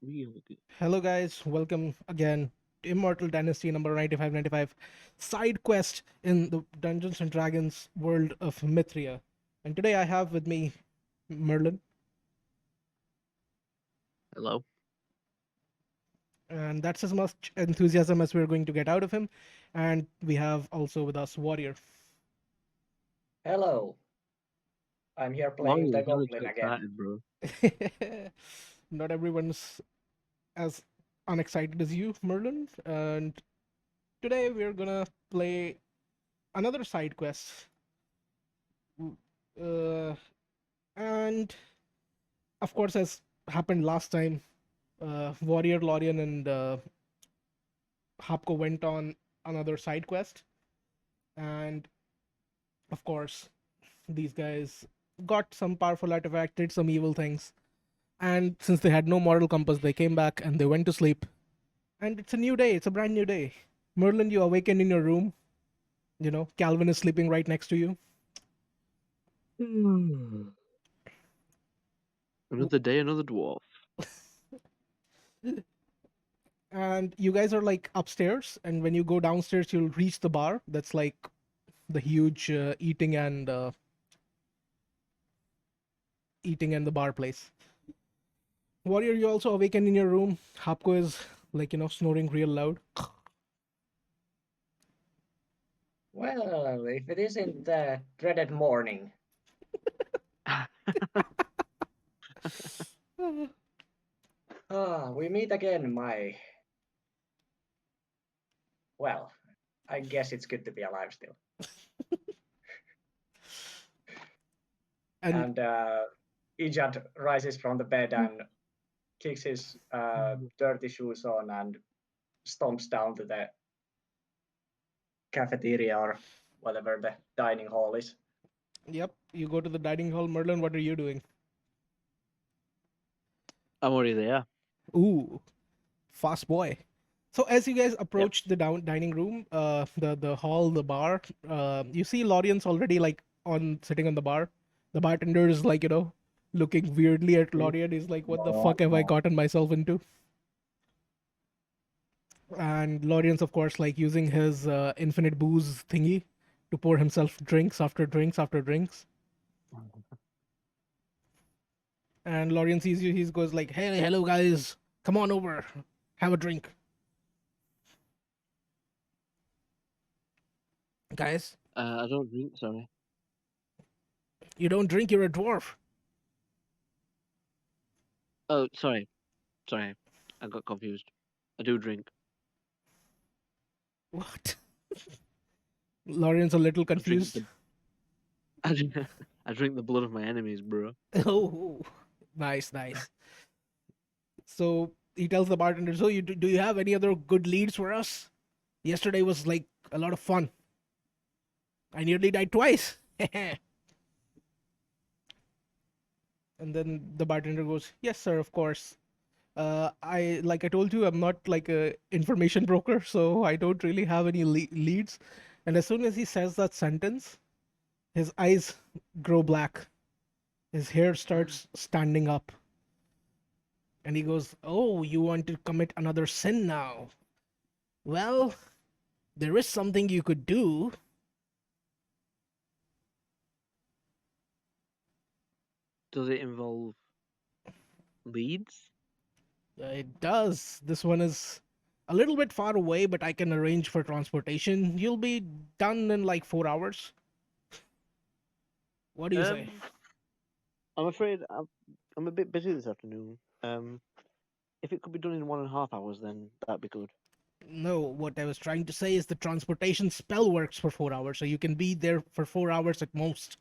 Real good. Hello, guys. Welcome again to Immortal Dynasty number 9595 side quest in the Dungeons and Dragons world of Mithria. And today I have with me Merlin, Hello. and that's as much enthusiasm as we're going to get out of him. And we have also with us Warrior. Hello, I'm here Why are playing you the hella too Goblin again. excited, bro? Not everyone's as unexcited as you, Merlin. And today we're gonna play another side quest. Uh, and of course, as happened last time, Warrior, Lorian, and Hapko went on another side quest, and of course, these guys got some powerful artifact, did some evil things, and since they had no moral compass, they came back and they went to sleep. And it's a new day. It's a brand new day. Merlin, you awaken in your room. You know, Calvin is sleeping right next to you. Another day, another dwarf. And you guys are like upstairs, and when you go downstairs, you'll reach the bar. That's like the huge eating and the bar place. Warrior, you also awaken in your room. Hapko is like, snoring real loud. Well, if it isn't the dreaded morning, we meet again, my. Well, I guess it's good to be alive still. And And Ijad rises from the bed and kicks his dirty shoes on and stomps down to the cafeteria or whatever the dining hall is. yep, you go to the dining hall. Merlin, what are you doing? I'm already there. Ooh, fast boy. So as you guys Yep. approach the dining room, the hall, the bar, you see Lorian's already like on sitting on the bar. The bartender is like, looking weirdly at Lorian. He's like, "What the fuck have I gotten myself into?" And Lorian's, of course, like using his infinite booze thingy to pour himself drinks after drinks after drinks. And Lorian sees you. He goes like, "Hey, hello guys, come on over, have a drink, guys. I don't drink, sorry. You don't drink, you're a dwarf." Oh, sorry. Sorry. I got confused. I do drink. What? Lorian's a little I drink confused. the I drink, I drink the blood of my enemies, bro. Oh, nice, nice. So he tells the bartender, "So do you have any other good leads for us? Yesterday was like a lot of fun. I nearly died twice." And then the bartender goes, "Yes, sir, of course. I like I told you, I'm not like a information broker, so I don't really have any leads." And as soon as he says that sentence, his eyes grow black, his hair starts standing up, and he goes, "Oh, you want to commit another sin now? Well, there is something you could do." Does it involve leads? It does. This one is a little bit far away, but I can arrange for transportation. You'll be done in like 4 hours. What do you say? Um, I'm afraid I'm a bit busy this afternoon. If it could be done in 1.5 hours, then that'd be good. No, what I was trying to say is the transportation spell works for 4 hours, so you can be there for 4 hours at most.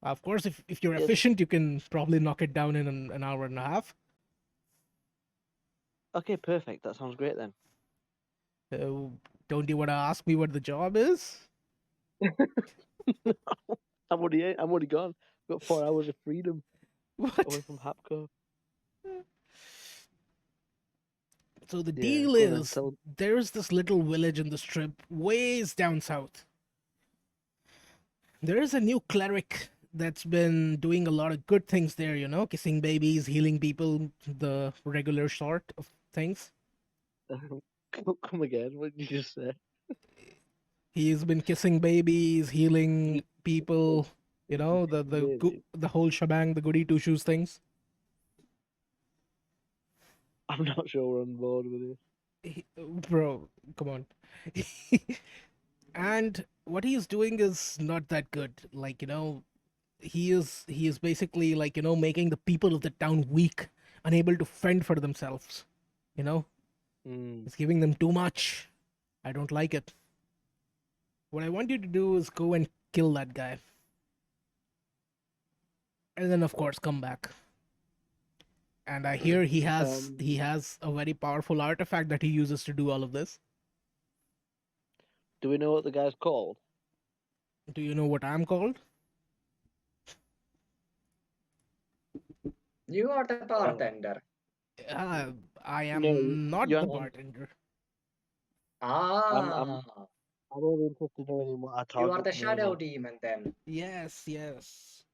Of course, if you're Yes. efficient, you can probably knock it down in an hour and a half. Okay, perfect. That sounds great then. Uh, don't you want to ask me what the job is? I'm already gone. Got 4 hours of freedom What? away from Hapco. So the Yeah, deal go on then. is, Tell. there's this little village in the strip, ways down south. There is a new cleric that's been doing a lot of good things there, you know, kissing babies, healing people, the regular sort of things. Come again? What did you just say? He's been kissing babies, healing people, you know, Really? the whole shebang, the goody two shoes things. I'm not sure we're on board with this. Bro, come on. And what he is doing is not that good. Like, you know, he is basically, like, you know, making the people of the town weak, unable to fend for themselves. You know, Mm. he's giving them too much. I don't like it. What I want you to do is go and kill that guy. And then of course come back. And I hear Um, he has a very powerful artifact that he uses to do all of this. do we know what the guy's called? Do you know what I'm called? You are the Uh, bartender. Uh, I no, am not you the aren't. bartender. I'm Ah, only interested in knowing what our you are the target's name shadow is. demon then. Yes, yes.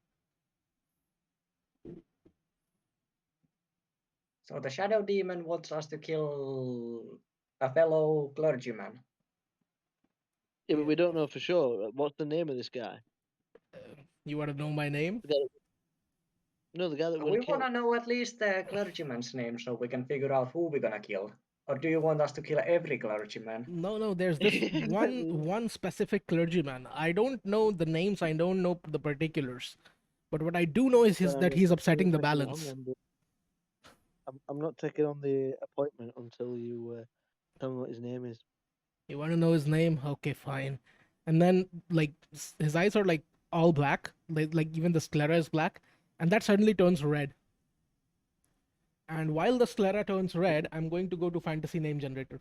So the shadow demon wants us to kill a fellow clergyman. Yeah, but Yeah. we don't know for sure. What's the name of this guy? You want to know my name? The guy no, the guy that we're We gonna want to kill. know at least the clergyman's name so we can figure out who we're gonna kill. Or do you want us to kill every clergyman? No, no, there's this one specific clergyman. I don't know the names, I don't know the particulars. But what I do know is that he's I'm gonna upsetting the take it on balance. then. But I'm not taking on the appointment until you tell me what his name is. You want to know his name? Okay, fine. And then, like, his eyes are like all black, like even the sclera is black, and that suddenly turns red. And while the sclera turns red, I'm going to go to fantasy name generator.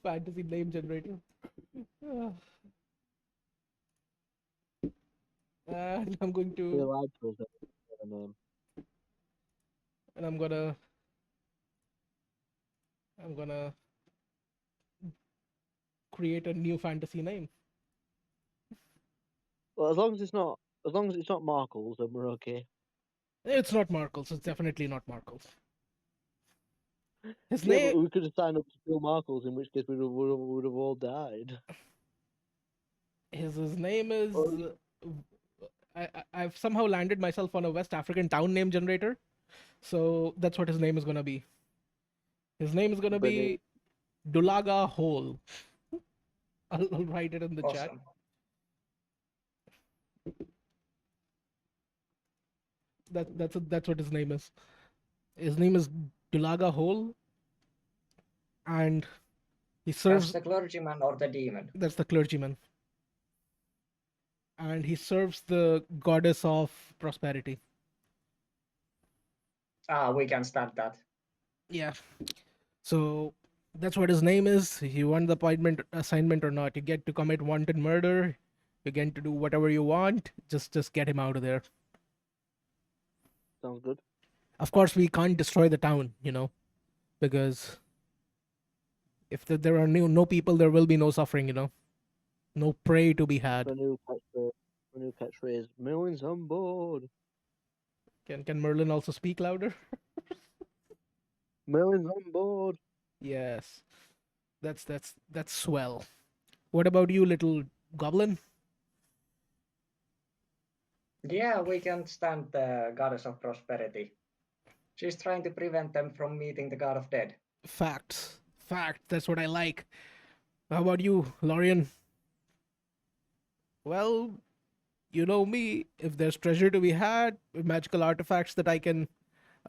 Fantasy name generator. Ah, and I'm going They to, lied to us. That we don't know the name. and I'm gonna create a new fantasy name. Well, as long as it's not Markles, then we're okay. It's not Markles. It's definitely not Markles. His Yeah, but name. we could have signed up to kill Markles, in which case would have all died. His name is. Or, I've somehow landed myself on a West African town name generator, so that's what his name is gonna be. His name is gonna but it, be Dulaga Hole. I'll write it in the chat. Awesome. That's what his name is. His name is Dulaga Hole, and he That's serves. the clergyman or the demon. That's the clergyman, and he serves the goddess of prosperity. Ah, we can stand that. Yeah. So that's what his name is. You want the appointment assignment or not? You get to commit wanted murder. You get to do whatever you want. Just get him out of there. sounds good. Of course, we can't destroy the town, you know, because if there are no people, there will be no suffering, you know, no prey to be had. A new catchphrase. A new catchphrase. Millions on board. Can Merlin also speak louder? Millions on board. Yes, that's swell. What about you, little goblin? Yeah, we can stand the goddess of prosperity. She's trying to prevent them from meeting the god of death. Facts, fact. That's what I like. How about you, Lorian? Well, you know me. If there's treasure to be had, magical artifacts that I can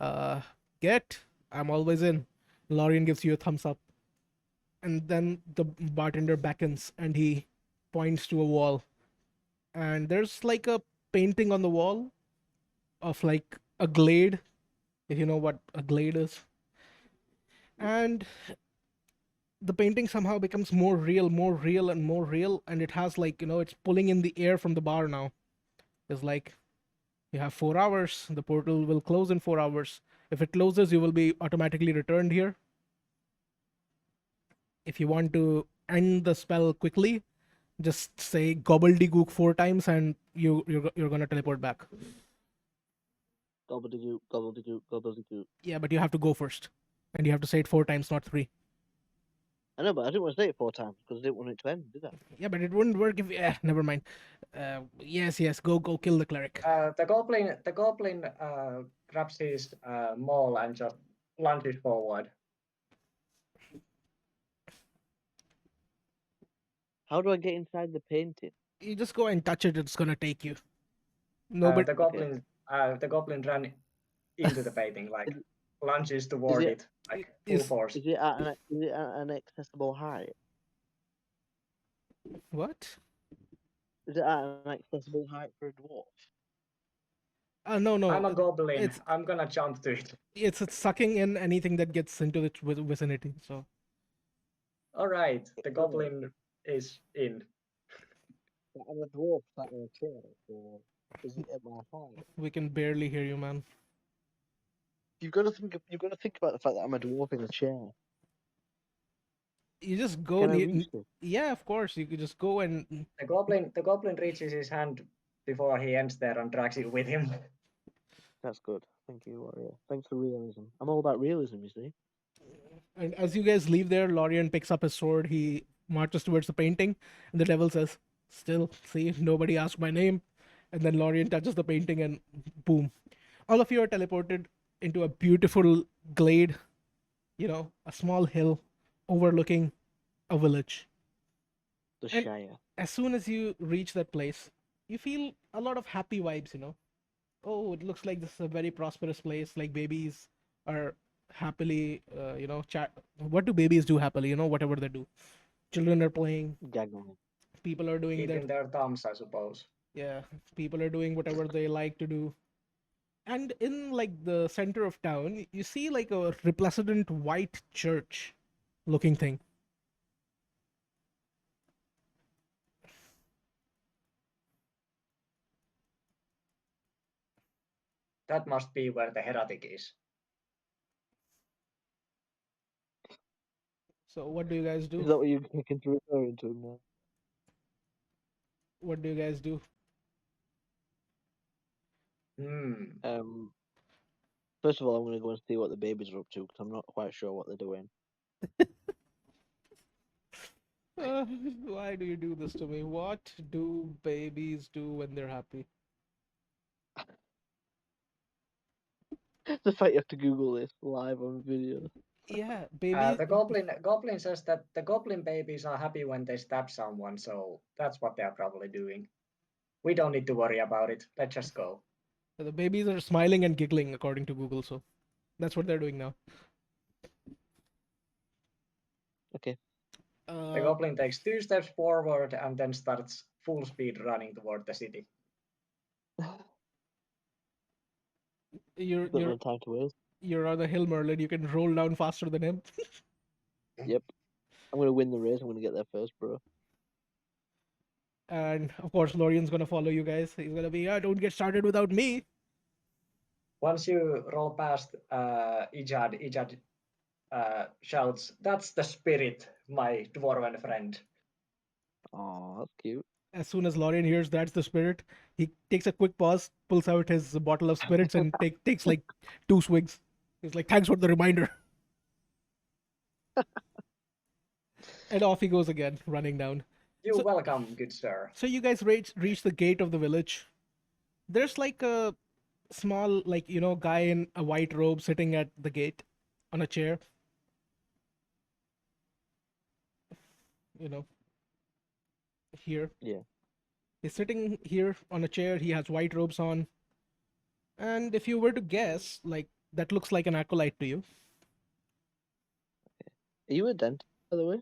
uh, get, I'm always in. Lorian gives you a thumbs up. And then the bartender beckons and he points to a wall. And there's like a painting on the wall of like a glade, if you know what a glade is. And the painting somehow becomes more real, more real, and more real. And it has like, you know, it's pulling in the air from the bar now. It's like, you have 4 hours. The portal will close in 4 hours. If it closes, you will be automatically returned here. If you want to end the spell quickly, Just say gobbledygook 4 times, and you're gonna teleport back. Gobbledygook, gobbledygook, gobbledygook. Yeah, but you have to go first, and you have to say it 4 times, not 3. I know, but I didn't want to say it 4 times because I didn't want it to end, did I? Yeah, but it wouldn't work if. Never mind. Yes, go kill the cleric. The goblin grabs his maul and just lunges forward. How do I get inside the painting? You just go and touch it. It's gonna take you. Uh, Nobody. the goblin ran into the painting, like Is- lunges toward it- it, like full force. Is it at an accessible height? What? Is it at an accessible height for a dwarf? No. I'm a goblin. It's I'm gonna jump to it. it's sucking in anything that gets into its vicinity. So All right, the goblin is in. I'm a dwarf sat in a chair, or is it at my height? we can barely hear you, man. You've got to think about the fact that I'm a dwarf in a chair. You just go Can I near. reach this? Yeah, of course. You could just go and. The goblin reaches his hand before he ends there and drags it with him. That's good. Thank you, Warrior. Thanks for realism. I'm all about realism, you see. And as you guys leave there, Lorien picks up his sword. He marches towards the painting, and the devil says, "Still, see, nobody asked my name." And then Lorien touches the painting, and boom, all of you are teleported into a beautiful glade. A small hill overlooking a village. The And- Shire. As soon as you reach that place, you feel a lot of happy vibes. Oh, it looks like this is a very prosperous place. Like babies are happily, chat. What do babies do happily? Whatever they do. Children are playing. Gaggling. People are doing Eating their thumbs, I suppose. yeah. People are doing whatever they like to do. And in like the center of town, you see like a resplendent white church looking thing. That must be where the heretic is. So what do you guys Is do? that what you're thinking to referring to now? What do you guys do? Hmm. First of all, I'm going to go and see what the babies are up to because I'm not quite sure what they're doing. Why do you do this to me? What do babies do when they're happy? The fact you have to Google this live on video. Yeah, babies. The goblin says that the goblin babies are happy when they stab someone, so that's what they are probably doing. We don't need to worry about it. Let's just go. The babies are smiling and giggling according to Google, so that's what they're doing now. Okay. The goblin takes 2 steps forward and then starts full speed running toward the city. You're Got no time to waste. you're on the hill, Merlin. You can roll down faster than him. Yep. I'm going to win the race. I'm going to get there first, bro. And of course, Lorien's gonna follow you guys. He's gonna be, don't get started without me. Once you roll past Ijad shouts, "That's the spirit, my dwarven friend." Oh, that's cute. As soon as Lorien hears that's the spirit, he takes a quick pause, pulls out his bottle of spirits, and takes like 2 swigs. He's like, "Thanks for the reminder." And off he goes again, running down. You're welcome, good sir. So you guys reach the gate of the village. There's like a small, like, guy in a white robe sitting at the gate on a chair. Here. Yeah. He's sitting here on a chair. He has white robes on. And if you were to guess, like, that looks like an acolyte to you. Are you a dentist, by the way?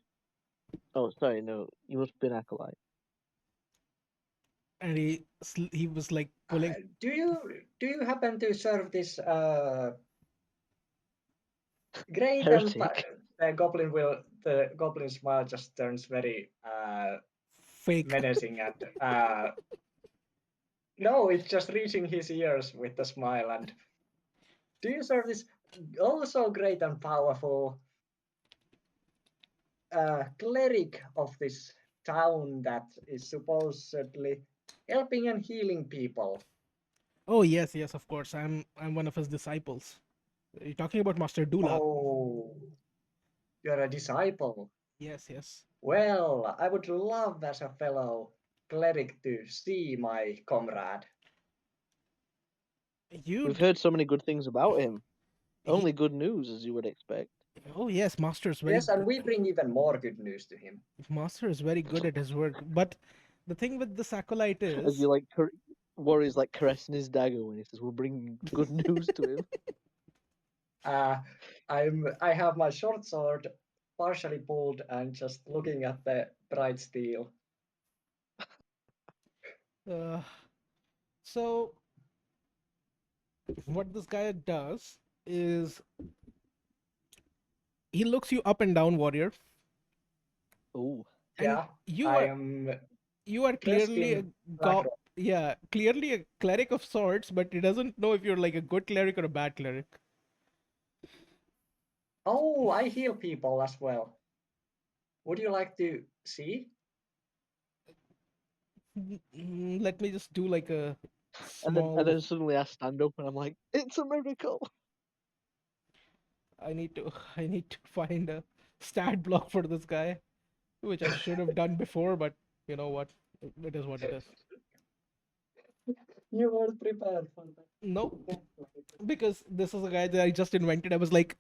Oh, sorry, no. You must be an acolyte. And he was like pulling. Do you happen to serve this great Heretic. the goblin smile just turns very Fake. menacing and no, it's just reaching his ears with the smile. And do you serve this also great and powerful cleric of this town that is supposedly helping and healing people. Oh yes, yes, of course. I'm one of his disciples. You're talking about Master Dula. Oh, you're a disciple. Yes, yes. Well, I would love as a fellow cleric to see my comrade. We've You'd heard so many good things about him. he, Only good news, as you would expect. oh yes, Master is very Yes, and good. we bring even more good news to him. Master is very good at his work. But the thing with this acolyte As is you like, Warrior's like caressing his dagger when he says, "We're bringing good news to him." Uh, I have my short sword partially pulled and just looking at the bright steel. uh, so what this guy does is he looks you up and down, warrior, Oh, and Yeah, I am you are dressed clearly a in black robe. yeah, clearly a cleric of sorts, but he doesn't know if you're like a good cleric or a bad cleric. Oh, I heal people as well. Would you like to see? Let me just do like a and small. then suddenly I stand up and I'm like, "It's a miracle." I need to I need to find a stat block for this guy, which I should have done before, but you know what? It is what it is. You were prepared for No, that. because this is a guy that I just invented. I was like,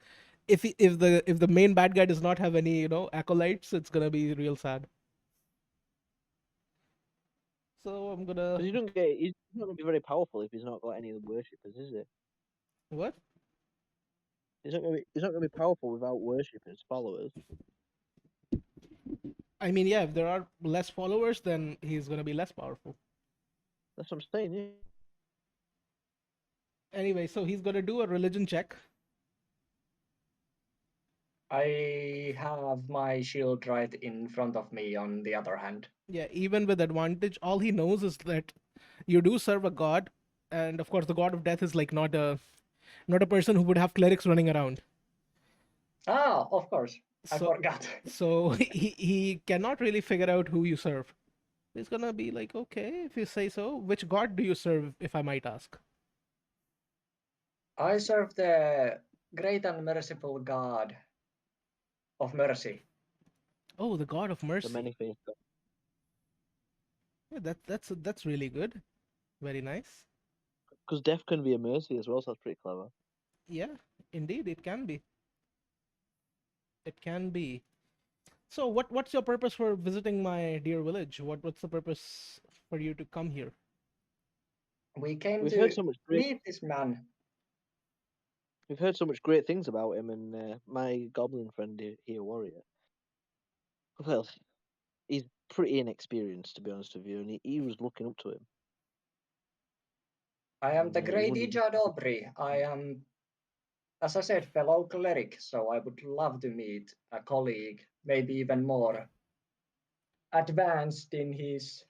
if the main bad guy does not have any acolytes, it's gonna be real sad. So I'm gonna Because you don't get, he's not going to be very powerful if he's not got any worshippers, is he? what? He's not going to be powerful without worshippers, followers. I mean, yeah, if there are less followers, then he's gonna be less powerful. That's what I'm saying. Yeah. Anyway, so he's gonna do a religion check. I have my shield right in front of me on the other hand. Yeah, even with advantage, all he knows is that you do serve a god, and of course, the god of death is like not a person who would have clerics running around. Ah, of course. I So forgot. so he cannot really figure out who you serve. He's gonna be like, okay, if you say so. Which god do you serve, if I might ask? I serve the great and merciful God of mercy. Oh, the god of The mercy. many faced God. Yeah, that's really good. Very nice. Because death can be a mercy as well, so that's pretty clever. Yeah, indeed, it can be. It can be. So, what's your purpose for visiting my dear village? What's the purpose for you to come here? We came We've heard to so much great. meet this man. We've heard so much great things about him, and my goblin friend here, Warrior. Well, he's pretty inexperienced, to be honest with you, and he was looking up to him. I am And the he great wondered. Ijad Obri. I am, as I said, fellow cleric, so I would love to meet a colleague, maybe even more advanced in his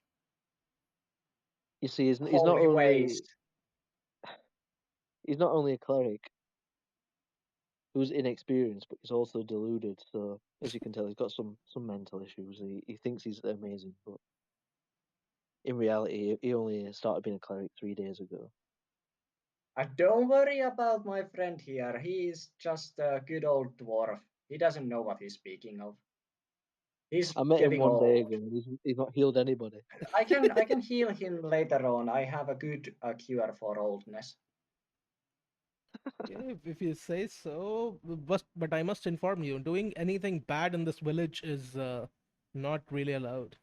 You see, holy ways. he's not only a cleric who's inexperienced, but he's also deluded. So as you can tell, he's got some mental issues. He thinks he's amazing, but in reality, he only started being a cleric 3 days ago. Don't worry about my friend here. He's just a good old dwarf. He doesn't know what he's speaking of. He's I met him getting one day old. ago, and he's not healed anybody. I can heal him later on. I have a good cure for oldness. Yeah, if you say so. But I must inform you, doing anything bad in this village is not really allowed.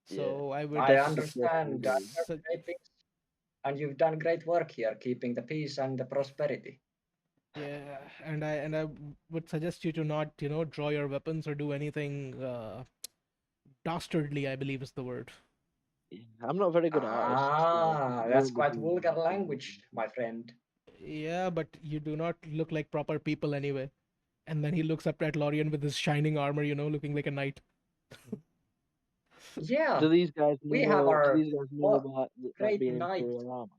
Yeah, So I would. I death is a force to be understand. I believed. heard great things, and you've done great work here, keeping the peace and the prosperity. Yeah, and I would suggest you to not, draw your weapons or do anything dastardly, I believe is the word. Yeah, I'm not a very good artist, so Ah, I that's won't be quite doing vulgar anything. language, my friend. Yeah, but you do not look like proper people anyway. And then he looks up at Lorian with his shining armor, looking like a knight. Yeah, Do these guys we have know? Do our these guys know what about that great being knight. Imperial armor?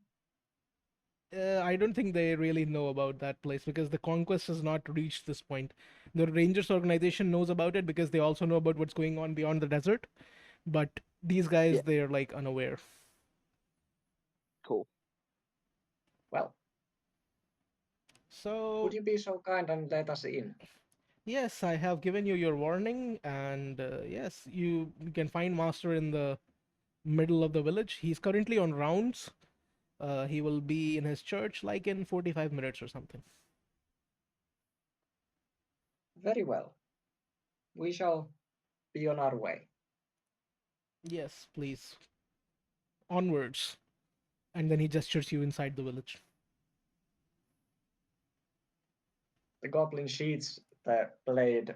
I don't think they really know about that place because the conquest has not reached this point. The Rangers organization knows about it because they also know about what's going on beyond the desert, but these Yeah, guys, they're like unaware. cool. Well, would So, you be so kind and let us in? yes, I have given you your warning, and yes, you can find Master in the middle of the village. He's currently on rounds. He will be in his church like in 45 minutes or something. Very well. We shall be on our way. Yes, please. Onwards. And then he gestures you inside the village. The goblin sheaths the blade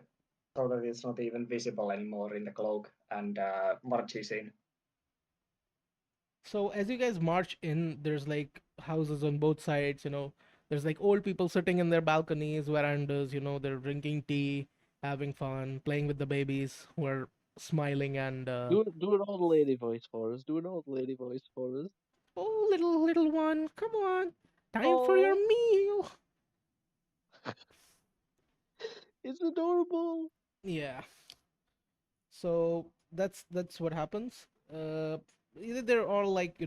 so that it's not even visible anymore in the cloak and marches in. So as you guys march in, there's like houses on both sides, There's like old people sitting in their balconies, verandas, they're drinking tea, having fun, playing with the babies who are smiling and Do an old lady voice for us. Do an old lady voice for us. oh little one, come on. Time for your Oh, meal. it's adorable. Yeah. So that's what happens. Either they're all like,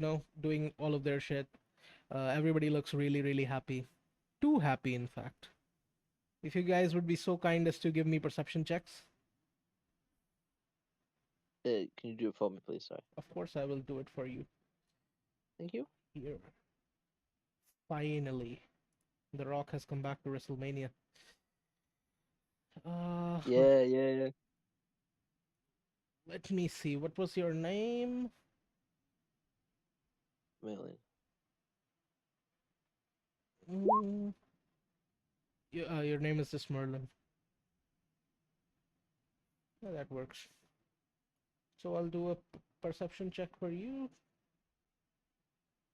doing all of their shit. Everybody looks really, really happy. Too happy, in fact. If you guys would be so kind as to give me perception checks, Can you do it for me, please? Sorry. of course I will do it for you. Thank you. Here, finally, The Rock has come back to WrestleMania. Uh, let, Yeah, yeah, yeah. let me see. What was your name? Merlin. Mm, your name is just Merlin. Yeah, that works. So I'll do a perception check for you.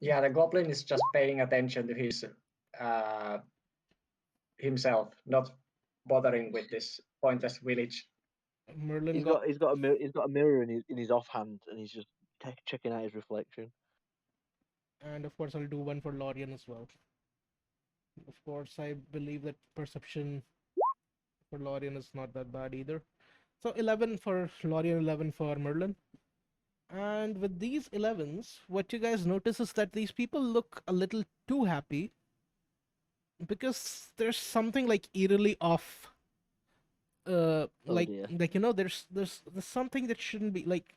Yeah, the goblin is just paying attention to his uh, himself, not bothering with this pointless village. Merlin He's got, got he's got a mirror. He's got a mirror in his offhand, and he's just checking out his reflection. and of course I'll do one for Lorian as well. Of course, I believe that perception for Lorian is not that bad either. So 11 for Lorian, 11 for Merlin. And with these 11s, what you guys notice is that these people look a little too happy because there's something like eerily off. Oh dear. There's something that shouldn't be like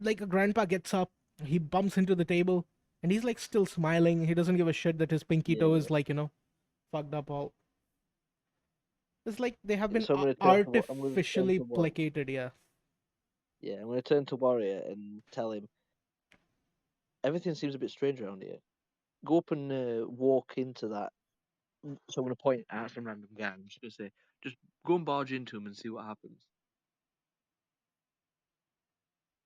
a grandpa gets up, he bumps into the table, and he's like still smiling. He doesn't give a shit that his pinky toe Yeah. is like fucked up all. It's like they have Yeah, been so I'm gonna turn to I'm gonna turn artificially to Warrior. placated. Yeah. Yeah, I'm gonna turn to Warrior and tell him everything seems a bit strange around here. Go up and walk into that. So I'm gonna point at some random guy. I'm just gonna say, just go and barge into him and see what happens.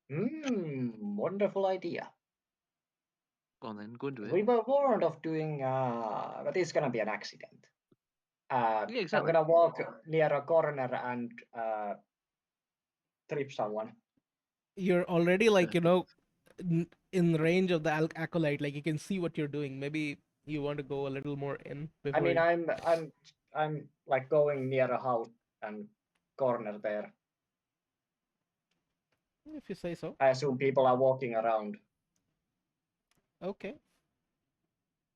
Wonderful idea. Go on then, go and do it. We were warned of doing, but it's gonna be an accident. Yeah, I'm exactly. gonna walk near a corner and trip someone. You're already like Perfect. in range of the acolyte. Like you can see what you're doing. Maybe you want to go a little more in I before mean, you. I'm like going near a house and corner there. If you say so. I assume people are walking around. Okay.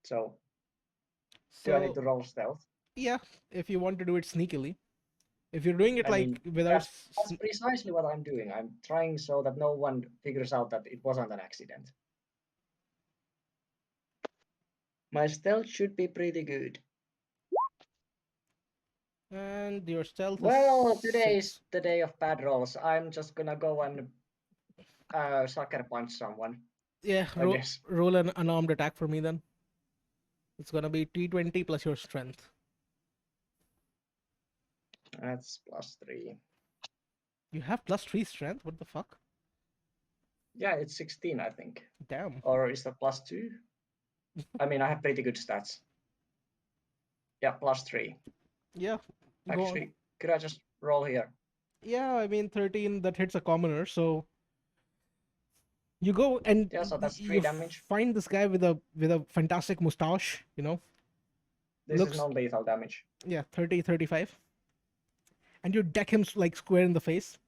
So do I need So to roll stealth? yeah, if you want to do it sneakily, if you're doing it I like mean, without that's precisely what I'm doing. I'm trying so that no one figures out that it wasn't an accident. My stealth should be pretty good. and your stealth is Well, today is 6. the day of bad rolls. I'm just gonna go and sucker punch someone, Yeah, I guess. roll an unarmed attack for me then. It's gonna be T20 plus your strength. That's +3. You have +3 strength. What the fuck? Yeah, it's 16, I think. Damn. Or is that +2? I mean, I have pretty good stats. Yeah, +3. Yeah. Go on. Actually, could I just roll here? Yeah, I mean 13 that hits a commoner, so You go and Yeah, so that's you 3 damage. find this guy with a fantastic mustache, you know, This is looks, non-lethal damage. yeah, 30, 35, and you deck him like square in the face.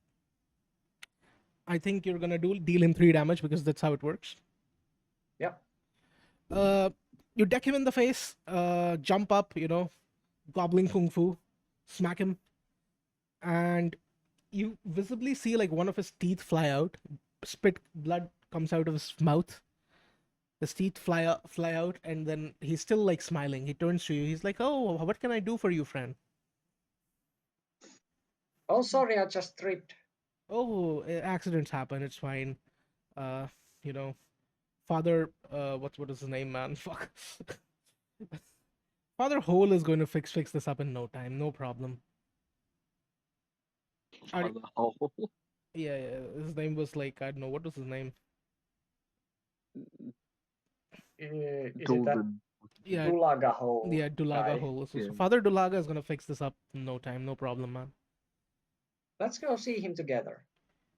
I think you're gonna deal him 3 damage because that's how it works. Yep. Uh, you deck him in the face, jump up, you know, gobbling kung fu, smack him, and you visibly see like one of his teeth fly out, spit blood comes out of his mouth. His teeth fly out, and then he's still like smiling. He turns to you. He's like, "Oh, what can I do for you, friend?" Oh, sorry, I just tripped. Oh, accidents happen. It's fine. Uh, you know, Father, what is his name, man? Fuck. Father Hole is going to fix this up in no time. No problem. Are, On the whole. yeah, yeah, his name was like, I don't know, what was his name? Is it that Golden. Yeah, Dulaga hole yeah, Dulaga guy? Hole. So Yeah. Father Dulaga is going to fix this up in no time. No problem, man. Let's go see him together.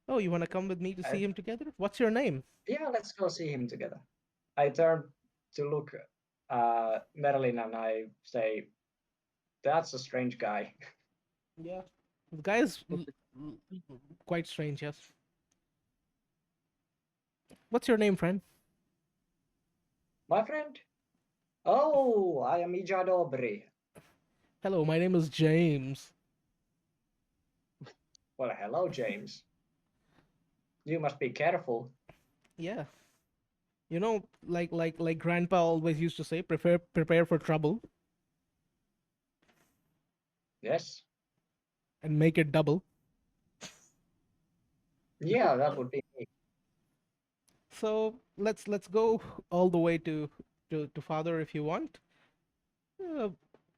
Oh, you want to come with me to I, see him together? What's your name? yeah, let's go see him together. I turn to look Merlin and I say, that's a strange guy. Yeah, the guy is quite strange. Yes. What's your name, friend? My friend? Oh, I am Ija Dobry. Hello, my name is James. Well, hello, James. You must be careful. Yeah. You know, like Grandpa always used to say, prepare for trouble Yes. and make it double. Yeah, that would be me. So let's go all the way to Father if you want. Uh,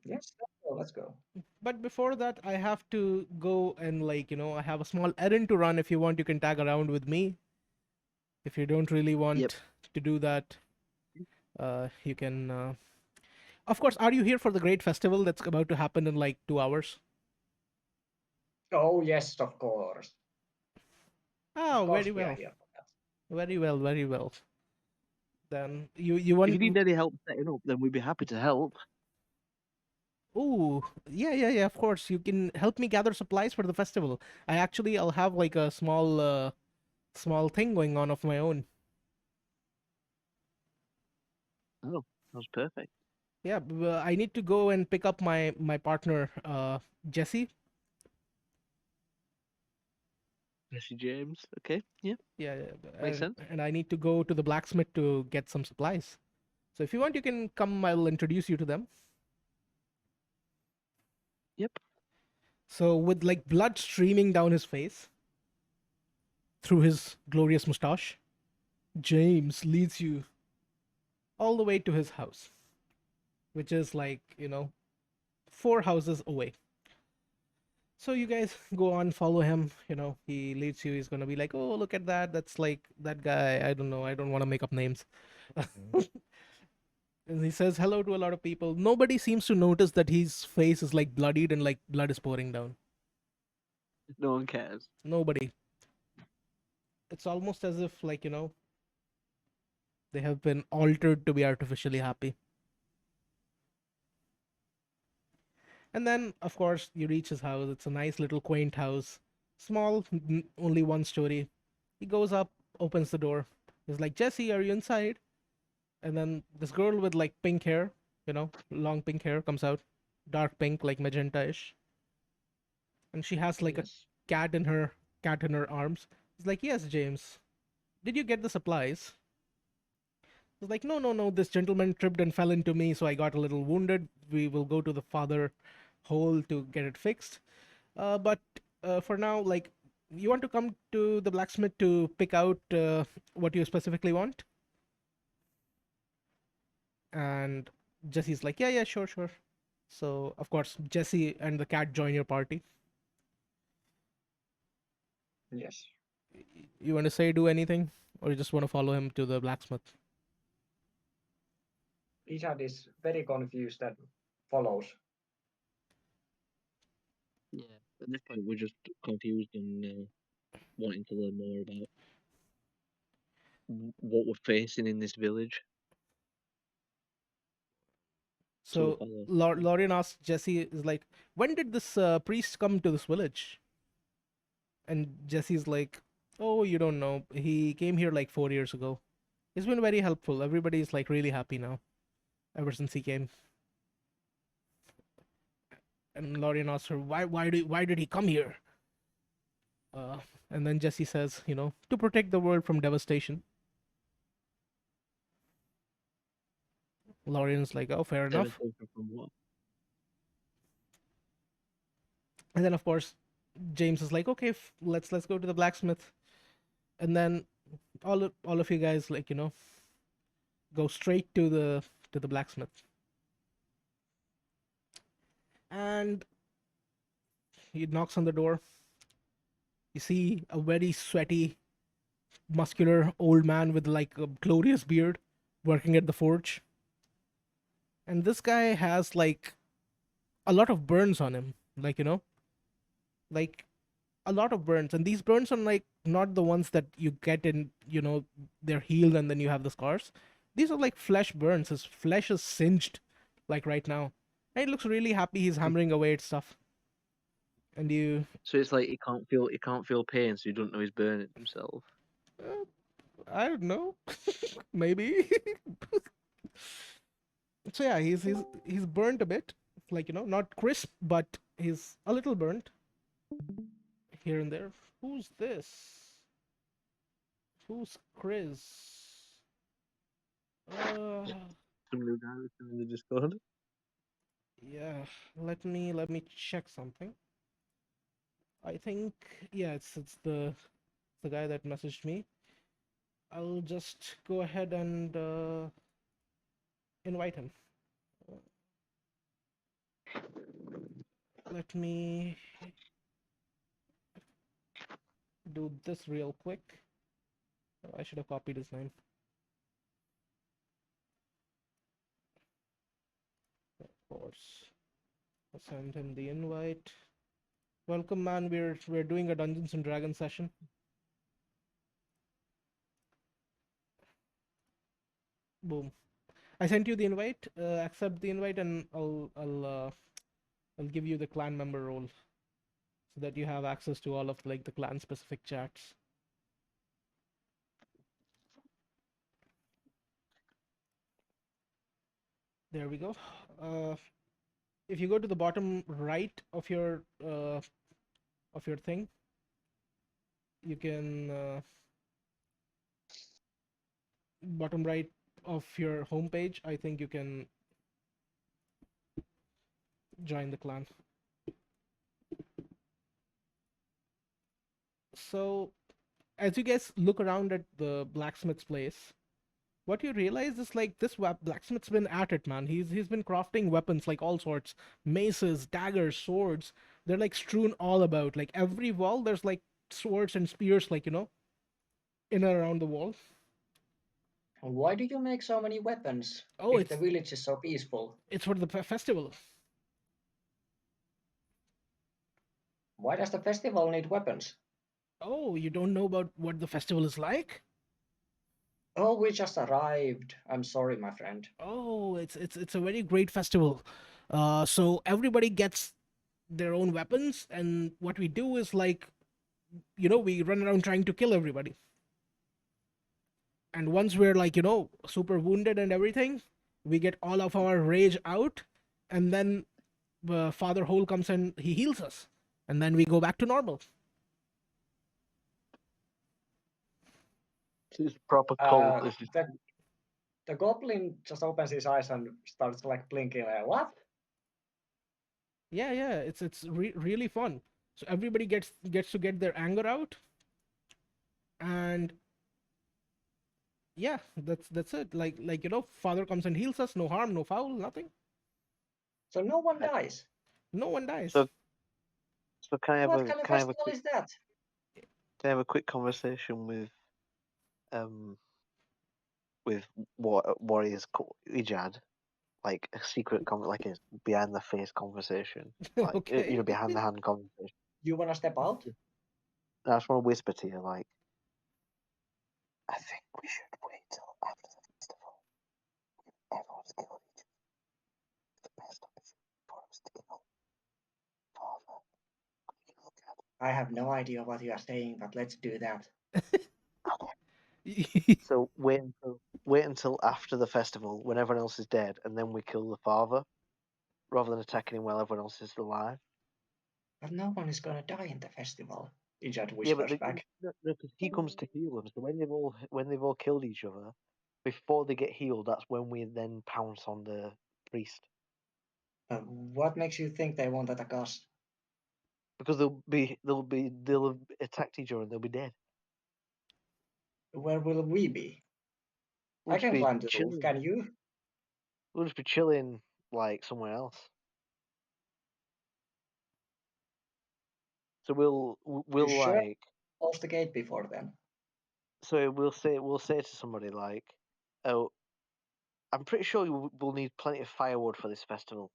Yes, let's go. but before that, I have to go and like I have a small errand to run. If you want, you can tag around with me. If you don't really Yep. want to do that, you can. Of course, are you here for the great festival that's about to happen in like 2 hours? Oh, yes, of course. Of Oh, course very we are well, here for that. very well, very well. Then you If you want. need any help setting up, then we'd be happy to help. Ooh, yeah, yeah, yeah. Of course, you can help me gather supplies for the festival. I'll have like a small thing going on of my own. Oh, that was perfect. Yeah, I need to go and pick up my partner, Jesse. Jesse James. Okay. Yeah. Yeah, Makes sense. and I need to go to the blacksmith to get some supplies. So if you want, you can come. I'll introduce you to them. Yep. So with like blood streaming down his face through his glorious mustache, James leads you all the way to his house, which is like 4 houses away. So you guys go on, follow him. He leads you. He's gonna be like, "Oh, look at that! That's like that guy. I don't know. I don't want to make up names." And he says hello to a lot of people. Nobody seems to notice that his face is like bloodied and like blood is pouring down. No one cares. Nobody. It's almost as if like they have been altered to be artificially happy. And then, of course, you reach his house. It's a nice little quaint house, small, only one story. He goes up, opens the door. He's like, "Jesse, are you inside?" And then this girl with like pink hair, long pink hair comes out, dark pink, like magenta-ish, and she has like a Yes. cat in her cat in her arms. He's like, "Yes, James. Did you get the supplies?" He's like, "No, no, no. This gentleman tripped and fell into me, so I got a little wounded. We will go to the father hole to get it fixed. But for now, like, you want to come to the blacksmith to pick out what you specifically want?" And Jesse's like, "Yeah, yeah, sure, sure." So of course, Jesse and the cat join your party. Yes. You want to say do anything, or you just want to follow him to the blacksmith? Richard is very confused and follows. Yeah. At this point, we're just confused and wanting to learn more about what we're facing in this village. So we So follow. Lorian asks Jesse, is like, when did this priest come to this village? And Jesse's like, oh, you don't know. He came here like 4 years ago. He's been very helpful. Everybody's like really happy now ever since he came. And Lorian asks her, why did he come here? Uh, and then Jesse says, to protect the world from devastation. Lorian's like, oh, fair enough. Devastation from what? And then of course James is like, okay, let's go to the blacksmith. And then all of you guys like go straight to the blacksmith. And he knocks on the door. You see a very sweaty, muscular old man with like a glorious beard working at the forge. And this guy has like a lot of burns on him, like like a lot of burns. And these burns are like not the ones that you get in, they're healed and then you have the scars. These are like flesh burns. His flesh is singed like right now. And he looks really happy. He's hammering away at stuff. And you So it's like he can't feel pain, so he doesn't know he's burning himself. uh, I don't know. Maybe. So yeah, he's burnt a bit. Like, not crisp, but he's a little burnt here and there. Who's this? Who's Chris? Uh Some new guy in the Discord. yeah, let me check something. I think, yeah, it's the guy that messaged me. I'll just go ahead and invite him. Let me do this real quick. Oh, I should have copied his name. Of course. I'll send him the invite. Welcome, man. We're doing a Dungeons and Dragons session. Boom. I sent you the invite. Accept the invite, and I'll give you the clan member role so that you have access to all of like the clan specific chats. There we go. If you go to the bottom right of your thing, you can bottom right of your homepage. I think you can join the clan. So, as you guys look around at the blacksmith's place, what you realize is like this blacksmith's been at it, man. He's been crafting weapons like all sorts, maces, daggers, swords. They're like strewn all about. Like every wall, there's like swords and spears, like in and around the wall. Why do you make so many weapons Oh, if the village is so peaceful? it's for the festival. Why does the festival need weapons? Oh, you don't know about what the festival is like? Oh, we just arrived. I'm sorry, my friend. Oh, it's a very great festival. So everybody gets their own weapons, and what we do is like, we run around trying to kill everybody. And once we're like, super wounded and everything, we get all of our rage out, and then Father Hole comes and he heals us, and then we go back to normal. It's proper cult. Uh, the, the goblin just opens his eyes and starts like blinking. Like, what? Yeah, it's really fun. So everybody gets to get their anger out, and yeah, that's it. Like Father comes and heals us. No harm, no foul, nothing. So no one dies. No one dies. So can I have What kind of festival is that? can I have a quick conversation with warriors Ijad, like a secret like a behind the face conversation, like Okay. behind the hand conversation. You wanna step out? I just want to whisper to you, like, I think we should wait till after the festival. Everyone's killed each other. The best opportunity for us to kill Father. You look at I have no idea what you are saying, but let's do that. So wait until after the festival when everyone else is dead, and then we kill the father, rather than attacking him while everyone else is alive. But no one is gonna die in the festival. Ijad Yeah, but whispers back. because he comes to heal them. So when they've all killed each other, before they get healed, that's when we then pounce on the priest. What makes you think they won't attack us? Because they'll have attacked each other and they'll be dead. Where will we be? We'll I just can be climb the roof, chilling. can you? We'll just be chilling like somewhere else. So You we'll sure? like Close the gate before then. so we'll say to somebody like, oh, I'm pretty sure we'll need plenty of firewood for this festival.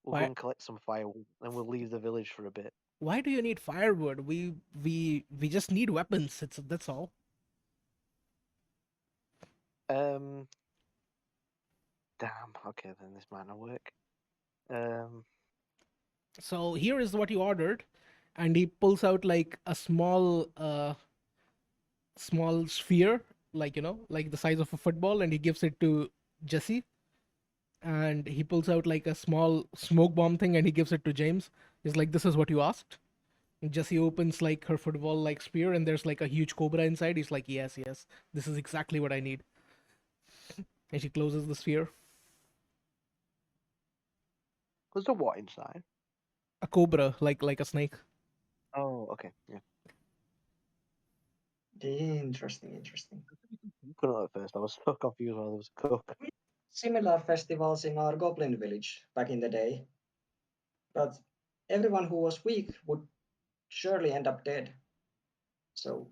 We'll go Why? and collect some firewood, and we'll leave the village for a bit. Why do you need firewood? We just need weapons. That's all. Um, damn. Okay, then this might not work. So here is what you ordered, and he pulls out like a small sphere, like like the size of a football, and he gives it to Jesse. And he pulls out like a small smoke bomb thing, and he gives it to James. He's like, "This is what you asked." And Jesse opens like her football like spear, and there's like a huge cobra inside. He's like, "Yes, yes, this is exactly what I need." And she closes the sphere. There's a what inside? A cobra, like a snake. Oh, okay, yeah. Interesting, interesting. Couldn't know at first. I was so confused while there was a cook. Similar festivals in our goblin village back in the day, but everyone who was weak would surely end up dead. So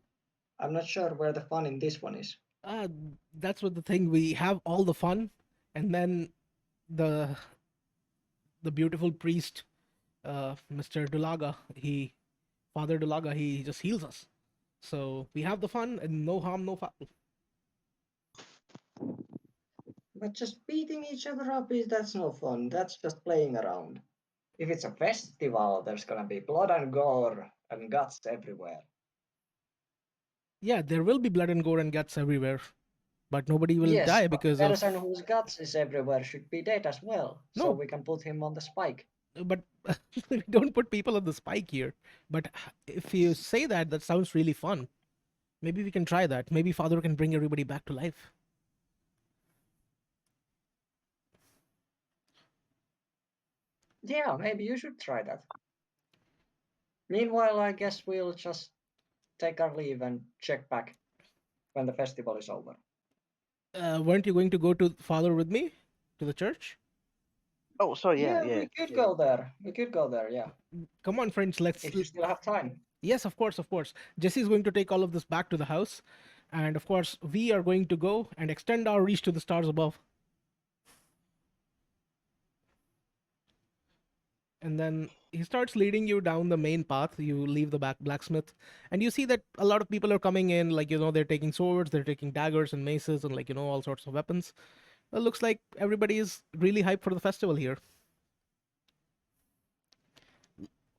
I'm not sure where the fun in this one is. Uh, that's what the thing. We have all the fun, and then the the beautiful priest, Mr. Dulaga, Father Dulaga, he just heals us. So we have the fun and no harm, no foul. But just beating each other up that's no fun. That's just playing around. If it's a festival, there's gonna be blood and gore and guts everywhere. Yeah, there will be blood and gore and guts everywhere, but nobody will Yes, die but because the of person whose guts is everywhere should be dead as well, so no. we can put him on the spike. But we don't put people on the spike here. But if you say that, that sounds really fun. Maybe we can try that. Maybe Father can bring everybody back to life. Yeah, maybe you should try that. Meanwhile, I guess we'll just take our leave and check back when the festival is over. Weren't you going to go to Father with me to the church? Oh, sorry, Yeah, yeah. we could go there. We could go there, yeah. Come on, friends. Let's. If you still have time. Yes, of course, of course. Jesse's going to take all of this back to the house, and of course, we are going to go and extend our reach to the stars above. And then he starts leading you down the main path. You leave the back blacksmith, and you see that a lot of people are coming in. Like they're taking swords, they're taking daggers and maces, and all sorts of weapons. It looks like everybody is really hyped for the festival here.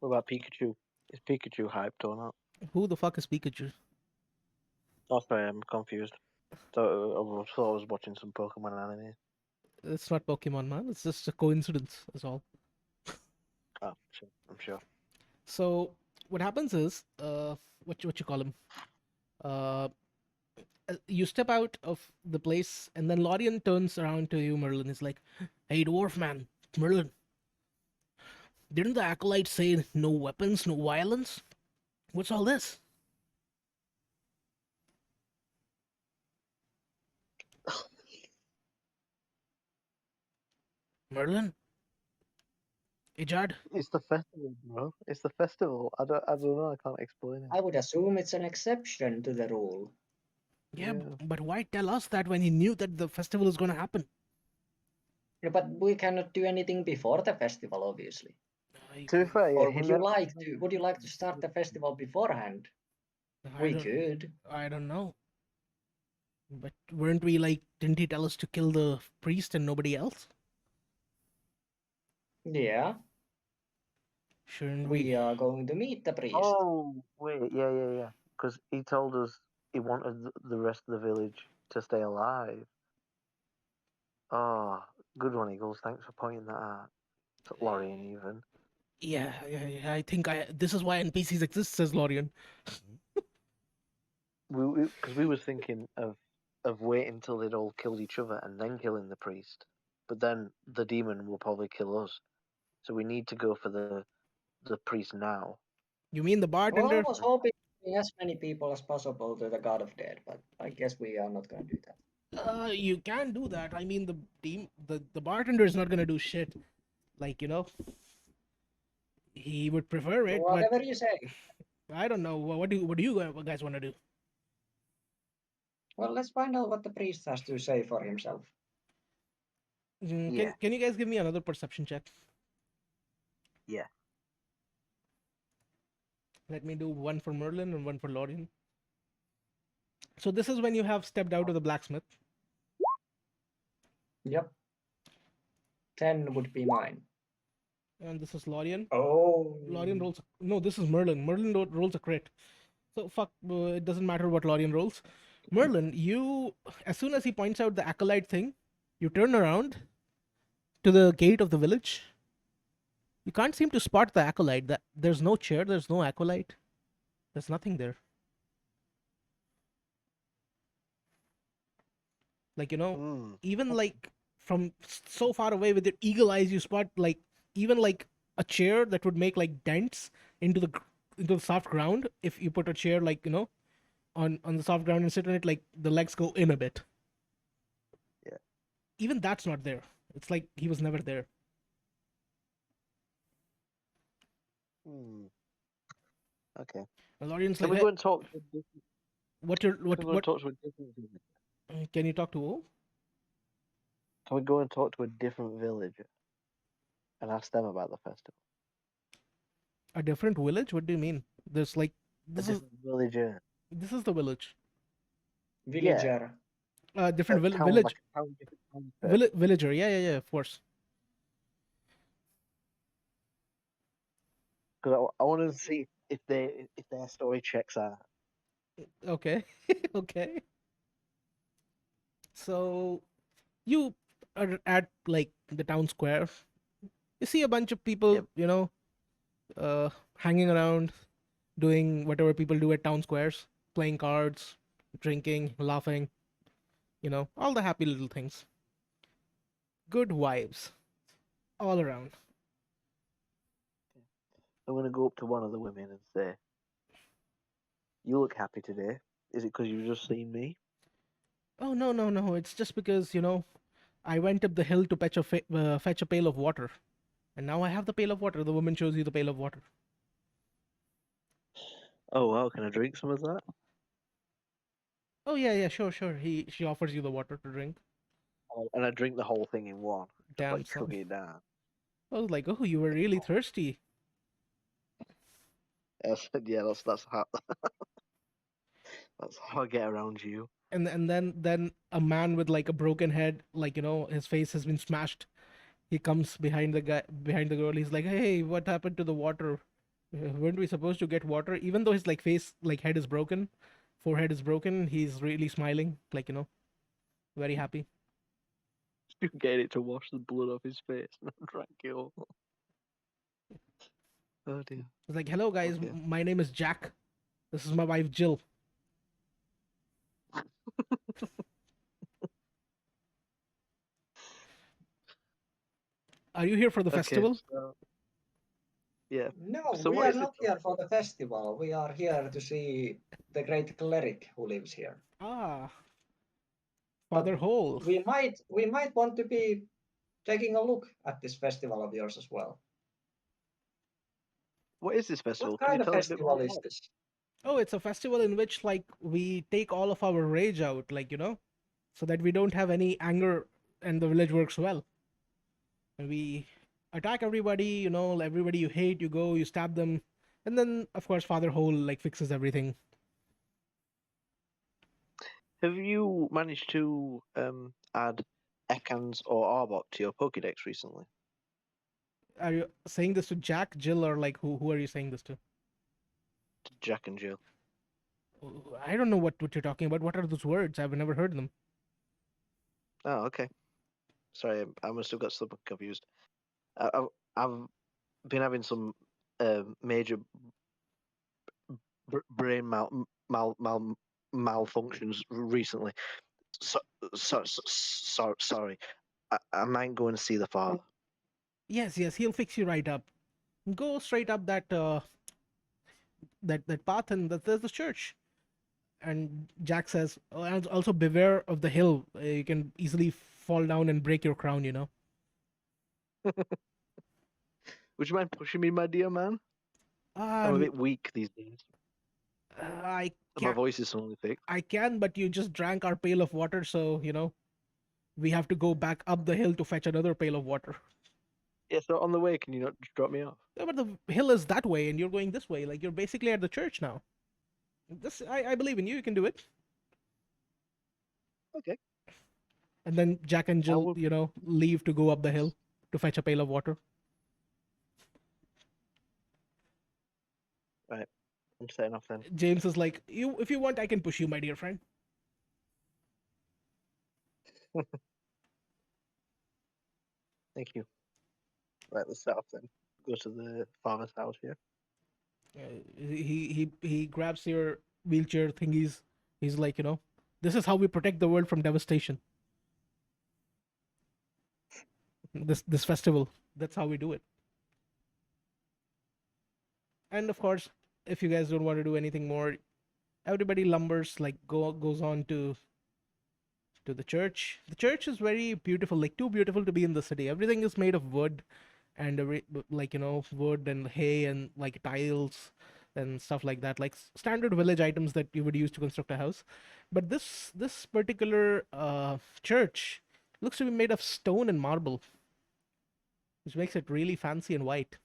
What about Pikachu? Is Pikachu hyped or not? Who the fuck is Pikachu? Oh, sorry, I'm confused. So I was watching some Pokemon anime. It's not Pokemon, man. It's just a coincidence. That's all. Oh, sure, I'm sure. So what happens is, what you call him? Uh, you step out of the place, and then Lorien turns around to you, Merlin. Is like, "Hey, dwarf man, it's Merlin. Didn't the acolyte say no weapons, no violence? What's all this?" Merlin, Ijad, It's the festival, bro. It's the festival. I don't know. I can't explain it. I would assume it's an exception to the rule. yeah, Yeah. but why tell us that when he knew that the festival is gonna happen? Yeah, but we cannot do anything before the festival, obviously. To be fair, yeah, Or he would you never. like to? Would you like to start the festival beforehand? I We don't, could. I don't know. But weren't we like? Didn't he tell us to kill the priest and nobody else? Yeah, Shouldn't we? we are going to meet the priest. Oh, wait, yeah. Because he told us he wanted the rest of the village to stay alive. Oh, good one, Eagles. Thanks for pointing that out. To Lorien, even. Yeah. I think this is why NPCs exist, says Lorian. Because we was thinking of waiting till they'd all killed each other and then killing the priest. But then the demon will probably kill us. So we need to go for the priest now. You mean the Well, I bartender? was hoping to bring as many people as possible to the God of Dead, but I guess we are not going to do that. You can do that. I mean, the bartender is not gonna do shit. Like he would prefer it, but Whatever you say. I don't know. What do you guys want to do? Well, let's find out what the priest has to say for himself. Yeah. Can you guys give me another perception check? Yeah. Let me do one for Merlin and one for Lorian. So this is when you have stepped out of the blacksmith. Yep. 10 would be mine. And this is Lorian. Oh. Lorian rolls. No, this is Merlin. Merlin rolls a crit. So fuck. It doesn't matter what Lorian rolls. Merlin, you as soon as he points out the acolyte thing, you turn around to the gate of the village. You can't seem to spot the acolyte. That there's no chair. There's no acolyte. There's nothing there. Like even like from so far away with your eagle eyes, you spot like even like a chair that would make like dents into the soft ground. If you put a chair like on the soft ground and sit on it, like the legs go in a bit. Yeah. Even that's not there. It's like he was never there. Okay. And the audience Can like, we hey, go and talk to a different, what you're can we go and what? talk to a different village? Can you talk to who? Can we go and talk to a different village and ask them about the festival? A different village? What do you mean? There's like A different villager. this is the village. Yeah. Villager. Different Town, village like a town, different town. villager. Yeah, of course. Because I want to see if their story checks out. Okay. Okay. So you are at like the town square. You see a bunch of people, Yep. hanging around, doing whatever people do at town squares, playing cards, drinking, laughing, all the happy little things. Good vibes all around. I'm gonna go up to one of the women and say, "You look happy today. Is it because you've just seen me?" Oh no. It's just because, I went up the hill to fetch a pail of water. And now I have the pail of water. The woman shows you the pail of water. Oh wow, can I drink some of that? Oh yeah, sure. She offers you the water to drink. And I drink the whole thing in one, just Damn like son. chug it down. I was like, oh, you were really thirsty. I said, yeah, that's how that's how I get around you. And then a man with like a broken head, like his face has been smashed. He comes behind the girl. He's like, hey, what happened to the water? Weren't we supposed to get water? Even though his like face, like head is broken, forehead is broken, he's really smiling, like very happy. You get it to wash the blood off his face and I drank it all. Oh dear. He's like, hello guys, Okay. my name is Jack. This is my wife Jill. Are you here for the Okay, festival? so yeah. No, So we what are is it? not here for the festival. We are here to see the great cleric who lives here. Ah, But Father Hole. we might want to be taking a look at this festival of yours as well. What is this What festival? Can you kind of tell us a bit more festival is about it? this? Oh, it's a festival in which like we take all of our rage out, like so that we don't have any anger and the village works well. And we attack everybody, everybody you hate, you go, you stab them, and then of course Father Hole like fixes everything. Have you managed to add Ekans or Arbok to your Pokédex recently? Are you saying this to Jack, Jill, or like who are you saying this to? Jack and Jill. I don't know what you're talking about. What are those words? I've never heard them. Oh, okay. Sorry, I must have got something confused. I've been having some major brain malfunctions recently. Sorry. I might go and see the father. Yes, he'll fix you right up. Go straight up that path, and there's the church. And Jack says, "Oh, and also beware of the hill. You can easily fall down and break your crown. You know." Would you mind pushing me, my dear man? I'm a Um, bit weak these days. I My can voice is suddenly thick. I can, but you just drank our pail of water, so we have to go back up the hill to fetch another pail of water. Yeah, so on the way, can you not just drop me off? Yeah, but the hill is that way, and you're going this way. Like you're basically at the church now. I believe in you. You can do it. Okay. And then Jack and I Jill, will. leave to go up the hill to fetch a pail of water. Right. I'm setting off then. James is like, if you want, I can push you, my dear friend. Thank you. Right, let's set off then. Go to the father's house here. He grabs your wheelchair thingies. He's like, this is how we protect the world from devastation. This festival, that's how we do it. And of course, if you guys don't want to do anything more, everybody lumbers like goes on to the church. The church is very beautiful, like too beautiful to be in the city. Everything is made of wood and like wood and hay and like tiles and stuff like that, like standard village items that you would use to construct a house. But this particular church looks to be made of stone and marble, which makes it really fancy and white.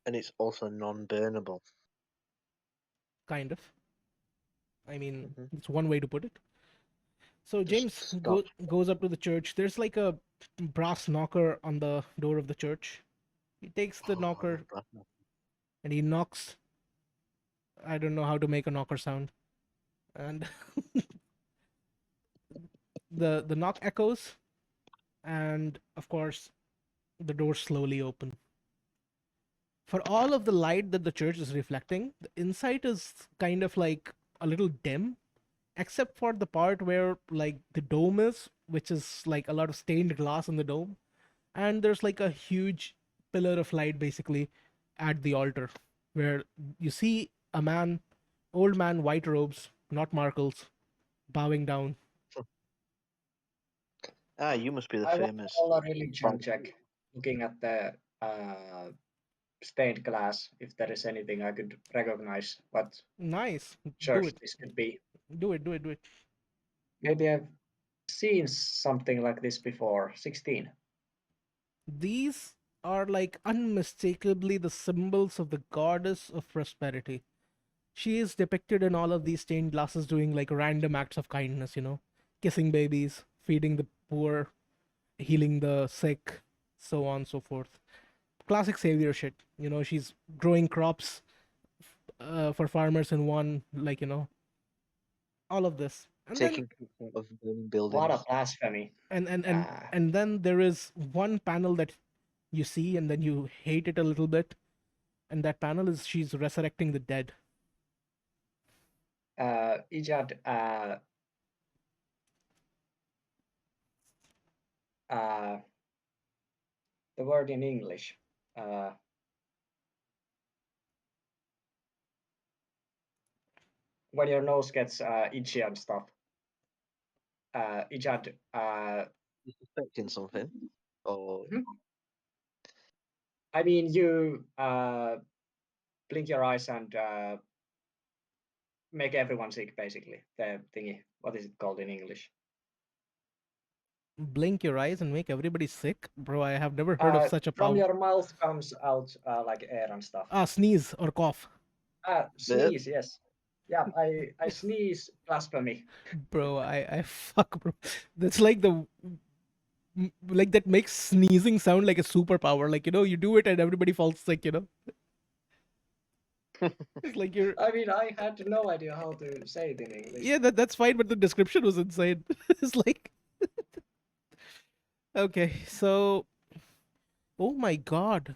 And it's also non-burnable. Kind of. I mean, Mm-hmm. it's one way to put it. So Just James stop. goes up to the church. There's like a brass knocker on the door of the church. He takes the Oh, knocker and he knocks. I don't know how to make a knocker sound. And the knock echoes, and of course, the doors slowly open. For all of the light that the church is reflecting, the inside is kind of like a little dim, except for the part where like the dome is, which is like a lot of stained glass in the dome, and there's like a huge pillar of light basically at the altar, where you see a man, old man, white robes, not Markles, bowing down. Ah, you must be the I want famous. all a religion check, looking at the stained glass, if there is anything I could recognize what Nice. Do church it. this could be. Do it. Do it. Do it. Maybe I've seen something like this before. 16. These are like unmistakably the symbols of the goddess of prosperity. She is depicted in all of these stained glasses doing like random acts of kindness, kissing babies, feeding the poor, healing the sick, so on and so forth. Classic savior shit. She's growing crops for farmers in one, like, all of this. And then Taking pictures of burning What a buildings. blasphemy. and and and Uh, and then there is one panel that you see and then you hate it a little bit, and that panel is she's resurrecting the dead. Ijad, uh, the word in English. Uh, when your nose gets itchy and stuff. Ijad, You suspecting something? Or I mean, you blink your eyes and make everyone sick, basically. The thingy. What is it called in English? Blink your eyes and make everybody sick, bro. I have never heard of such a From power. your mouth comes out like air and stuff. Sneeze or cough. There. Sneeze, yes. Yeah, I sneeze blasphemy. Bro, I fuck, bro. That's like like that makes sneezing sound like a superpower. Like, you do it and everybody falls sick. It's like you're. I mean, I had no idea how to say it in English. Yeah, that's fine, but the description was insane. It's like, okay, so, oh my god,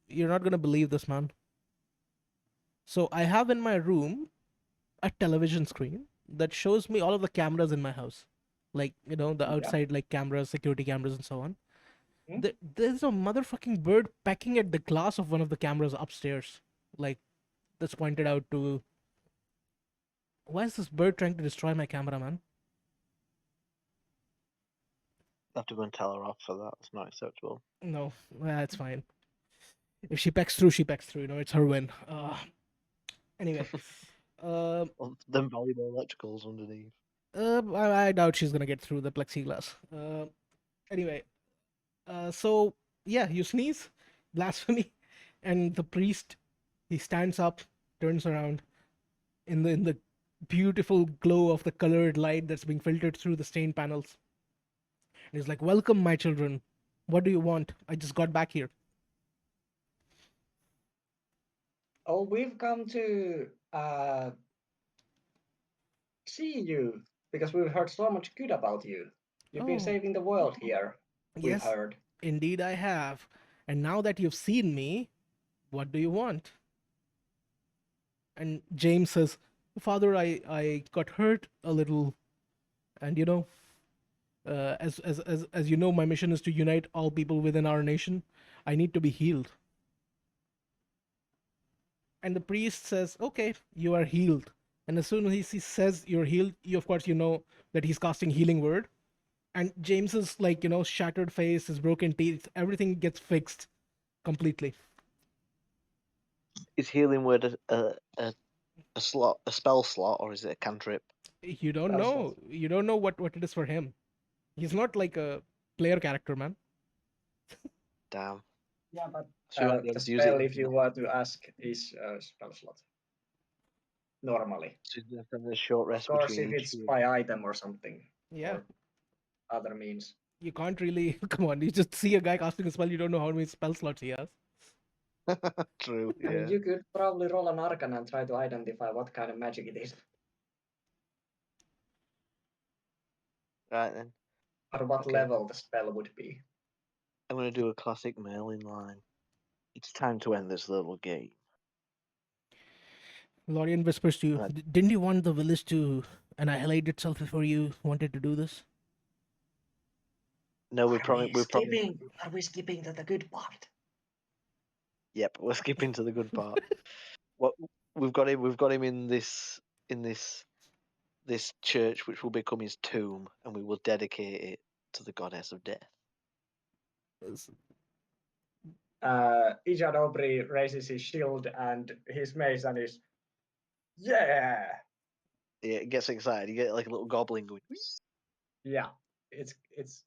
you're not gonna believe this, man. So I have in my room a television screen that shows me all of the cameras in my house, like the Yeah. outside like cameras, security cameras, and so on. Hmm? There's a motherfucking bird pecking at the glass of one of the cameras upstairs, like that's pointed out to. Why is this bird trying to destroy my camera, man? I have to go and tell her off for that. It's not acceptable. No, it's fine. If she pecks through, she pecks through. It's her win. Anyway, uh, Well, them valuable electricals underneath. I doubt she's gonna get through the plexiglass. Anyway, so yeah, you sneeze, blasphemy, and the priest he stands up, turns around in the beautiful glow of the colored light that's being filtered through the stained panels. And he's like, "Welcome, my children. What do you want? I just got back here." Oh, we've come to see you because we've heard so much good about you. You've been Oh, saving the world here, we've yes, heard. indeed I have. And now that you've seen me, what do you want? And James says, "Father, I got hurt a little, and as you know, my mission is to unite all people within our nation. I need to be healed." And the priest says, "Okay, you are healed." And as soon as he says you're healed, you of course that he's casting healing word. And James's like shattered face, his broken teeth, everything gets fixed completely. Is healing word a slot, a spell slot, or is it a cantrip? You don't That's what. know. You don't know what it is for him. He's not like a player character, man. Damn. Yeah, but So you won't be the able to use it spell, in if you were to ask, is a spell slot normally. so you have to have a short Of rest course, between if each it's heal. by item or something, Yeah, or other means. you can't really come on. You just see a guy casting a spell, you don't know how many spell slots he has. True, I mean, yeah. you could probably roll an arcana and try to identify what kind of magic it is, Right then. or what Okay. level the spell would be. I'm going to do a classic Merlin line. It's time to end this little game. Lorian whispers to you, Right. Didn't you want the village to annihilate itself before you wanted to do this?" No, we Are we promise. We promise. skipping? Are we skipping to the good part? Yep, we're skipping to the good part. What we've got him. We've got him in this church, which will become his tomb, and we will dedicate it to the goddess of death. Ijad Aubrey raises his shield and his mace and is, yeah, Yeah, it gets excited. You get like a little goblin going. "Whee!" yeah. It's it's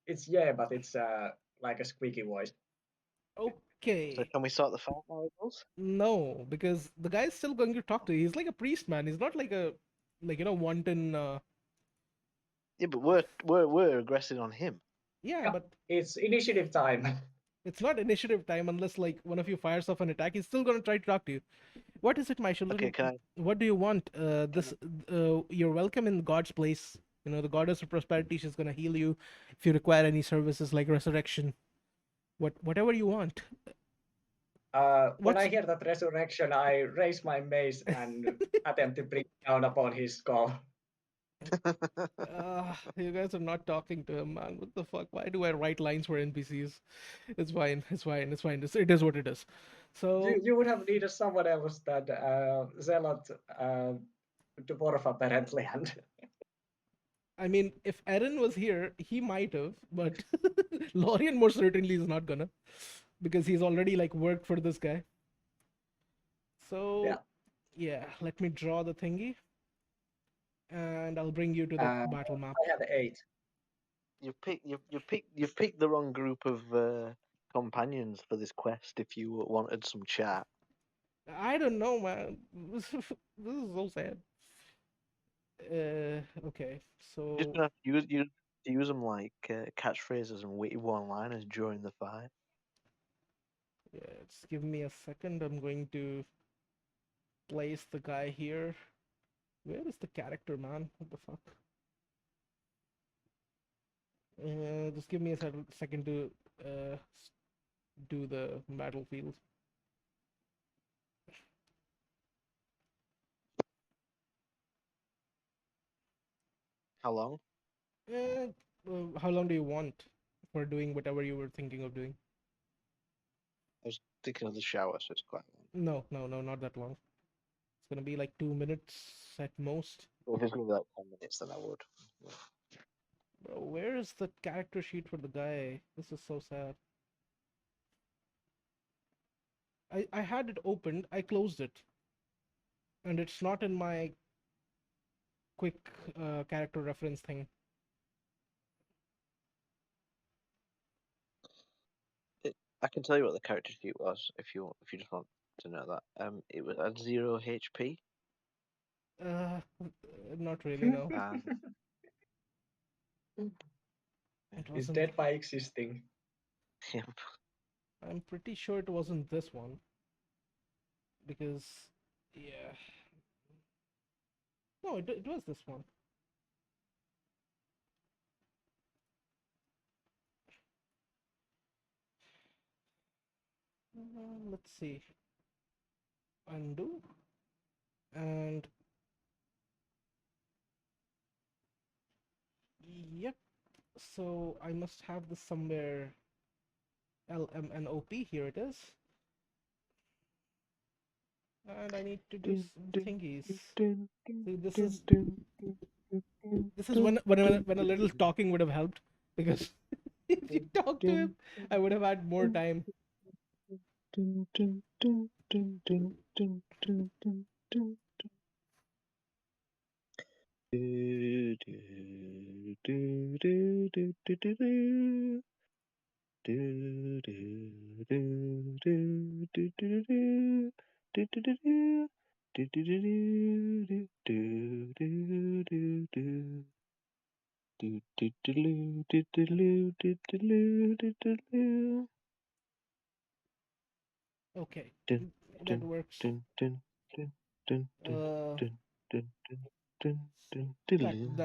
it's yeah, but it's like a squeaky voice. So Okay. can we start the fight now, Eagles? No, because the guy's still going to talk to you. He's like a priest, man. He's not like a wanton. Yeah, but we're aggressing on him. Yeah, Yeah, but it's initiative time. it's not initiative time unless like one of you fires off an attack. He's still going to try to talk to you. What is it, my Okay, children? can I? What do you want? Can This You're welcome in God's place. The goddess of prosperity. She's going to heal you if you require any services like resurrection. Whatever you want. When I What's hear that resurrection, I raise my mace and attempt to bring it down upon his skull. You guys are not talking to him, man. What the fuck? Why do I write lines for NPCs? It's fine. It's fine. It's fine. It is what it is. So, You would have needed someone else than Zealot Dwarf apparently, and I mean, if Aaron was here, he might have, but Lorian most certainly is not gonna because he's already like worked for this guy. yeah. So, yeah, let me draw the thingy and I'll bring you to the battle map. I had 8. You've picked the wrong group of companions for this quest. If you wanted some chat, I don't know, man. This is so sad. Okay, You're just so gonna have to use them like catchphrases and witty one-liners during the fight. yeah, just give me a second. I'm going to place the guy here. Where is the character, man? What the fuck? Just give me a second to do the battlefield. How long? Uh, how long do you want for doing whatever you were thinking of doing? I was thinking of the shower, so it's quite long. No, no, no, not that long. It's gonna be like 2 minutes at most. Well, if it's gonna be like 10 minutes, then I would. Bro, where is the character sheet for the guy? This is so sad. I had it opened, I closed it, and it's not in my quick character reference thing. I can tell you what the character sheet was if you just want to know that. It was at 0 HP, Uh, not really, no. and It Is wasn't. dead by existing. yeah, I'm pretty sure it wasn't this one because, yeah, no, it was this one. Let's see. Undo and yep. So I must have this somewhere. LMNOP. Here it is. And I need to do some thingies. See, this is when a little talking would have helped because if you talk to him, I would have had more time. Okay, that works. Uh,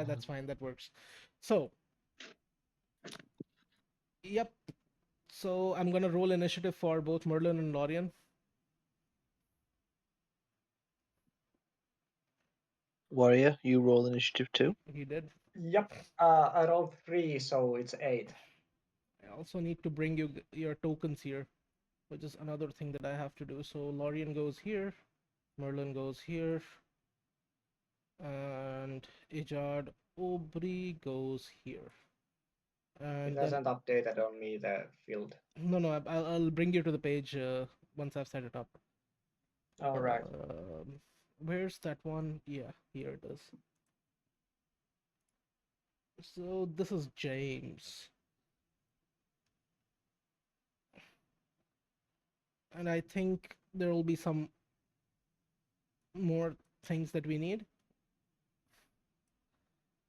that's fine. That works. So, yep. So I'm gonna roll initiative for both Merlin and Lorien. Warrior, you roll initiative too. He did. Yep. I rolled 3, so it's 8. I also need to bring you your tokens here, which is another thing that I have to do. So Lorien goes here, Merlin goes here, and Ijard Aubrey goes here. It And then hasn't updated on me the field. no, I'll bring you to the page once I've set it up. All right. Where's that one? Yeah, here it is. So this is James. And I think there will be some more things that we need.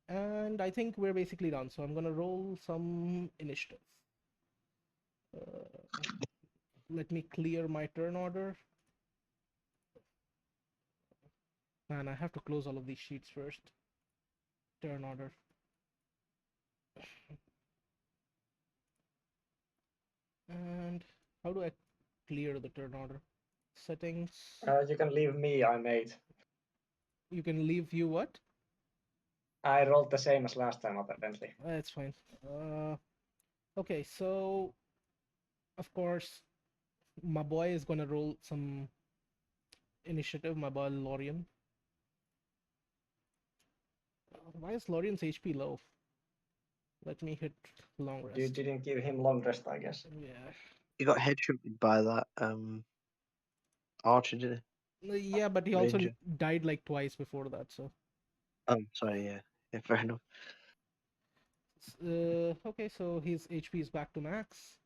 And I think we're basically done. So I'm gonna roll some initiative. Uh, Let me clear my turn order. Man, I have to close all of these sheets first. Turn order. And how do I clear the turn order? Settings. You can leave me, I'm 8. You can leave you what? I rolled the same as last time, apparently. That's fine. Okay, so of course my boy is gonna roll some initiative. My boy Lorien. Why is Lorien's HP low? Let me hit long You rest. didn't give him long rest, I guess. Yeah. You got headshotted by that archer, did it? Yeah, but he also Ranger. died like twice before that, so. Sorry, yeah. Yeah, fair enough. Okay, so his HP is back to max.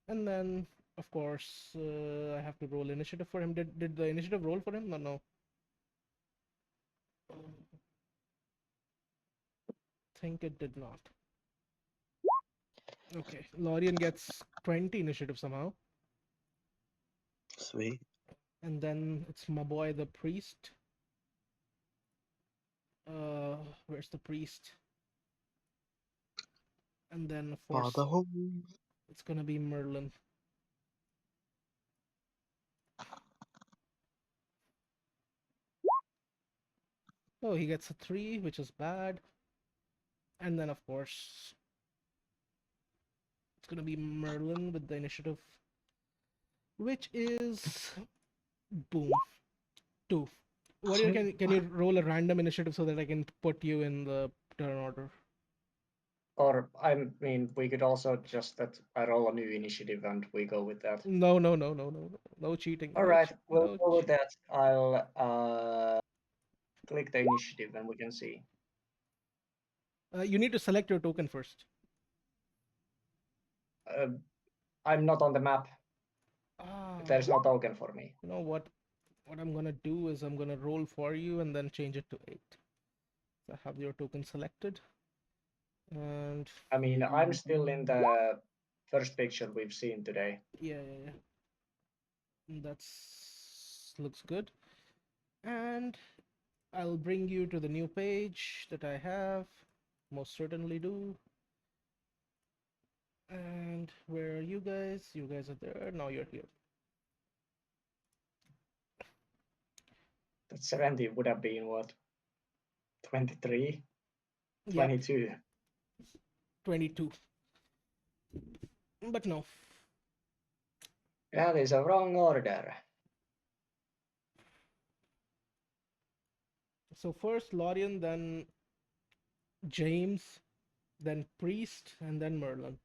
And then Of course, I have to roll initiative for him. Did the initiative roll for him? No, no. Think it did not. Okay, Lorian gets 20 initiative somehow, Sweet. and then it's my boy the priest. Where's the priest? And then of Father course home. it's gonna be Merlin. Oh, he gets a 3, which is bad. And then of course it's gonna be Merlin with the initiative, which is boom 2. Warrior, can you roll a random initiative so that I can put you in the turn order? Or I mean, we could also just that I roll a new initiative and we go with that. No, no, no, no, no, no, no cheating. All No, right, we'll no. go with that. I'll click the initiative and we can see. You need to select your token first. Uh, I'm not on the map. Ah, There's no token for me. you know what? What I'm gonna do is I'm gonna roll for you and then change it to 8. So I have your token selected, and I mean, I'm still in the first picture we've seen today. yeah, yeah, yeah. That's looks good. And I'll bring you to the new page that I have. Most certainly do. And where are you guys? You guys are there. Now you're here. That 70 would have been what? 23? Yep, 22. 22. But no. That is a wrong order. So first Lorien, then James, then Priest, and then Merlin.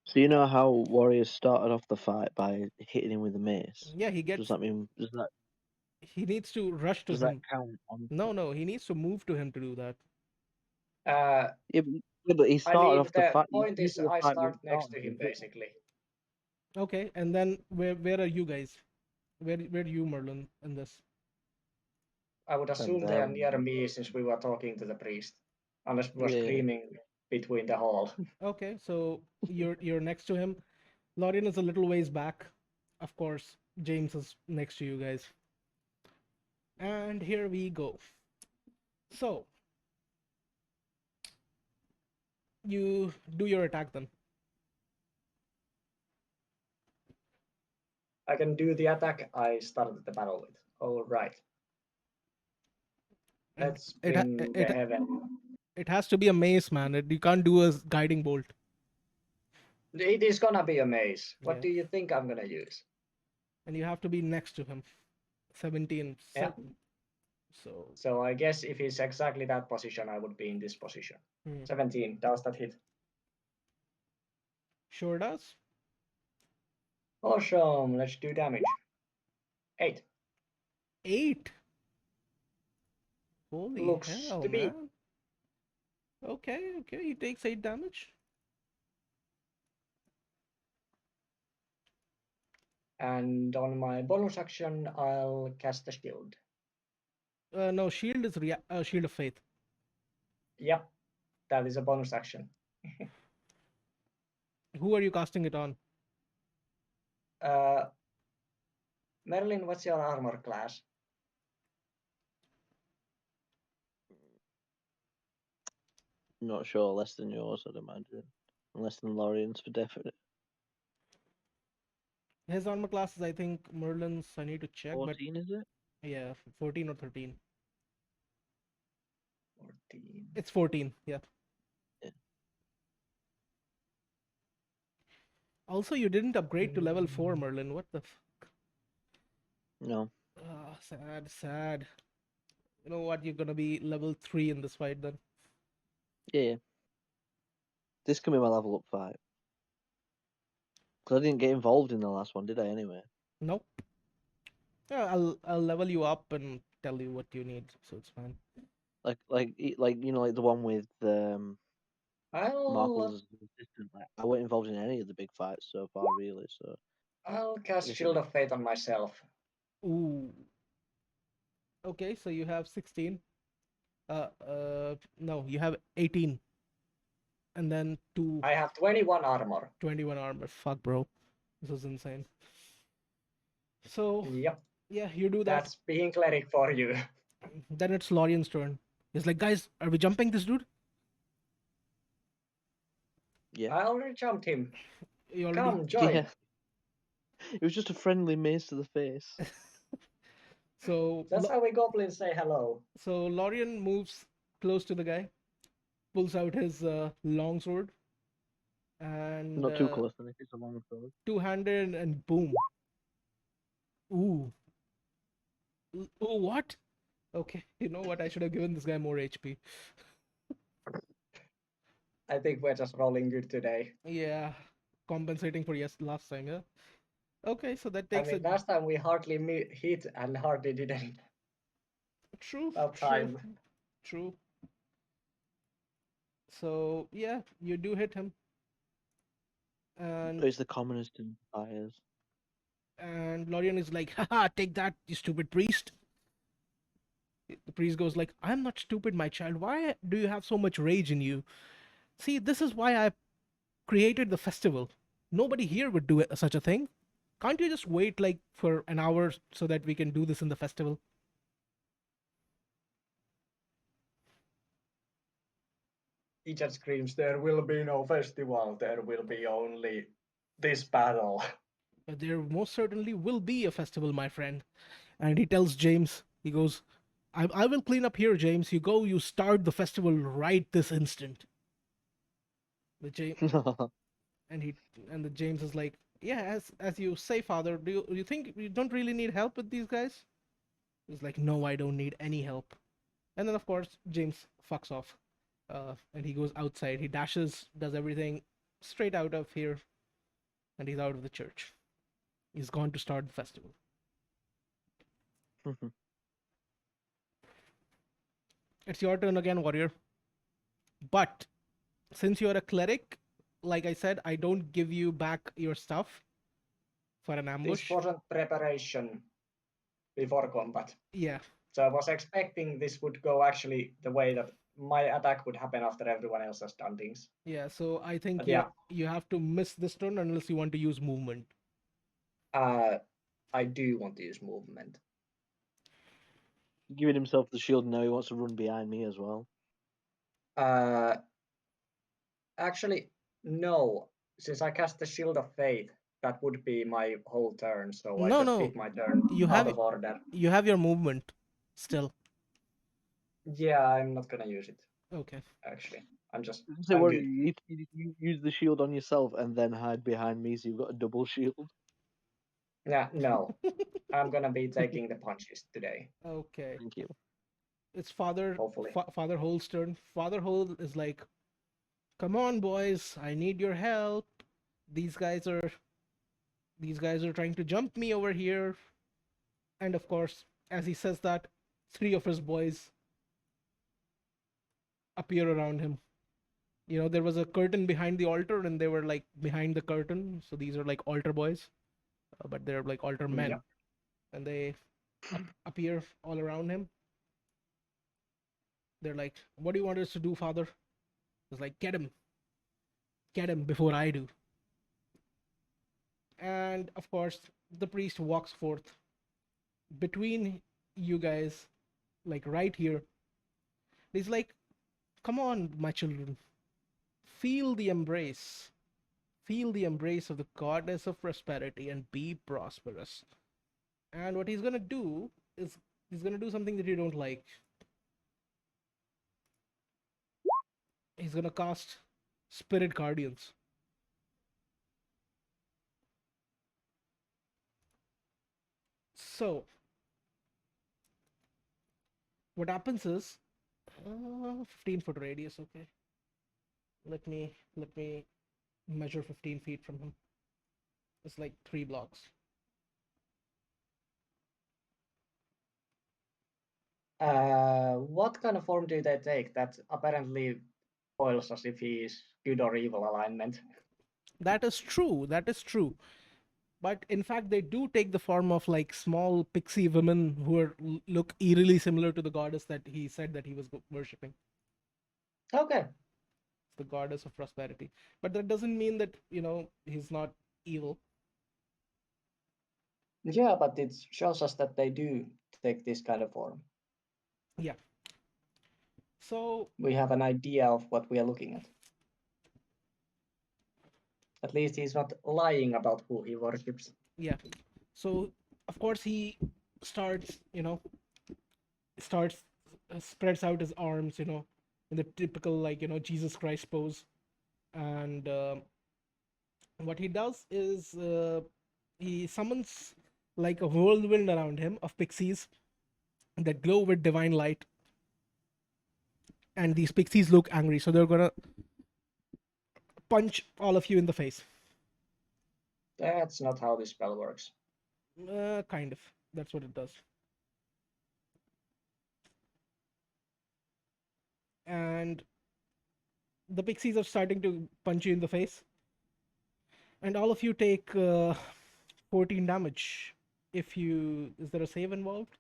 So you know how Warriors started off the fight by hitting him with a mace? Yeah, he Does gets. that mean He needs to rush to does that him. count on? No, no, he needs to move to him to do that. Uh, Yeah, but he I started mean, off the the fight. point is, Usually the I fight start wouldn't next start to until him he hit him. basically. Okay, and then where are you guys? Where are you, Merlin, in this? I would I'm assume they there. are near me since we were talking to the priest, unless we were Yeah. screaming between the hall. Okay, so you're next to him. Lorien is a little ways back. Of course, James is next to you guys. And here we go. So you do your attack then. I can do the attack I started the battle with. All right. And Let's it bring the heaven. it has to be a mace, man. You can't do a guiding bolt. It is gonna be a maze. What Yeah, do you think I'm gonna use? and you have to be next to him. 17. Yeah. So So I guess if it's exactly that position, I would be in this position. hmm, 17. Does that hit? sure does. Awesome. Let's do damage. 8. 8. Holy Looks hell, to be. man. Okay, okay. He takes 8 damage. And on my bonus action, I'll cast the shield. No, shield is shield of faith. Yep, that is a bonus action. Who are you casting it on? uh, Merlin, what's your armor class? Not sure. Less than yours, I'd imagine. And less than Lorian's for definite. His armor class is, I think, Merlin's. I need to check, but 14, is it? yeah, 14 or 13. 14. It's 14. Yeah. Yeah. Also, you didn't upgrade to level 4, Merlin. What the? No. Sad, sad. You know what? You're gonna be level 3 in this fight then. Yeah. This can be my level up fight. Because I didn't get involved in the last one, did I? Anyway. Nope. Yeah, I'll level you up and tell you what you need, so it's fine. Like the one with I'll Marvel's consistent. Like, I weren't involved in any of the big fights so far, really. So I'll I cast guess Shield of Fate on myself. Ooh. Okay, so you have 16. No, you have 18, and then I have 21 armor. 21 armor. Fuck, bro, this is insane. So Yep, yeah, you do that. that's being cleric for you. Then it's Lorian's turn. He's like, guys, are we jumping this dude? yeah, I already jumped him. You already. Come, join. yeah. It was just a friendly mace to the face. So That's how we goblins say hello. so Lorian moves close to the guy, pulls out his long sword, and Not too close, then if it's a long sword. two-handed, and boom. Ooh. Oh, what? Okay, you know what? I should have given this guy more HP. I think we're just rolling good today. Yeah, compensating for yes last time. Yeah. Okay, so that I takes mean, it. last time we hardly hit and hardly did any True, about true, time. true. So yeah, you do hit him, and It's the commonest in fires. Lorian is like, haha, take that, you stupid priest. The priest goes like, I'm not stupid, my child. Why do you have so much rage in you? See, this is why I created the festival. Nobody here would do such a thing. Can't you just wait like for an hour so that we can do this in the festival? He just screams, there will be no festival, there will be only this battle. But there most certainly will be a festival, my friend. And he tells James, he goes, I will clean up here, James. You go, you start the festival right this instant. The James and he and the James is like, yeah, as you say, Father. Do you think you don't really need help with these guys? He's like, no, I don't need any help. And then of course James fucks off, and he goes outside. He dashes, does everything straight out of here, and he's out of the church. He's gone to start the festival. It's your turn again, warrior. But since you're a cleric, like I said, I don't give you back your stuff for an This ambush. wasn't preparation before combat. Yeah, So I was expecting this would go actually the way that my attack would happen after everyone else has done things. yeah. So I think But you yeah, you have to miss this turn unless you want to use movement. I do want to use movement. Giving himself the shield now, he wants to run behind me as well. Actually, no. Since I cast the Shield of Faith, that would be my whole turn. So I No, just no, did my turn you out have of order. you have your movement still. Yeah, I'm not gonna use it. Okay. Actually, I'm So I'm what, good. you use the shield on yourself and then hide behind me, so you've got a double shield. Yeah, no, I'm gonna be taking the punches today. Okay. Thank you. It's Hopefully. Father Hole's turn. Father Hole is like, "Come on, boys, I need your help. These guys are these guys are trying to jump me over here." And of course, as he says that, three of his boys appear around him. You know, there was a curtain behind the altar, and they were like behind the curtain. So these are like altar boys, but they're like altar men, Yep. and they appear all around him. They're like, "What do you want us to do, Father?" It's like, get him before I do." And of course, the priest walks forth between you guys, like right here. He's like, "Come on, my children, feel the embrace. Feel the embrace of the goddess of prosperity and be prosperous." And what he's gonna do is he's gonna do something that you don't like. He's gonna cast Spirit Guardians. So what happens is 15-foot radius. Okay, let me measure 15 feet from him. It's like 3 blocks. What kind of form do they take? That apparently spoils us if he is good or evil alignment. That is true. That is true. But in fact, they do take the form of like small pixie women who look eerily similar to the goddess that he said that he was worshipping, Okay. the goddess of prosperity. But that doesn't mean that, he's not evil. Yeah, but it shows us that they do take this kind of form. Yeah. So We have an idea of what we are looking at. At least he's not lying about who he worships. yeah. So of course he starts, starts spreads out his arms, in the typical like Jesus Christ pose, and what he does is he summons like a whirlwind around him of pixies that glow with divine light, and these pixies look angry, so they're gonna punch all of you in the face. That's not how this spell works. Kind of. That's what it does. And the pixies are starting to punch you in the face, and all of you take 14 damage. If you Is there a save involved?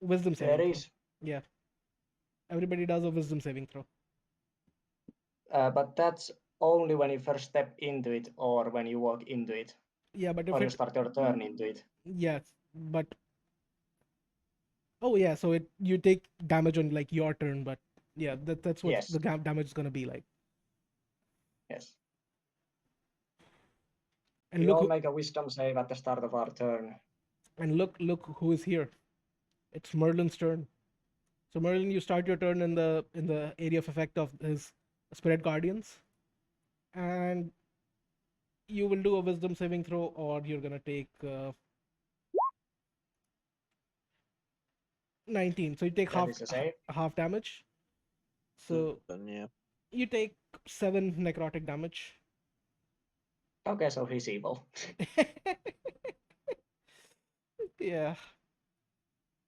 Wisdom saving There throw. is, Yeah, everybody does a wisdom saving throw. but that's only when you first step into it or when you walk into it Yeah, but if or you it start your turn into it. yes, but oh yeah, so you take damage on like your turn, but yeah, that's what Yes, the damage is gonna be like. yes. And We look all who, make a wisdom save at the start of our turn. look who is here. It's Merlin's turn. So Merlin, you start your turn in the area of effect of his spirit guardians, and you will do a wisdom saving throw, or you're gonna take 19. So you take That is a save. half damage. So Yeah. you take 7 necrotic damage. Okay, so he's evil. Yeah.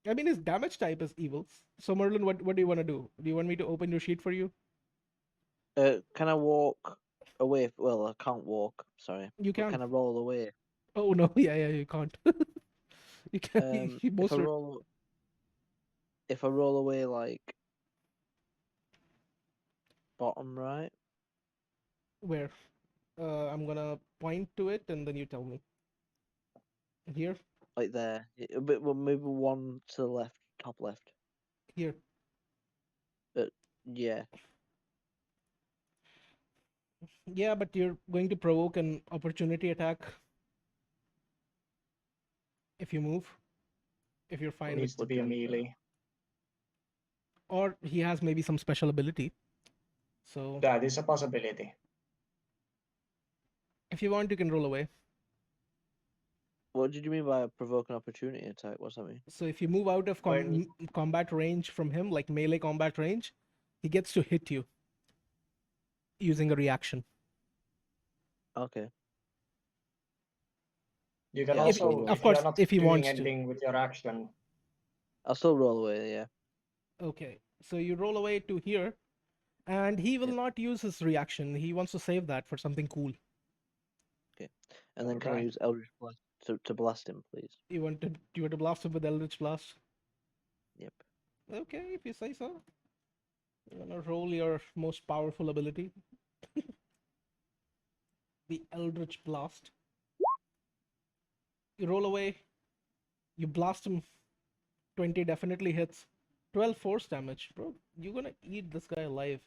I mean, his damage type is evil. So Merlin, what do you want to do? Do you want me to open your sheet for you? Can I walk away? Well, I can't walk. Sorry, You but can. can I roll away? Oh no, yeah, you can't. You can. He If most I roll away like bottom right, where? I'm gonna point to it, and then you tell me. Here, like there, but well, maybe one to the left, top left. here. Yeah. Yeah, but you're going to provoke an opportunity attack if you move. If you're It fine with, needs to be a melee. or he has maybe some special ability. So That is a possibility. if you want, you can roll away. What did you mean by a provoke an opportunity attack? What's that mean? So if you move out of When combat range from him, like melee combat range, he gets to hit you using a reaction. Okay. you can Yeah, If also, of if you are course, not if he doing wants to. anything with your action, I'll still roll away. Yeah. Okay, so you roll away to here, and he will Yep. not use his reaction. He wants to save that for something cool. Okay. And then can I Alright. use Eldritch Blast to blast him, please? You want to blast him with Eldritch Blast? Yep. Okay, if you say so. You're gonna roll your most powerful ability, the Eldritch Blast. You roll away, you blast him. 20 definitely hits. 12 force damage, bro. You're gonna eat this guy alive.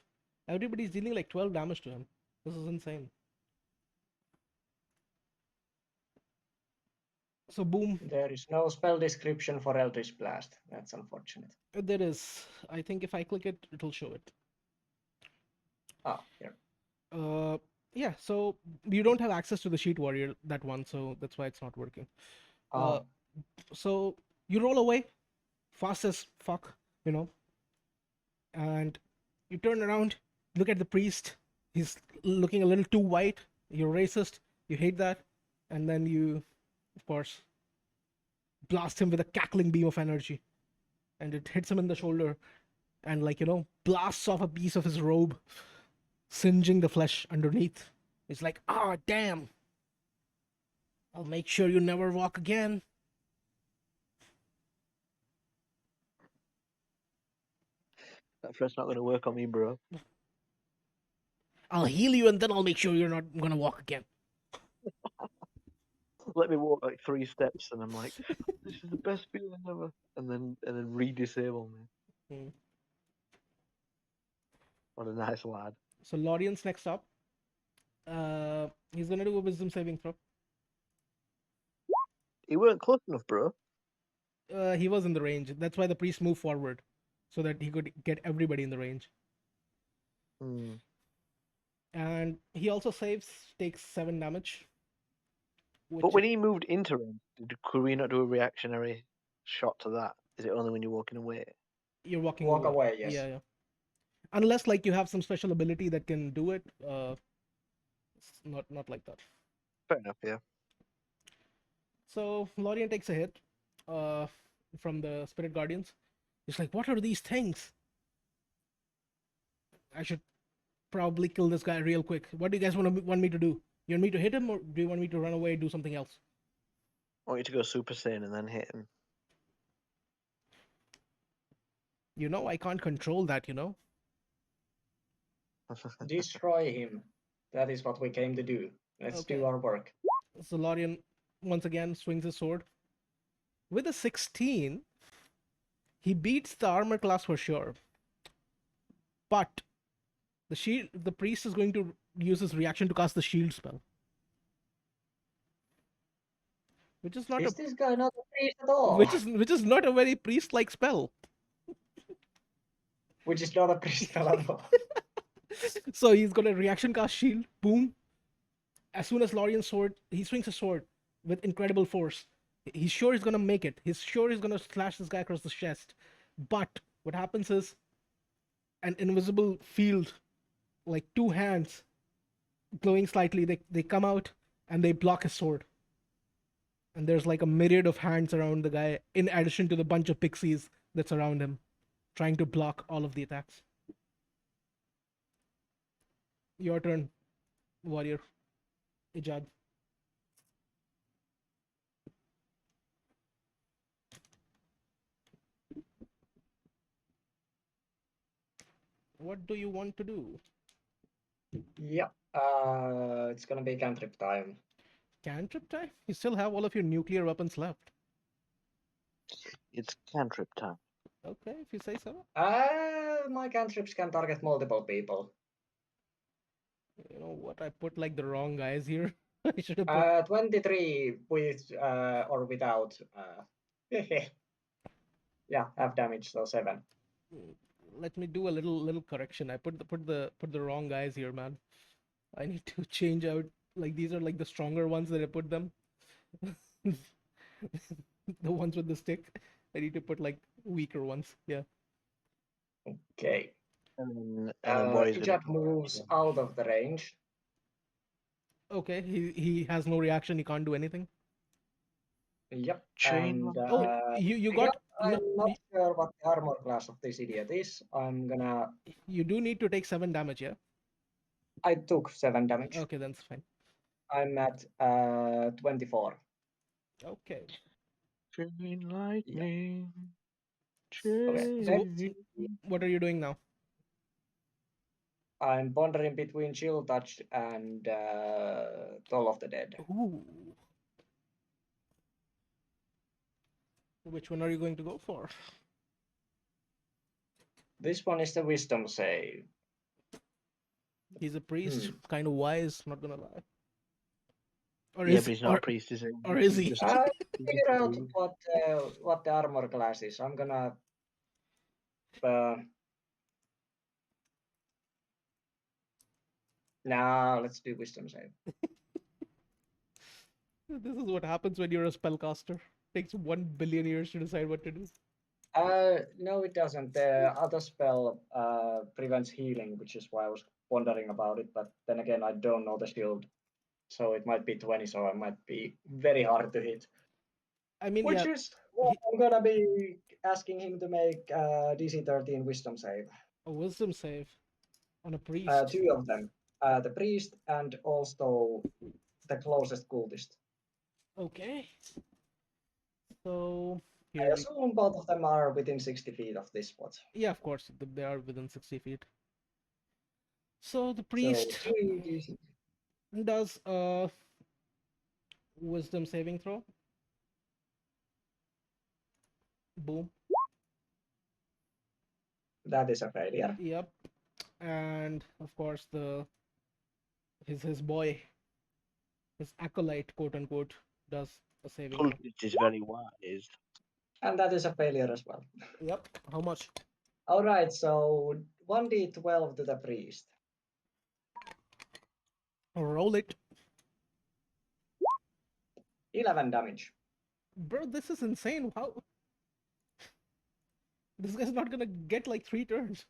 Everybody's dealing like 12 damage to him. This is insane. So boom, there is no spell description for Eldritch Blast. That's unfortunate. there is. I think if I click it, it'll show it. Ah, here. Uh, yeah. So you don't have access to the sheet warrior that one, so that's why it's not working. Ah, So you roll away, fast as fuck, you know, and you turn around, look at the priest. He's looking a little too white. You're racist. You hate that, and then you, of course, blast him with a cackling beam of energy, and it hits him in the shoulder, and blasts off a piece of his robe, singeing the flesh underneath. It's like, ah, damn. I'll make sure you never walk again. That threat's not going to work on me, bro. I'll heal you, and then I'll make sure you're not gonna walk again. Let me walk like 3 steps, and I'm like, this is the best feeling ever, and then re-disable me. Hmm. What a nice lad. So Lorian's next up. He's gonna do a wisdom saving throw. He weren't close enough, bro. He was in the range. That's why the priest moved forward, so that he could get everybody in the range. Hmm. And he also takes 7 damage. But when he moved into range, could we not do a reactionary shot to that? Is it only when you're walking away? You're walking Walk away. away, yes. Yeah. Unless you have some special ability that can do it. It's not like that. Fair enough, yeah. So Lorien takes a hit from the spirit guardians. He's like, what are these things? I should probably kill this guy real quick. What do you guys want me to do? You want me to hit him, or do you want me to run away and do something else? I want you to go Super Saiyan and then hit him. I can't control that, Destroy him. That is what we came to do. Let's Okay. do our work. So Lorien once again swings his sword. With a 16, he beats the armor class for sure. But the priest is going to use his reaction to cast the shield spell. Which is not Is this guy not a priest at all? which is not a very priest-like spell. Which is not a priest spell at all. So he's got a reaction cast shield. Boom. As soon as Lorien's sword, he swings a sword with incredible force. He's sure he's gonna make it. He's sure he's gonna slash this guy across the chest. But what happens is an invisible field, like 2 hands, glowing slightly, they come out and they block his sword. And there's like a myriad of hands around the guy, in addition to the bunch of pixies that's around him, trying to block all of the attacks. Your turn, warrior. Ijad. What do you want to do? Yeah. It's gonna be cantrip time. Cantrip time? You still have all of your nuclear weapons left. It's cantrip time. Okay, if you say so. My cantrips can target multiple people. You know what? I put like the wrong guys here. I should have put 23 with or without. Yeah, half damage, so 7. let me do a little correction. I put the wrong guys here, man. I need to change out, like, these are like the stronger ones that I put them. The ones with the stick. I need to put like weaker ones. Yeah. Okay. And then what is it? Ijad moves out of the range. Okay. He has no reaction. He can't do anything. Yep. Chain And Oh, you got I'm not sure what the armor class of this idiot is. I'm gonna. You do need to take 7 damage, yeah. I took 7 damage. Okay, that's fine. I'm at 24. Okay. Chain lightning. Okay. So Let's see. what are you doing now? I'm pondering between Chill Touch and Toll of the Dead. Ooh. Which one are you going to go for? This one is the Wisdom save. He's a priest, kind of wise, not gonna lie. Or Yeah, is but he's not a priest, is he? or is he? Just- Figure out what the armor class is. I'm gonna. Nah, let's do Wisdom save. This is what happens when you're a spellcaster. Takes 1 billion years to decide what to do. No, it doesn't. The other spell prevents healing, which is why I was wondering about it. But then again, I don't know the shield, so it might be 20. So it might be very hard to hit. I mean, Which yeah, is I'm gonna be asking him to make DC 13 Wisdom save. a wisdom save on a priest. Two of them, the priest and also the closest cultist. Okay. So I here we. assume both of them are within 60 feet of this spot. Yeah, of course, they are within 60 feet. So the So priest 2 DC. does a wisdom saving throw. Boom. That is a failure. Yep. And of course his boy, his acolyte, quote unquote, does a saving throw. Cultist is very wise. And that is a failure as well. Yep. How much? Alright, so 1d12 to the priest. Roll it. 11 damage. Bro, this is insane. How this guy's not gonna get like 3 turns.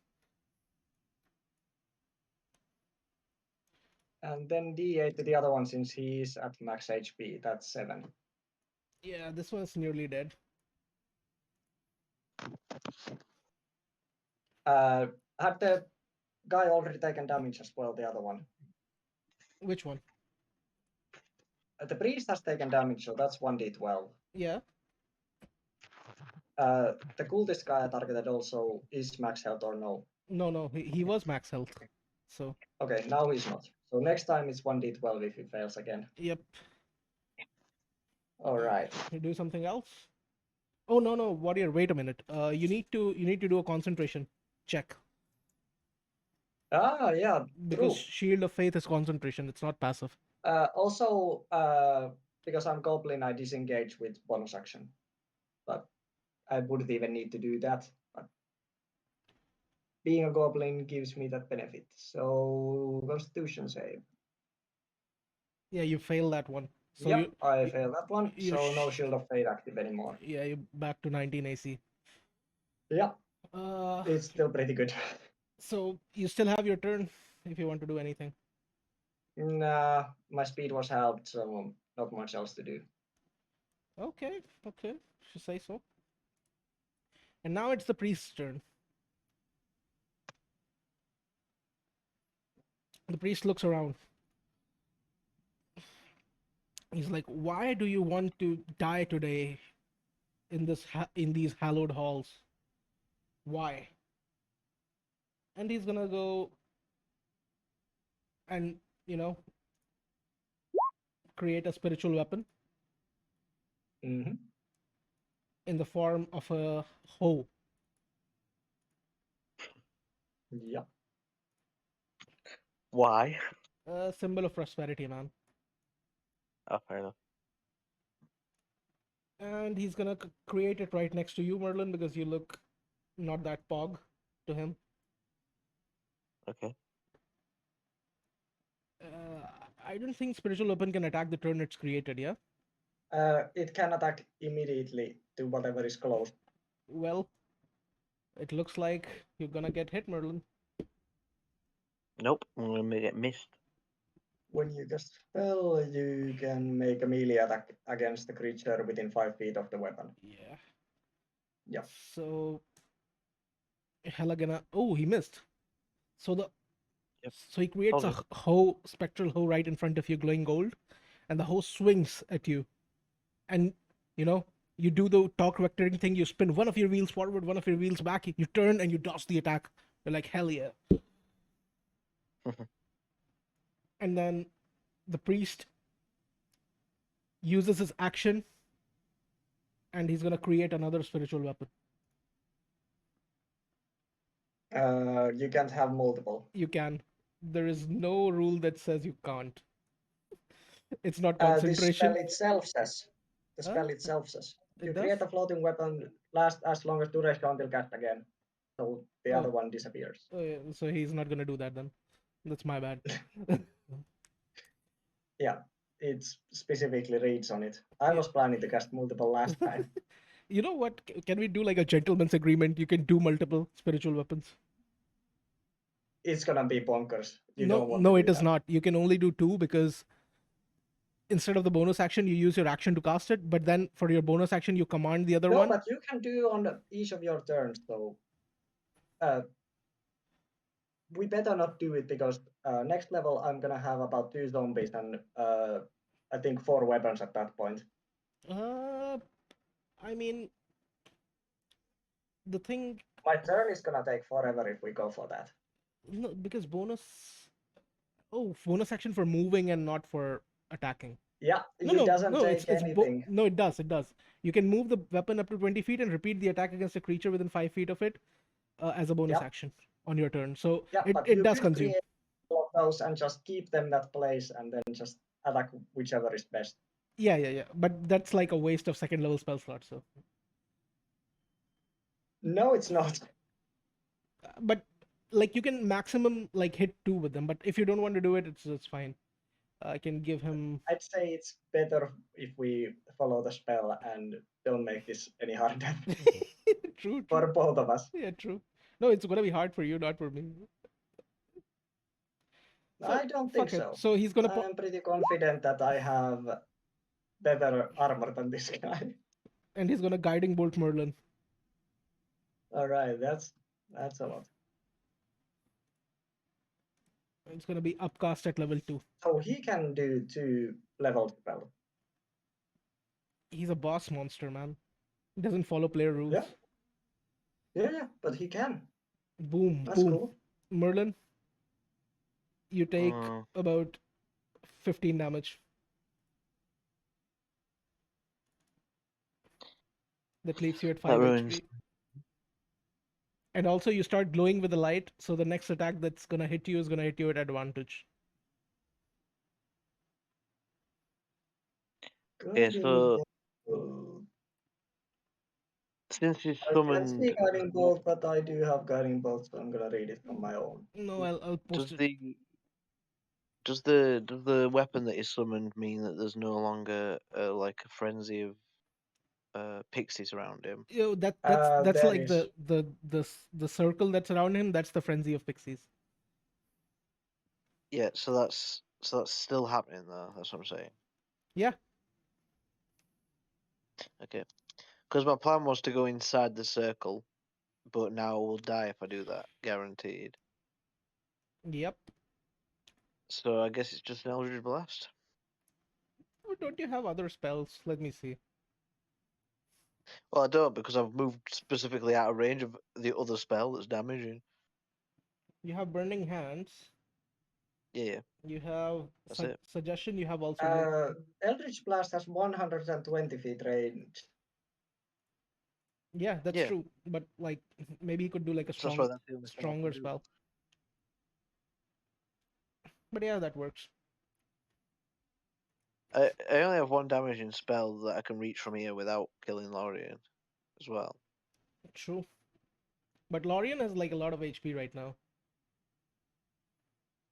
And then d8 to the other one since he's at max HP. That's 7. Yeah, this one's nearly dead. Had the guy already taken damage as well, the other one? Which one? The priest has taken damage, so that's 1d12. Yeah. The cultist guy I targeted also is max health or no? No, he was max health. So Okay, now he's not. So next time it's 1d12 if he fails again. yep. Alright. You do something else? Oh no, warrior, wait a minute. You need to do a concentration check. Ah, yeah, Because true. Shield of Faith is concentration, it's not passive. Also, because I'm goblin, I disengage with bonus action. But I wouldn't even need to do that. But being a goblin gives me that benefit. So Constitution save. Yeah, you fail that one. So Yep, I failed that one. you So no Shield of Fate active anymore. yeah, you're back to 19 AC. Yeah, Uh, it's still pretty good. so you still have your turn if you want to do anything. Nah, my speed was halved, so not much else to do. Okay, should say so. And now it's the priest's turn. The priest looks around. He's like, "Why do you want to die today in in these hallowed halls? Why?" And he's gonna go and create a spiritual weapon Mm-hmm. in the form of a hoe. Yeah. Why? A symbol of prosperity, man. Oh, fair enough. And he's gonna create it right next to you, Merlin, because you look not that pog to him. Okay. I don't think spiritual weapon can attack the turn it's created, yeah? It can attack immediately to whatever is close. Well, it looks like you're gonna get hit, Merlin. Nope, I'm gonna get missed. When you cast spell, you can make a melee attack against the creature within 5 feet of the weapon. Yeah. Yeah. So hella gonna. Oh, he missed. So Yep. so he creates a hoe, spectral hoe, right in front of you, glowing gold, and the hoe swings at you, and you do the torque vectoring thing. You spin one of your wheels forward, one of your wheels back. You turn and you dodge the attack. You're like, hell yeah. And then the priest uses his action, and he's gonna create another spiritual weapon. You can't have multiple. You can. There is no rule that says you can't. It's not This spell concentration. itself says. The Huh? spell itself says. It You does? create a floating weapon, last as long as duration until cast again. So the Oh. other one disappears. Oh, yeah. So he's not gonna do that then. That's my bad. Yeah, it specifically reads on it. I was planning to cast multiple last time. You know what? Can we do like a gentleman's agreement? You can do multiple spiritual weapons. It's gonna be bonkers. You No, don't want no, to it do is that. not. You can only do two because instead of the bonus action, you use your action to cast it, but then for your bonus action, you command the other No, one. but you can do on each of your turns. So we better not do it because next level I'm gonna have about 2 zombies and I think 4 weapons at that point. I mean, the thing, My turn is gonna take forever if we go for that. no, because bonus action for moving and not for attacking. Yeah, No, it no, doesn't no. take anything. No, it does. It does. You can move the weapon up to 20 feet and repeat the attack against a creature within 5 feet of it as a bonus Yeah, action on your turn. So yeah, it, but it you does could consume. create all of those and just keep them that place and then just attack whichever is best. Yeah, yeah, yeah. But that's like a waste of second level spell slots. So, No, it's not. but like you can maximum like hit 2 with them. But if you don't want to do it, it's fine. I can give him. I'd say it's better if we follow the spell and don't make this any harder True, for true. both of us. Yeah, true. No, it's gonna be hard for you, not for me. So I don't think fuck it. so. So he's gonna I am pretty confident that I have better armor than this guy. and he's gonna guiding bolt Merlin. All right, that's a lot. It's gonna be upcast at level 2. So he can do 2 level spell. He's a boss monster, man. He doesn't follow player rules. Yeah, yeah, but he can. Boom, That's boom. cool. Merlin, you take Uh, about 15 damage. That leaves you at that 5 ruins. HP. And also, you start glowing with the light, so the next attack that's gonna hit you is gonna hit you at advantage. Okay, Guiding so bolt. since he's I can see summoned, guiding bolt, but I do have guiding bolt, so I'm gonna read it from my own. No, I'll post does it. the weapon that is summoned mean that there's no longer like a frenzy of pixies around him? You know, that's There like is. the circle that's around him. That's the frenzy of pixies. Yeah, so that's still happening though. That's what I'm saying. Yeah. Okay, because my plan was to go inside the circle, but now I will die if I do that, guaranteed. Yep. So I guess it's just an Eldritch Blast. Or don't you have other spells? Let me see. Well, I don't because I've moved specifically out of range of the other spell that's damaging. You have burning hands. Yeah, You have that's it. suggestion. You have also move. Eldritch Blast has 120 feet range. Yeah, that's Yeah, true. But like maybe he could do like a so that's why that's the only spell I stronger can do. spell. But yeah, that works. I only have one damaging spell that I can reach from here without killing Lorien as well. True. But Lorien has like a lot of HP right now.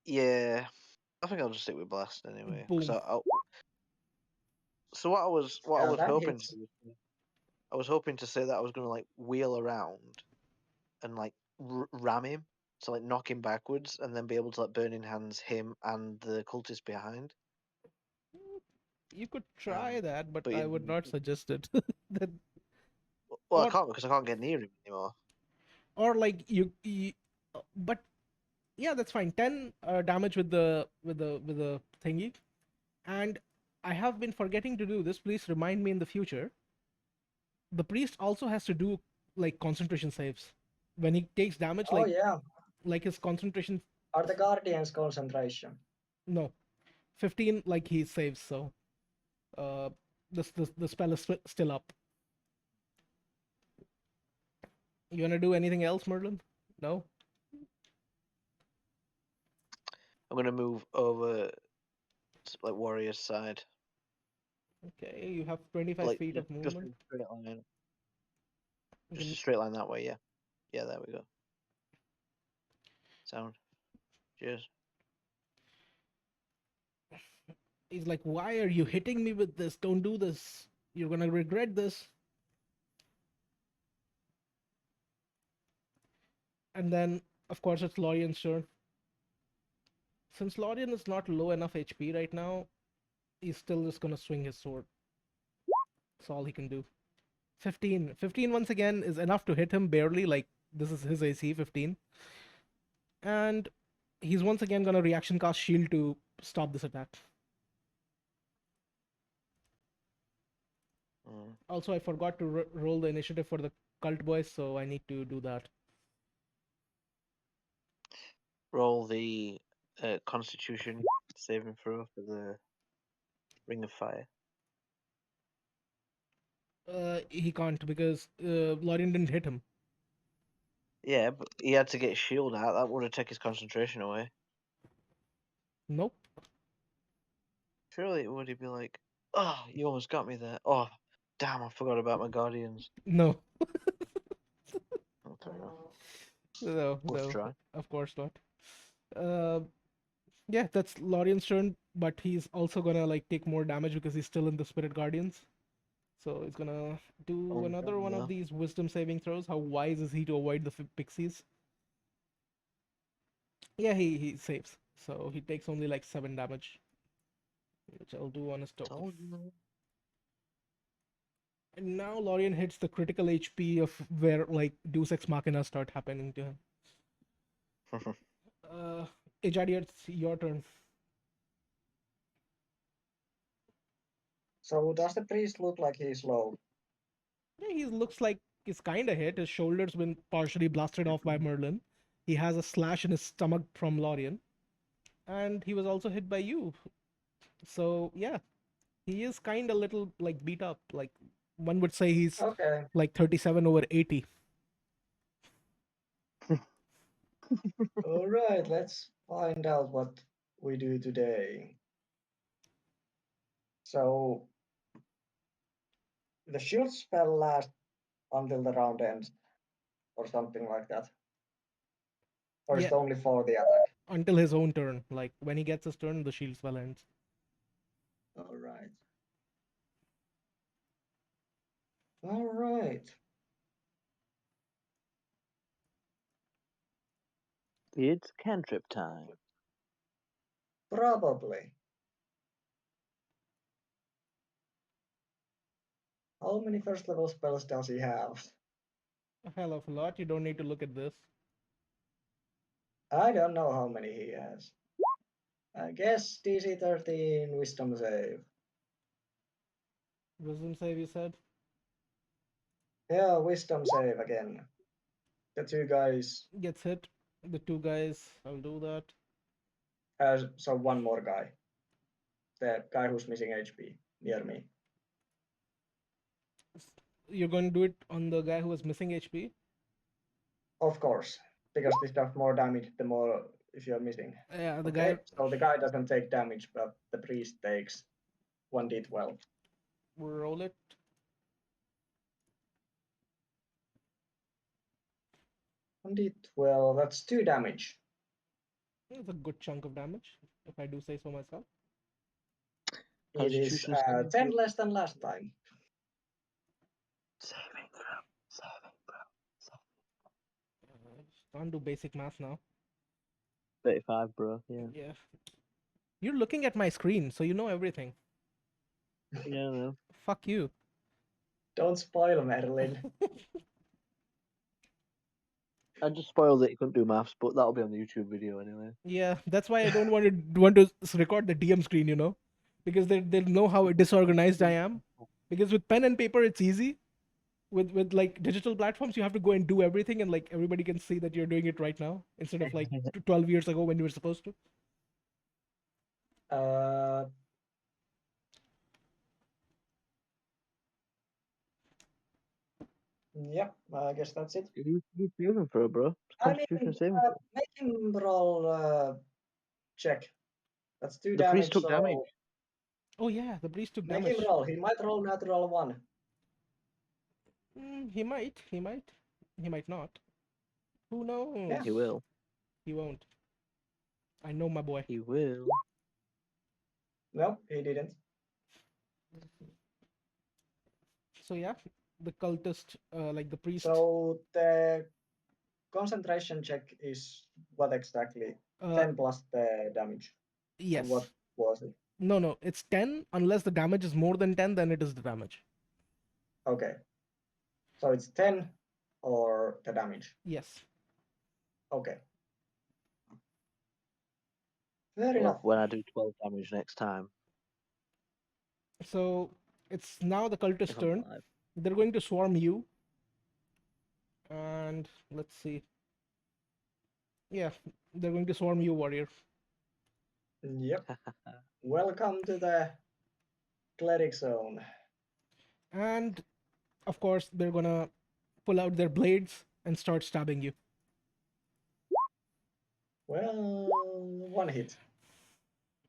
Yeah, I think I'll just stick with Blast anyway. Cause Boom. so what I was That hoping to hits. do, I was hoping to say that I was gonna like wheel around and like ram him, so like knock him backwards, and then be able to like burning hands him and the cultist behind. You could try that, but But I would not suggest it. that well, I or can't because I can't get near him anymore. or like but yeah, that's fine. 10 damage with the thingy. And I have been forgetting to do this. Please remind me in the future. The priest also has to do like concentration saves when he takes damage. Oh yeah. Like his concentration. Are the Guardians concentration? No, 15 like he saves. So uh, the spell is still up. You wanna do anything else, Merlin? No. I'm gonna move over to like warrior's side, Okay, you have 25 like feet of just movement. in a straight line, You just a can, straight line that way. Yeah, yeah, there we go. Sound. Cheers. he's like, why are you hitting me with this? Don't do this. You're gonna regret this. And then, of course, it's Lorien's turn. Since Lorien is not low enough HP right now, He's still just gonna swing his sword. That's all he can do. 15. 15 once again is enough to hit him barely. Like, this is his AC, 15. And he's once again gonna reaction cast shield to stop this attack. Mm. Also, I forgot to roll the initiative for the cult boys, so I need to do that. Roll the Constitution saving throw for the Ring of Fire. He can't because Lorien didn't hit him. Yeah, but he had to get his shield out. That would have taken his concentration away. Nope. Surely it would. He'd be like, "Oh, you almost got me there. Oh, damn, I forgot about my guardians." No. Oh, fair enough. No, Worth a no, try. of course not. Uh, yeah, that's Lorien's turn, but he's also gonna like take more damage because he's still in the Spirit Guardians. So he's gonna do Oh, another damn, one of yeah. these Wisdom saving throws. How wise is he to avoid the pixies? Yeah, he saves. So he takes only like 7 damage, which I'll do on his token. Told you. And now Lorien hits the critical HP of where like Deus Ex Machina start happening to him. Uh, Ejadi, it's your turn. So does the priest look like he's low? Yeah, he looks like he's kind of hit. His shoulder's been partially blasted off by Merlin. He has a slash in his stomach from Lorien, and he was also hit by you. So yeah, he is kind of little like beat up. Like one would say he's Okay. like 37 over 80. All right. Let's find out what we do today. So the shield spell lasts until the round ends, or something like that, or is Yeah, it only for the attack? until his own turn. Like when he gets his turn, the shield spell ends. All right. All right. It's cantrip time. Probably. How many first level spells does he have? A hell of a lot. You don't need to look at this. I don't know how many he has. I guess DC 13 Wisdom save. Wisdom save, you said? Yeah, Wisdom save again. The two guys. Gets hit. The two guys. I'll do that. So one more guy. The guy who's missing HP near me. You're going to do it on the guy who was missing HP? Of course, because this does more damage the more if you're missing. Yeah, the guy. Okay, so the guy doesn't take damage, but the priest takes 1d12. Roll it. 1d12, that's 2 damage. It's a good chunk of damage, if I do say so myself. It is Constitution saving 10 throw. less than last time. Saving throw. Saving throw. Can't do basic math now. 35, bro. Yeah. Yeah. You're looking at my screen, so you know everything. Yeah, no. Fuck you. Don't spoil Merlin. I just spoiled that you couldn't do maths, but that'll be on the YouTube video anyway. Yeah, that's why I don't want to record the DM screen, because they'll know how disorganized I am. Because with pen and paper, it's easy. With like digital platforms, you have to go and do everything, and like everybody can see that you're doing it right now instead of like 12 years ago when you were supposed to. Uh, yep, I guess that's it. You saving throw, bro. It's I mean, Constitution saving throw. make him roll check. That's 2 The priest damage, took damage. so Oh yeah, the priest took make him damage. roll. He might roll natural 1. He might not. Who knows? Yeah. He will. He won't. I know my boy. He will. No, he didn't. So yeah, the cultist, like the priest, So the concentration check is what exactly? uh, 10 plus the damage. Or yes, what was it? No, it's 10. Unless the damage is more than 10, then it is the damage. Okay. So it's 10 or the damage. Yes. Okay. Fair Well, enough. when I do 12 damage next time, So it's now the cultist if I'm turn. alive. They're going to swarm you. And let's see. Yeah, they're going to swarm you, warrior. Yep. Welcome to the cleric zone. And of course, they're gonna pull out their blades and start stabbing you. Well, one hit.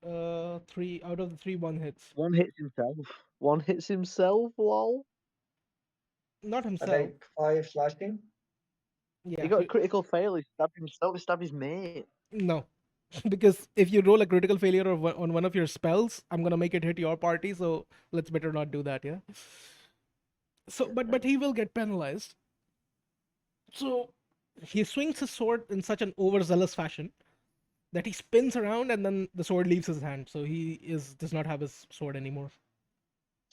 3 out of the 3 one hits. One hits himself. One hits himself, lol. Not I himself. take 5 slashing. Yeah, He got a critical fail. He stabbed himself. He stabbed his mate. no. Because if you roll a critical failure on one of your spells, I'm gonna make it hit your party. So let's better not do that. Yeah. So, but he will get penalized. So he swings his sword in such an overzealous fashion that he spins around and then the sword leaves his hand. So he does not have his sword anymore.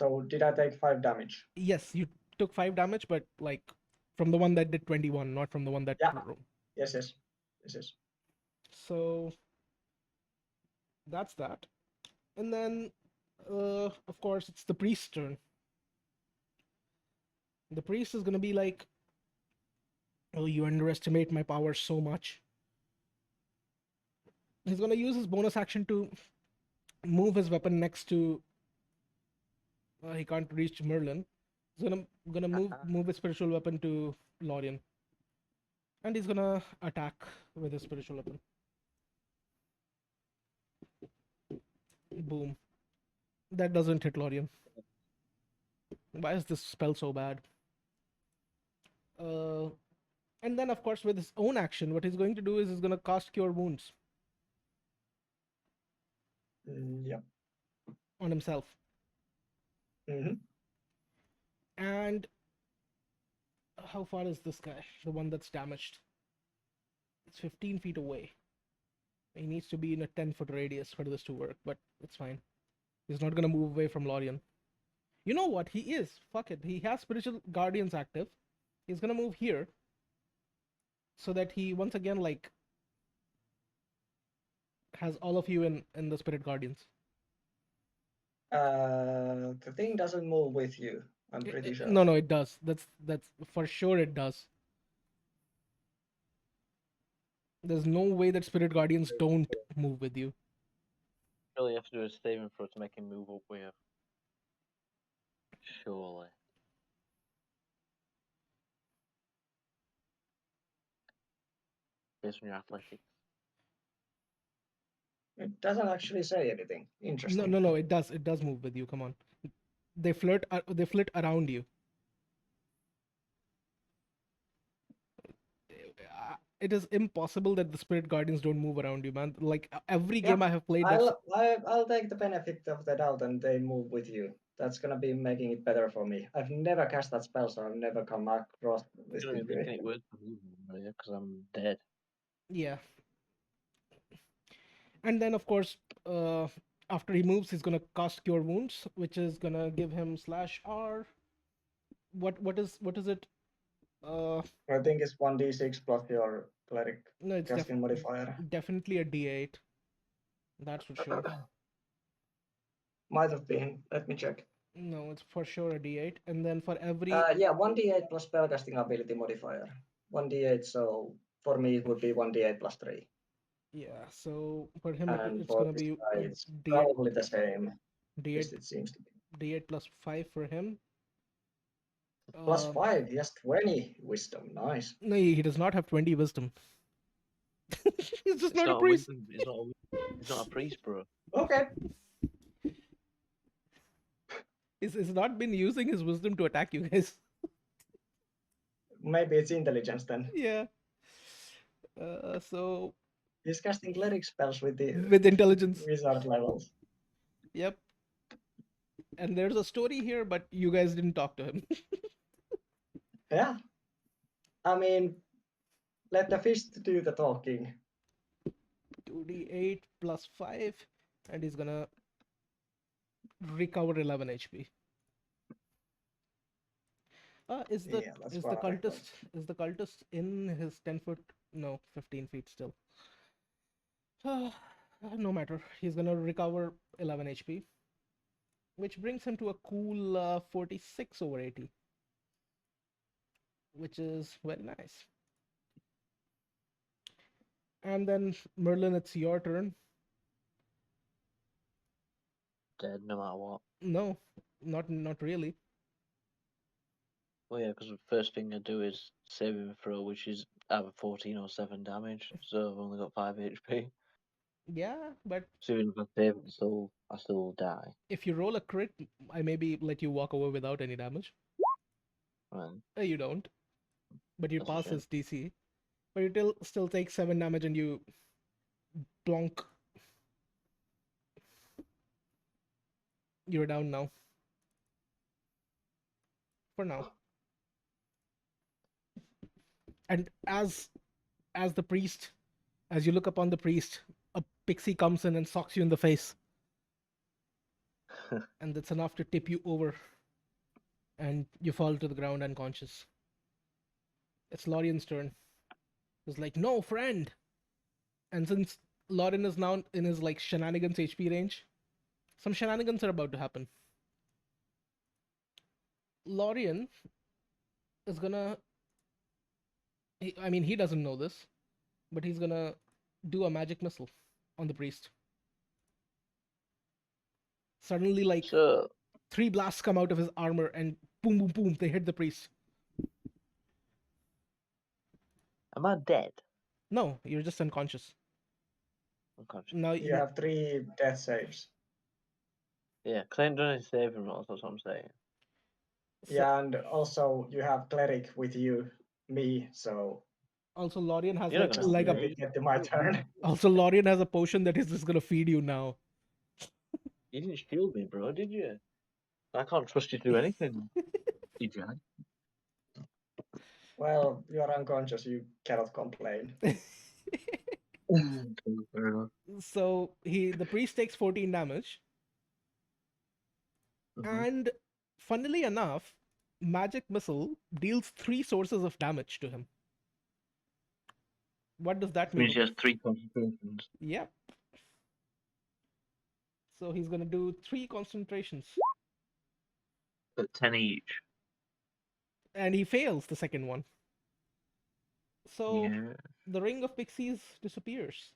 So did I take 5 damage? Yes, you took 5 damage, but like from the one that did 21, not from the one that. Yeah. Yes. So that's that. And then, of course, it's the priest's turn. The priest is gonna be like, "Oh, you underestimate my power so much." He's gonna use his bonus action to move his weapon next to. He can't reach Merlin. He's gonna move his spiritual weapon to Lorien, and he's gonna attack with his spiritual weapon. Boom. That doesn't hit Lorien. Why is this spell so bad? Uh, and then of course with his own action, what he's going to do is he's gonna cast Cure Wounds Yep. on himself. Mm-hmm. And how far is this guy? The one that's damaged. It's 15 feet away. He needs to be in a 10-foot radius for this to work, but it's fine. He's not gonna move away from Lorien. You know what? He is. Fuck it. He has Spiritual Guardians active. He's gonna move here so that he once again like has all of you in the Spirit Guardians. The thing doesn't move with you. I'm pretty sure. No, it does. That's for sure it does. There's no way that Spirit Guardians don't move with you. Surely you have to do a saving throw to make him move up with you. Surely. Based on your athletics. It doesn't actually say anything. Interesting. No, it does. It does move with you. Come on. They flit around you. It is impossible that the Spirit Guardians don't move around you, man. Like every Yeah, game I have played, that's I'll take the benefit of the doubt and they move with you. That's gonna be making it better for me. I've never cast that spell, so I've never come across this You're not even making situation. it worse for me, because I'm dead. yeah. And then of course, after he moves, he's gonna cast Cure Wounds, which is gonna give him /R. What is it? I think it's 1d6 plus your cleric No, it's casting modifier. definitely a D8. That's for sure. Might have been. Let me check. No, it's for sure a D8. And then for every Yeah, 1d8 plus spellcasting ability modifier. 1d8, so for me it would be 1d8 plus 3. yeah, so for him And it's for gonna this be guy, a it's D8 probably the same. D8 It seems to be. D8 plus 5 for him. Plus 5, he has 20 wisdom. Nice. No, he does not have 20 wisdom. He's just It's not a not a priest. wisdom. He's not a priest, bro. Okay. He's not been using his wisdom to attack you guys. Maybe it's intelligence then. Yeah. So He's casting cleric spells with the with intelligence. wizard levels. Yep. And there's a story here, but you guys didn't talk to him. Yeah. I mean, let the fist do the talking. 2d8 plus 5, and he's gonna recover 11 HP. Is the Yeah, that's is the what I thought. cultist in his 10 foot? No, 15 feet still. No matter. He's gonna recover 11 HP, which brings him to a cool 46 over 80, which is very nice. And then Merlin, it's your turn. Dead no matter what. No, not really. Well, yeah, because the first thing I do is saving throw, which is either 14 or 7 damage, so I've only got 5 HP. Yeah, but So even if I save it, I still die. if you roll a crit, I maybe let you walk away without any damage. Right, You don't, but you that's a pass shame. his DC. But you still take 7 damage and you plonk. You're down now. For now. And as the priest, as you look upon the priest, a pixie comes in and socks you in the face. And that's enough to tip you over. And you fall to the ground unconscious. It's Lorian's turn. He's like, no, friend. And since Lorian is now in his like shenanigans HP range, some shenanigans are about to happen. Lorian is gonna. I mean, he doesn't know this, but he's gonna do a magic missile on the priest. Suddenly, like So, 3 blasts come out of his armor, and boom, boom, boom, they hit the priest. am I dead? No, you're just unconscious. Unconscious. Now, You have 3 death saves. Yeah, because I ain't done any saving rolls, that's what I'm saying. Yeah, and also you have cleric with you, me, so also Lorian has You're not like gonna just like help a. let me. it get to my turn. Also, Lorian has a potion that is just gonna feed you now. You didn't shield me, bro, did you? I can't trust you to do anything, you jag. Well, you are unconscious, you cannot complain. Okay, fair enough. So the priest takes 14 damage, Mhm. and funnily enough, magic missile deals 3 sources of damage to him. What does that Which means mean? she has 3 concentrations. Yep. So he's gonna do 3 concentrations, At 10 each. and he fails the second one. So Yeah. the ring of pixies disappears.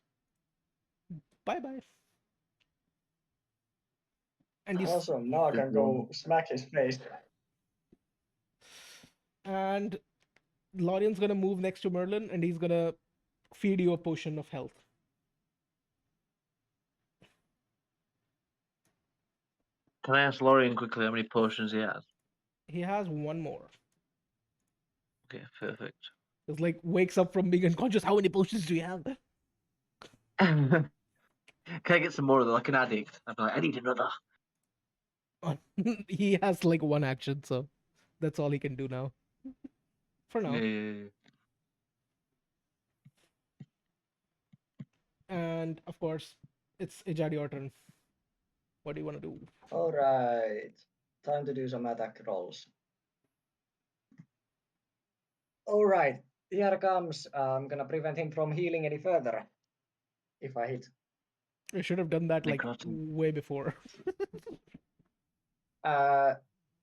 Bye bye. And you Awesome, now I Good can one. go smack his face. and Lorian's gonna move next to Merlin, and he's gonna feed you a potion of health. Can I ask Lorian quickly how many potions he has? He has 1 more. Okay, perfect. It's like wakes up from being unconscious. How many potions do you have? Can I get some more of that, like an addict? I'd be like, I need another. He has like 1 action, so that's all he can do now. For now. Yeah. And of course, it's Ijadi your turn. What do you want to do? Alright, time to do some attack rolls. Alright, here comes. I'm gonna prevent him from healing any further if I hit. I should have done that like Necrotic. way before.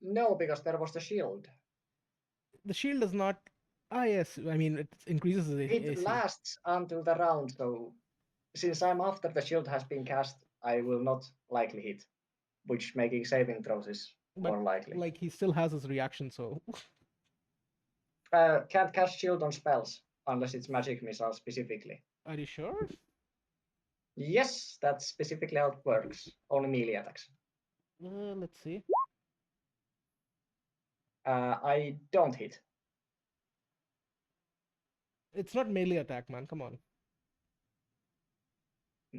No, because there was the shield. The shield does not. Ah, yes. I mean, it increases the It AC. lasts until the round, so since I'm after the shield has been cast, I will not likely hit, which making saving throws is But more likely. like he still has his reaction, so Can't cast shield on spells unless it's magic missile specifically. are you sure? Yes, that's specifically how it works. Only melee attacks. Let's see. I don't hit. It's not melee attack, man. Come on.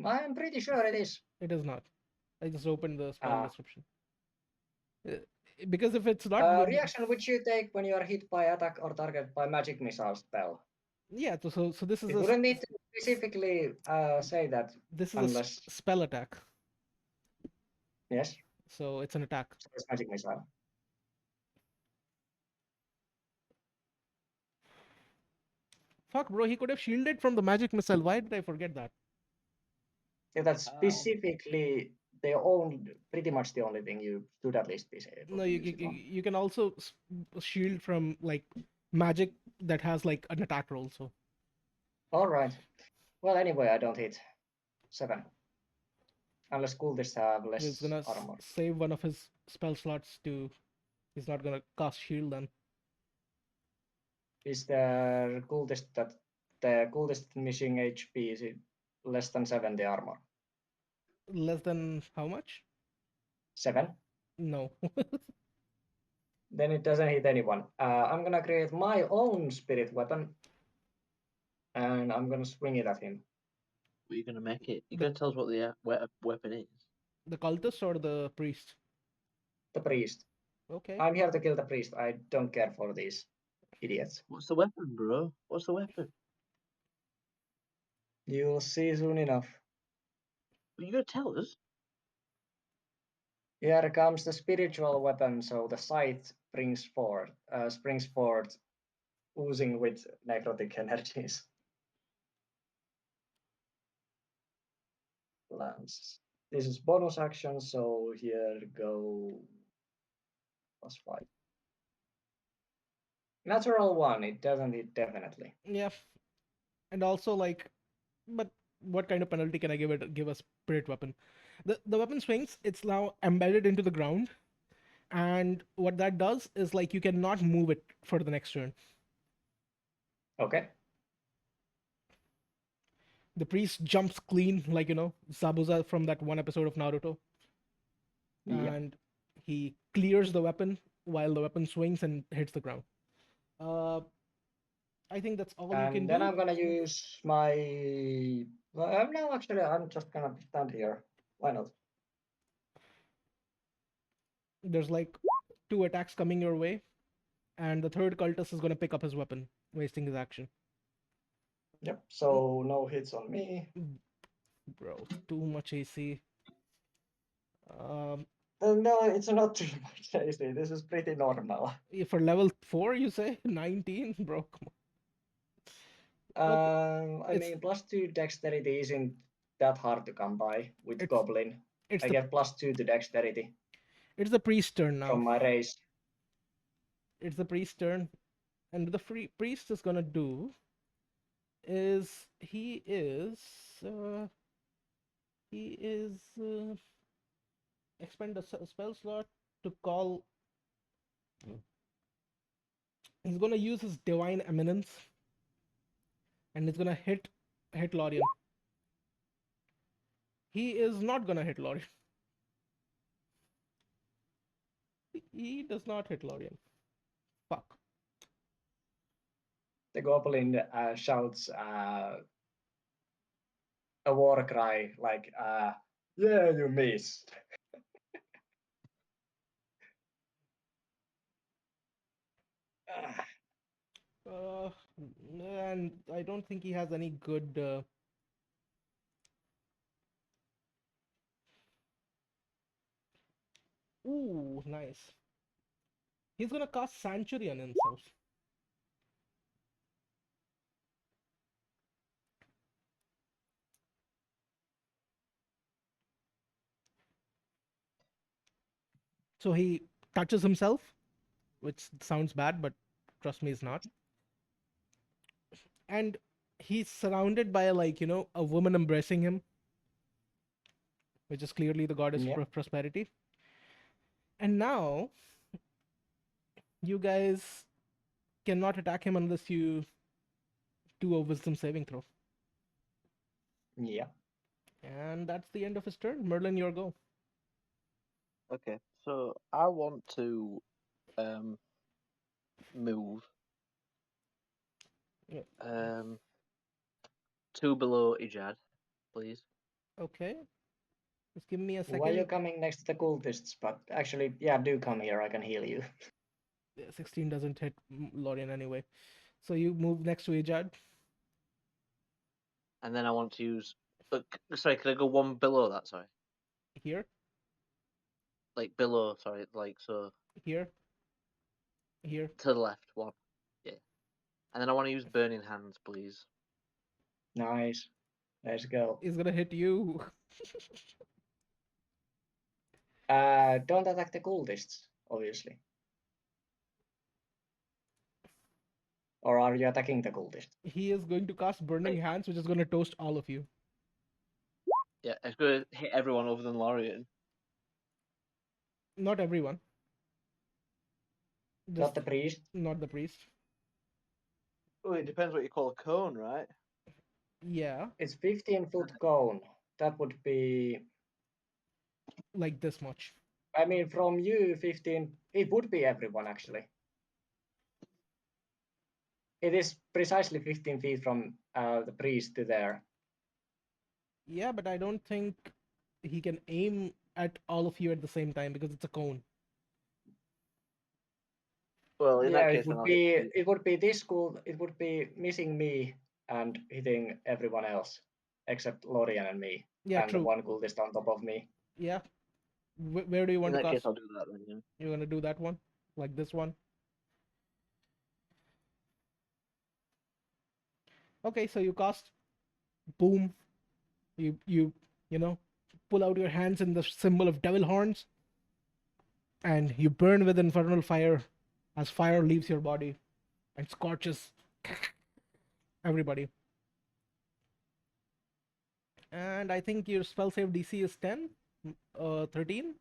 I'm pretty sure it is. It is not. I just opened the spell Uh, description. Because if it's not, reaction which you take when you are hit by attack or target by magic missile spell. yeah. So this is It wouldn't need to specifically say that this is unless spell attack. yes. So it's an attack. So it's magic missile. Fuck, bro, he could have shielded from the magic missile. Why did I forget that? Yeah, that's Um, specifically the only, pretty much the only thing you should at least be able No, to use it on. you can also shield from like magic that has like an attack roll. So All right. Well, anyway, I don't hit 7 unless cultists have he's less gonna armor. save one of his spell slots to. He's not gonna cast shield then. Is the cultist missing HP is it less than 70 armor? Less than how much? 7? No. Then it doesn't hit anyone. I'm gonna create my own spirit weapon and I'm gonna swing it at him. what are you gonna make it? You're the gonna tell us what the weapon is. the cultist or the priest? The priest. Okay. I'm here to kill the priest. I don't care for these idiots. What's the weapon, bro? What's the weapon? You'll see soon enough. Are you gonna tell us? Here comes the spiritual weapon. So the scythe springs forth, oozing with necrotic energies. Lance. This is bonus action, so here go +5. Natural 1, it doesn't hit definitely. Yeah. And also like, but what kind of penalty can I give it? Give a spirit weapon. The weapon swings. It's now embedded into the ground, and what that does is like you cannot move it for the next turn. Okay. The priest jumps clean, like Zabuza from that one episode of Naruto, Yeah. and he clears the weapon while the weapon swings and hits the ground. Uh, I think that's all you can And then do. I'm gonna use my. Well, no, actually, I'm just gonna stand here. Why not? There's like two attacks coming your way, and the third cultist is gonna pick up his weapon, wasting his action. Yep. So no hits on me. Bro, too much AC. Um, No, it's not too much AC. This is pretty normal. for level 4, you say 19, bro. Come on. But I it's mean, +2 dexterity isn't that hard to come by with it's goblin. it's I the get +2 to dexterity it's the priest turn now. from my race. It's the priest turn, and the free priest is gonna do is uh, he is expend a spell slot to call. He's gonna use his divine eminence, and he's gonna hit Lorien. He is not gonna hit Lorien. He does not hit Lorien. Fuck. The goblin shouts a war cry like, "Yeah, you missed." Uh, and I don't think he has any good. Ooh, nice. He's gonna cast Sanctuary on himself. So he touches himself, which sounds bad, but trust me, it's not. And he's surrounded by like a woman embracing him, which is clearly the goddess Yeah. prosperity. And now you guys cannot attack him unless you do a wisdom saving throw. Yeah. And that's the end of his turn. Merlin, your go. Okay, so I want to move Yeah. um 2 below Ijad, please. Okay. Just give me a Why are you second. coming next to the cultists? But actually, yeah, do come here. I can heal you. Yeah, 16 doesn't hit Lorien anyway. So you move next to Ejad And then I want to use. Sorry, can I go 1 below that? Sorry. here. like below. Sorry, like so Here, here. to the left one. Yeah, and then I want to use burning hands, please. Nice. Let's go. He's gonna hit you. Don't attack the cultists, obviously. Or are you attacking the cultists? He is going to cast Burning Hands, which is gonna toast all of you. Yeah, it's gonna hit everyone other than Lorien. Not everyone. Just Not the priest. not the priest. Oh, it depends what you call a cone, right? Yeah, It's 15-foot cone. That would be. like this much. I mean, from you, 15. It would be everyone actually. It is precisely 15 feet from the priest to there. Yeah, but I don't think he can aim at all of you at the same time because it's a cone. Well, in Yeah, that case, then I'll hit. it would be this school. It would be missing me and hitting everyone else except Lorian and me, Yeah, and the true. one cultist on top of me. Yeah. Where do you In want to that case, cast? I'll do that then. Yeah. You're gonna do that one, like this one. Okay, so you cast. Boom. You know, pull out your hands in the symbol of devil horns, and you burn with infernal fire, as fire leaves your body, and scorches everybody. And I think your spell save DC is 10, 13.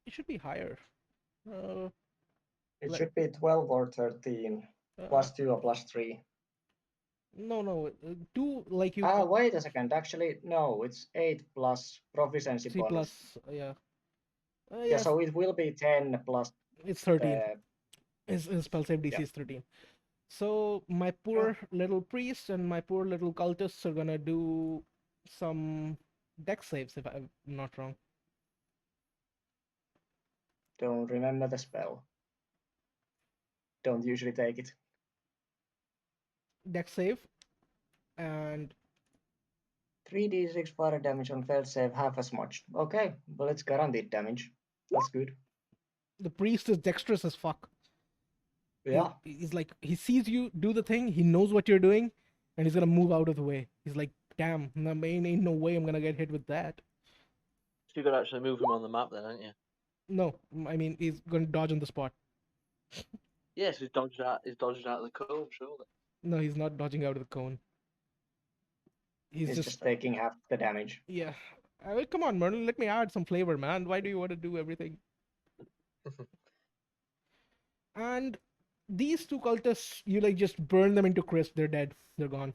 It should be higher. Uh, It let, should be 12 or 13, uh, plus 2 or plus 3. no, two like you. Wait a second. Actually, no, it's 8 plus proficiency C bonus. plus, yeah. Yeah, Yes, so it will be 10 plus it's 13. the. His spell save DC Yeah. is 13. So my Oh, poor little priest and my poor little cultists are gonna do some dex saves if I'm not wrong. don't remember the spell. Don't usually take it. Dex save, and 3d6 fire damage on failed save, half as much. Okay, well, it's guaranteed damage. That's good. the priest is dexterous as fuck. Yeah, He's like he sees you do the thing, he knows what you're doing, and he's gonna move out of the way. He's like, damn, ain't no way I'm gonna get hit with that. So you could actually move him on the map then, aren't you? No, I mean he's gonna dodge on the spot. Yes, he's dodged out. He's dodged out of the cone, surely. No, he's not dodging out of the cone. He's it's just taking half the damage. yeah. Come on, Merlin, let me add some flavor, man. Why do you want to do everything? And these two cultists, you like just burn them into crisp. They're dead. They're gone.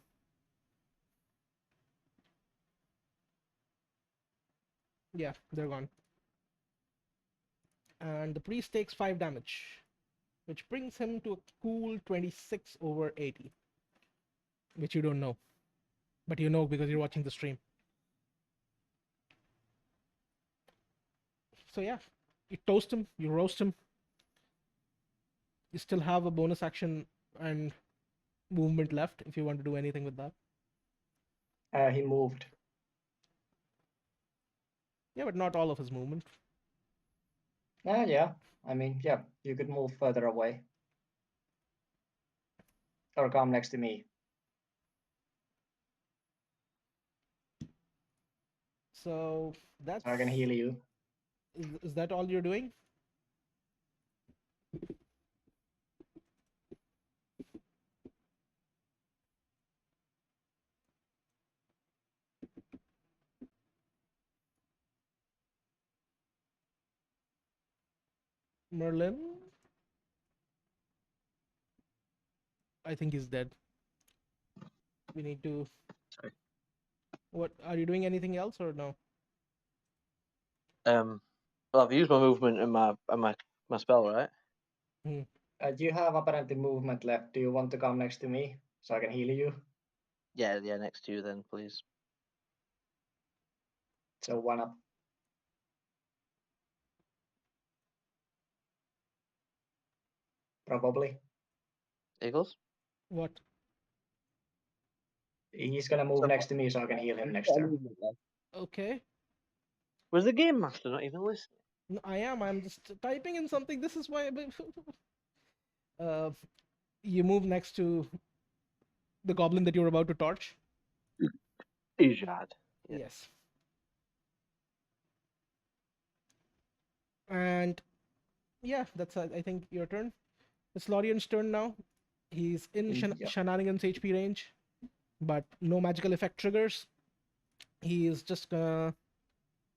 Yeah, they're gone. And the priest takes 5 damage, which brings him to a cool 26 over 80, which you don't know. But you know because you're watching the stream. So yeah, you toast him, you roast him. You still have a bonus action and movement left if you want to do anything with that. He moved. Yeah, but not all of his movement. Yeah. I mean, yeah, you could move further away. Or come next to me. So that's. So I can heal you. Is that all you're doing? Merlin? I think he's dead. We need to. Sorry. What are you doing? Anything else or no? Well, I've used my movement and my spell, right? You have apparently movement left. Do you want to come next to me so I can heal you? Yeah, next to you then, please. So 1 up. Probably. Eagles. What? He's gonna move So next to me so I can heal him I've next got a turn. movement left. Okay. Was the game master not even listening? No, I am. I'm just typing in something. This is why. uh, you move next to the goblin that you're about to torch. Ijad. Yeah. Yes. And yeah, that's I think your turn. It's Lorian's turn now. He's in Yep. Shenanigans HP range, but no magical effect triggers. He is just gonna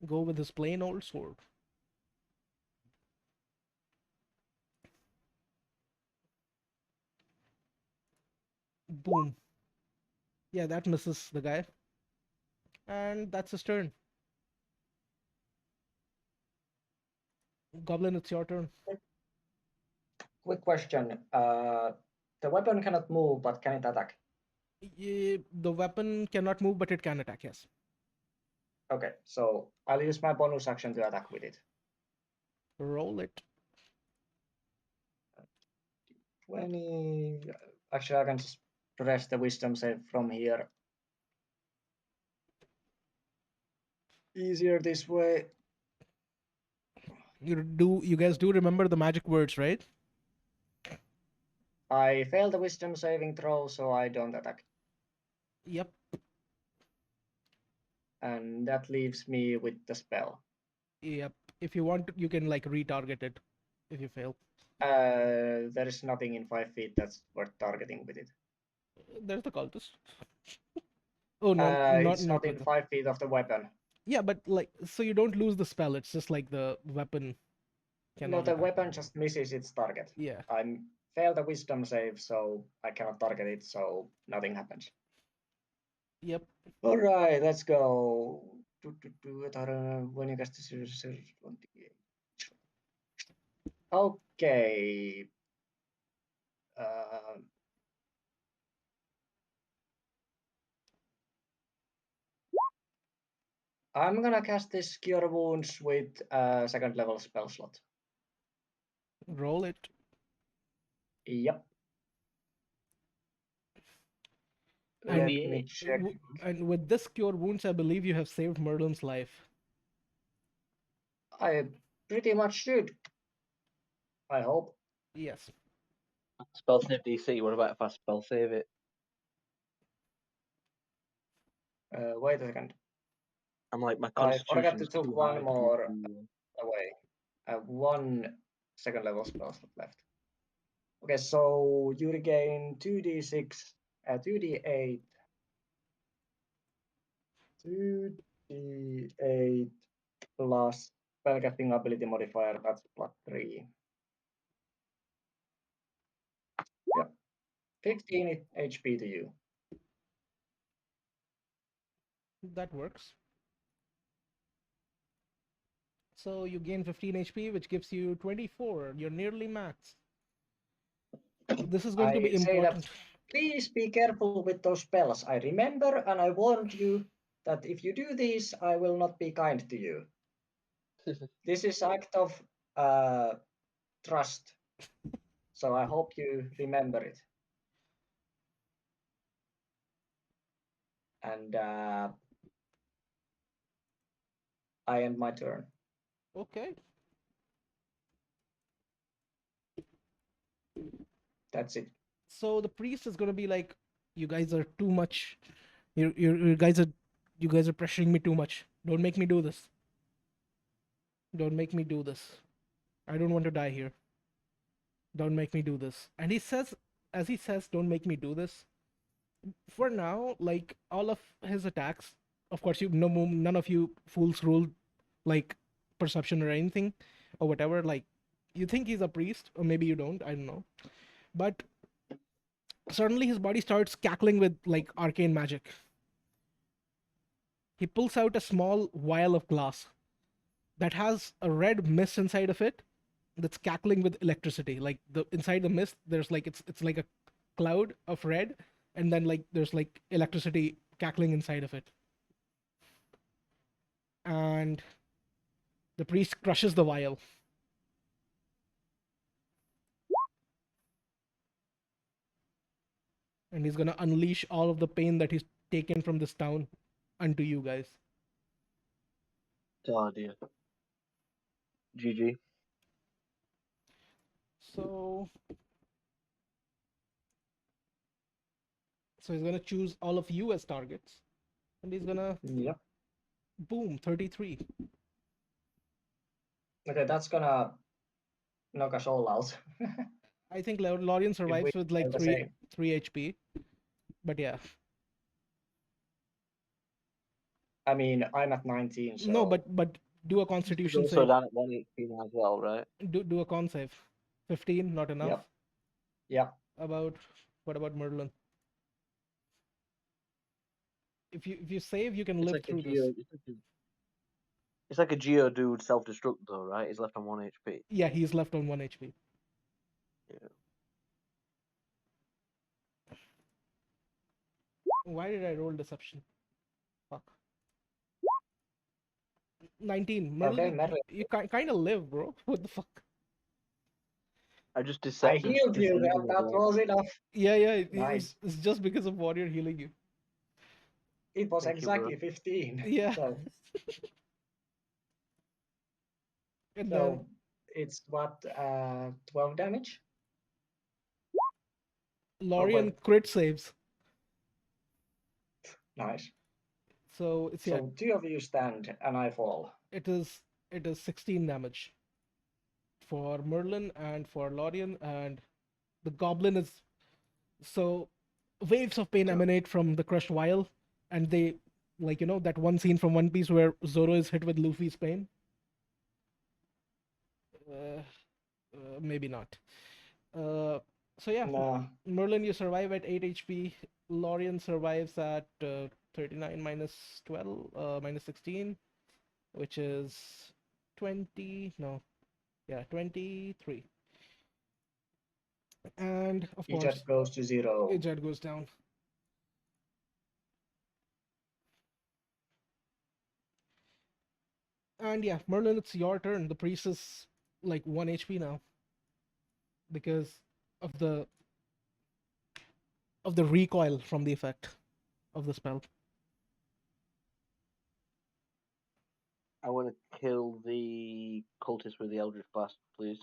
go with his plain old sword. Boom. Yeah, that misses the guy. And that's his turn. Goblin, it's your turn. Quick question. The weapon cannot move, but can it attack? The weapon cannot move, but it can attack, yes. Okay, so I'll use my bonus action to attack with it. Roll it. 20. Actually, I can just press the wisdom save from here. Easier this way. You guys do remember the magic words, right? I failed the wisdom saving throw, so I don't attack. Yep. And that leaves me with the spell. Yep. If you want, you can like retarget it if you fail. There is nothing in 5 feet that's worth targeting with it. There's the cultist. Oh no, not It's not with in the. 5 feet of the weapon. Yeah, but like, so you don't lose the spell. It's just like the weapon No, cannot the attack. weapon just misses its target. Yeah. I failed the wisdom save, so I cannot target it, so nothing happens. Yep. All right, let's go. When you cast this, okay. I'm gonna cast this Cure Wounds with second level spell slot. Roll it. Yep. And Let me check. and with this cure wounds, I believe you have saved Merlin's life. I pretty much should. I hope. Yes. Spell save DC. What about if I spell save it? Wait a second. I'm like, my I forgot to constitution's took too one high to more do. away. I have one second level spell slot left. Okay, so you regain 2d6, 2d8, 2d8 plus spellcasting ability modifier, that's plus 3. Yep. 15 HP to you. That works. So you gain 15 HP, which gives you 24. You're nearly max. This is going to I be say that important. please be careful with those spells. I remember and I warned you that if you do these, I will not be kind to you. This is act of trust. So I hope you remember it. And I end my turn. Okay. That's it. So the priest is going to be like, you guys are too much. You guys are pressuring me too much. Don't make me do this. Don't make me do this. I don't want to die here. Don't make me do this. And he says, as he says, don't make me do this. For now, like all of his attacks, of course, none of you fools rule like perception or anything or whatever. Like you think he's a priest, or maybe you don't. I don't know. But suddenly his body starts cackling with like arcane magic. He pulls out a small vial of glass that has a red mist inside of it that's cackling with electricity. Like the inside the mist, there's like it's like a cloud of red, and then like there's like electricity cackling inside of it. And the priest crushes the vial. And he's gonna unleash all of the pain that he's taken from this town unto you guys. Oh dear. GG. So he's gonna choose all of you as targets, and he's gonna Yep. boom 33. Okay, that's gonna knock us all out. I think Lorien If we survives with like have the 3 same. HP, but yeah, I mean, I'm at 19, no, so but do a This is Constitution also save. down at 1 HP now as well, right? Do a con save. 15, not enough. yep. Yep. About what about Merlin? If you save, you can It's live like a through this. Geo. It's like a Geodude self-destruct though, right? He's left on 1 HP. Yeah, he's left on 1 HP. Yeah. Why did I roll deception? Fuck. 19. Okay, Merlin, Merlin. you kind of live, bro. What the fuck? I just I healed you. disable as That well. was enough. Yeah, Nice. it's just because of Warrior healing you. It was Thank you, bro. exactly 15. Yeah. So And then so it's what 12 damage? Or Lorien what? crit saves. Nice. So it's So two of you stand and I fall. it is 16 damage for Merlin and for Lorien, and the goblin is so waves of pain So emanate from the crushed vial, and they like that one scene from One Piece where Zoro is hit with Luffy's pain. Uh, Maybe not. Uh, so yeah, no. Merlin, you survive at 8 HP. Lorien survives at 39 minus 12, minus 16, which is 20. No, yeah, 23. And of It course, just goes to 0. Ejad goes down. And yeah, Merlin, it's your turn. The priest is like 1 HP now because of the recoil from the effect of the spell. I want to kill the cultist with the Eldritch Blast, please.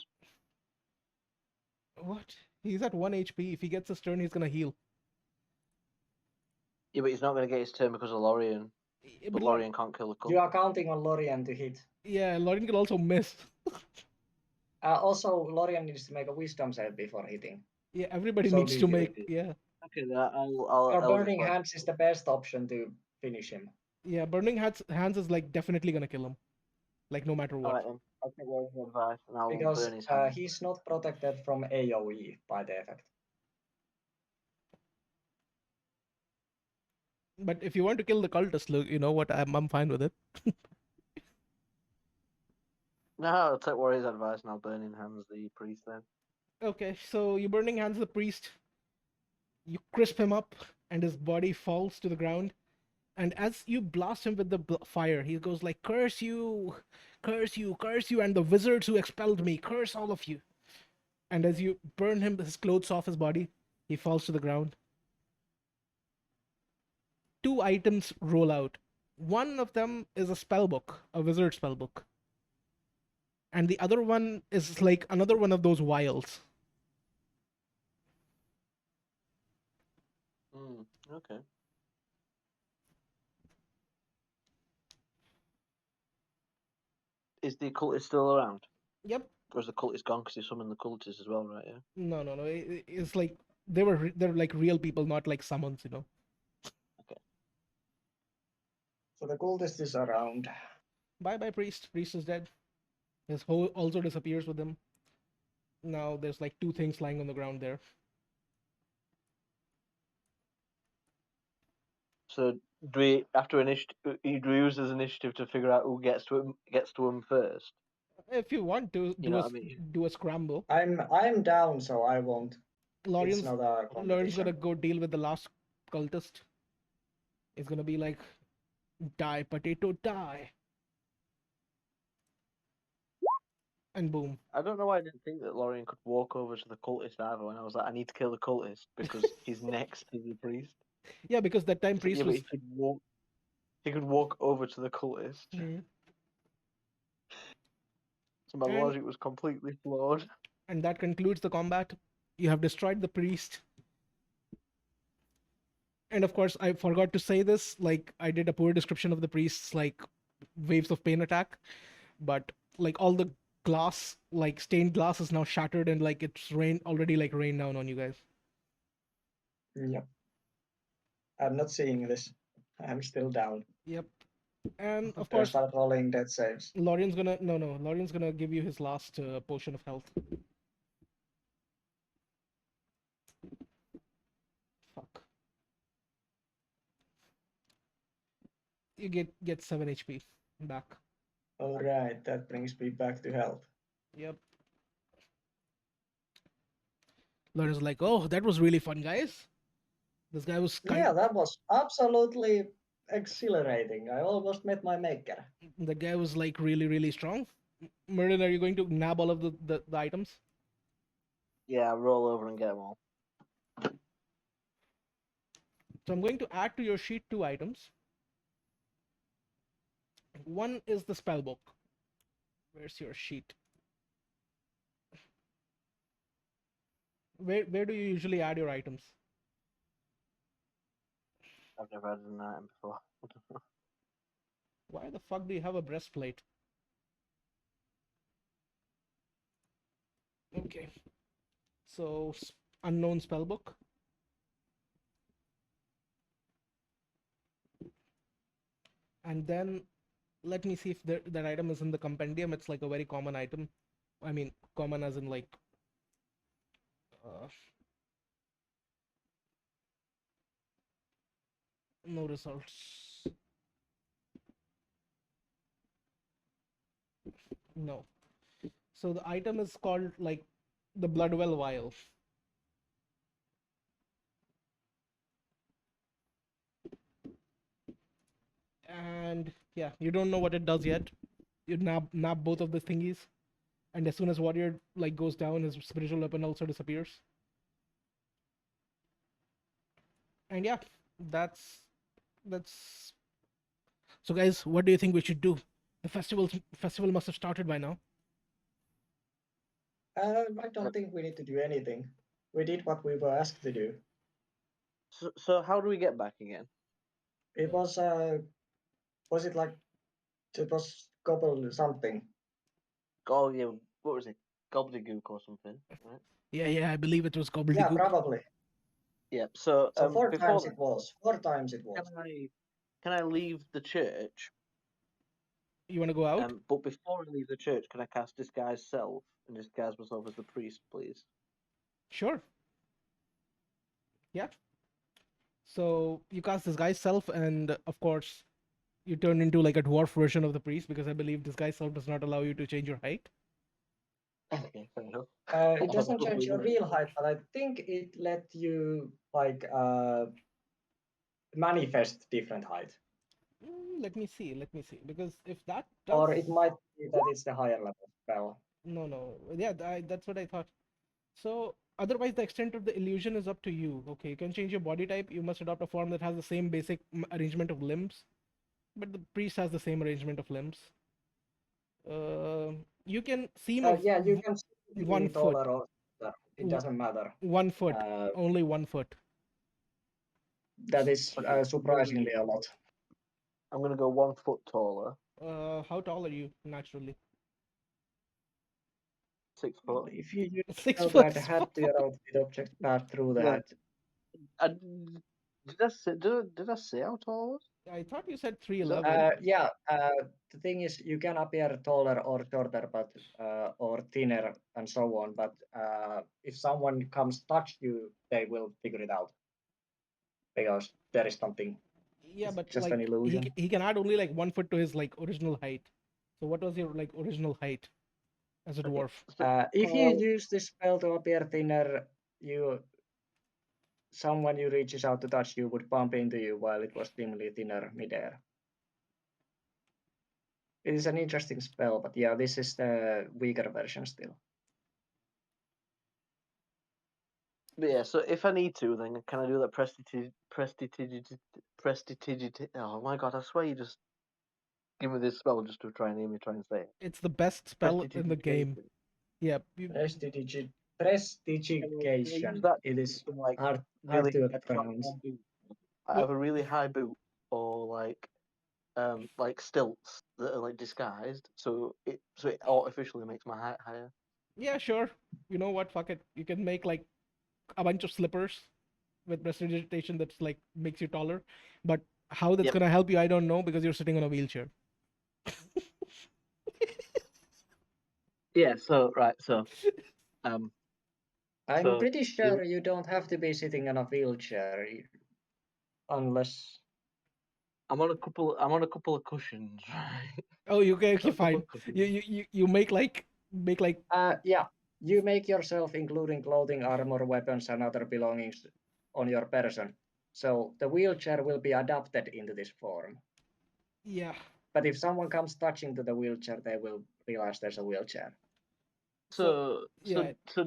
What? He's at 1 HP. If he gets his turn, he's gonna heal. Yeah, but he's not going to get his turn because of Lorien. But But Lorien can't kill the You cultist. are counting on Lorien to hit. yeah, Lorien can also miss. Also, Lorien needs to make a wisdom save before hitting. Yeah, everybody So needs do to you. make. Yeah, Okay, then I'll Your Eldritch burning Blast. hands is the best option to finish him. yeah. Burning hands is like definitely gonna kill him, like no matter what. Alright then, I'll take Lorien's advice and I'll Because burn his hand. he's not protected from AoE by the effect. But if you want to kill the cultist, look, you know what? I'm fine with it. No, I'll take Warrior's advice and I'll burn in hands the priest then. Okay, so you burning hands the priest. You crisp him up, and his body falls to the ground. And as you blast him with the fire, he goes like, "Curse you, curse you, curse you!" And the wizards who expelled me, curse all of you. And as you burn him, his clothes off his body, he falls to the ground. Two items roll out. One of them is a spell book, a wizard spell book, and the other one is like another one of those vials. Okay. Is the cultist still around? Yep. Or is the cultist gone because he summoned the cultist as well, right? Yeah. No, no, no. It's like they're like real people, not like summons, you know. Okay. So the cultist is around. Bye bye, priest. Priest is dead. His hoe also disappears with him. Now there's like two things lying on the ground there. So do we have to do we use his initiative to figure out who gets to him first? If you want to You know what I mean? do a scramble, I'm down, so I won't. It's Lorian's not a Lorian's gonna competition. go deal with the last cultist. It's gonna be like, die, potato, die, and boom. I don't know why I didn't think that Lorien could walk over to the cultist either when I was like, I need to kill the cultist because he's next to the priest. Yeah, because that time It's like, priest yeah, but was. he could walk over to the cultist. Hmm. So my And logic was completely flawed. and that concludes the combat. You have destroyed the priest. And of course, I forgot to say this. Like, I did a poor description of the priest's like waves of pain attack, but like all the glass, like stained glass, is now shattered and like it's already like rained down on you guys. Yep. I'm not seeing this. I'm still down. Yep. And of Gonna course, start rolling death saves. Lorian's gonna no, Lorian's gonna give you his last potion of health. Fuck. You get 7 HP back. All right, that brings me back to health. Yep. Lorian's like, oh, that was really fun, guys. This guy was Yeah, that was absolutely exhilarating. I almost met my maker. the guy was like really strong. Merlin, are you going to nab all of the items? Yeah, roll over and get them all. So I'm going to add to your sheet 2 items. One is the spell book. Where's your sheet? Where do you usually add your items? I've never had an item before. Why the fuck do you have a breastplate? Okay. So unknown spell book. And then let me see if that item is in the compendium. It's like a very common item. I mean, common as in like uh, no results. No. So the item is called like the Bloodwell vial. And yeah, you don't know what it does yet. You nab both of the thingies, and as soon as warrior like goes down, his spiritual weapon also disappears. And yeah, that's so guys, what do you think we should do? The festival must have started by now. I don't think we need to do anything. We did what we were asked to do. So how do we get back again? It was it like it was couple something? Oh yeah, what was it? Gobbledygook or something, right? Yeah, I believe it was Yeah, gobbledygook. probably. Yeah. So So four before times that, it was. 4 times it was. can I leave the church? You want to go out? But before I leave the church, can I cast disguise self and disguise myself as the priest, please? Sure. Yeah. So you cast this guy's self, and of course, you turn into like a dwarf version of the priest because I believe this guy's self does not allow you to change your height. Okay, fair enough. It doesn't change your real height, but I think it let you like manifest different height. Let me see. Let me see. Because if that does, Or it might be that it's the higher level spell. no. Yeah, that's what I thought. So otherwise, the extent of the illusion is up to you. Okay, you can change your body type. You must adopt a form that has the same basic arrangement of limbs, but the priest has the same arrangement of limbs. You can seem of Yeah, you can one be foot. taller or shorter. It doesn't matter. 1 foot. Only 1 foot. That is Okay, surprisingly a lot. I'm gonna go 1 foot taller. How tall are you naturally? 6 foot. If you use Six spellbind foot. hat to your outfit object path through the Yeah. hat. Did I say how tall I was? I thought you said Is that 311. Yeah, the thing is, you can appear taller or shorter, but or thinner and so on. But if someone comes touch you, they will figure it out because there is something. Yeah, It's but just like an illusion. he can add only like 1 foot to his like original height. So what was your like original height as a okay? dwarf? So If you use this spell to appear thinner, someone you reaches out to touch you would bump into you while it was dimly thinner midair. It is an interesting spell, but yeah, this is the weaker version still. but yeah, so if I need to, then can I do that prestidigit? Oh my god! I swear you just Give me this spell just to try and hear me try and say it. It's the best spell in the game. Prestidigitation. Yeah. Can I use Prestidigitation. that It to get is some like hard really to extra pronounce. boot? I Well, have a really high boot or like stilts that are like disguised, so it artificially makes my height higher. yeah, sure. You know what? Fuck it. You can make like a bunch of slippers with prestidigitation that's like makes you taller. But how that's Yep. gonna help you, I don't know because you're sitting on a wheelchair. Yeah. So right. Um. I'm So pretty you, sure you don't have to be sitting on a wheelchair unless. I'm on a couple of cushions, right? Oh, you okay? Got Okay, a couple fine. of cushions. You make like Yeah, you make yourself, including clothing, armor, weapons, and other belongings on your person. So the wheelchair will be adapted into this form. yeah. But if someone comes touching to the wheelchair, they will realize there's a wheelchair. So So yeah. so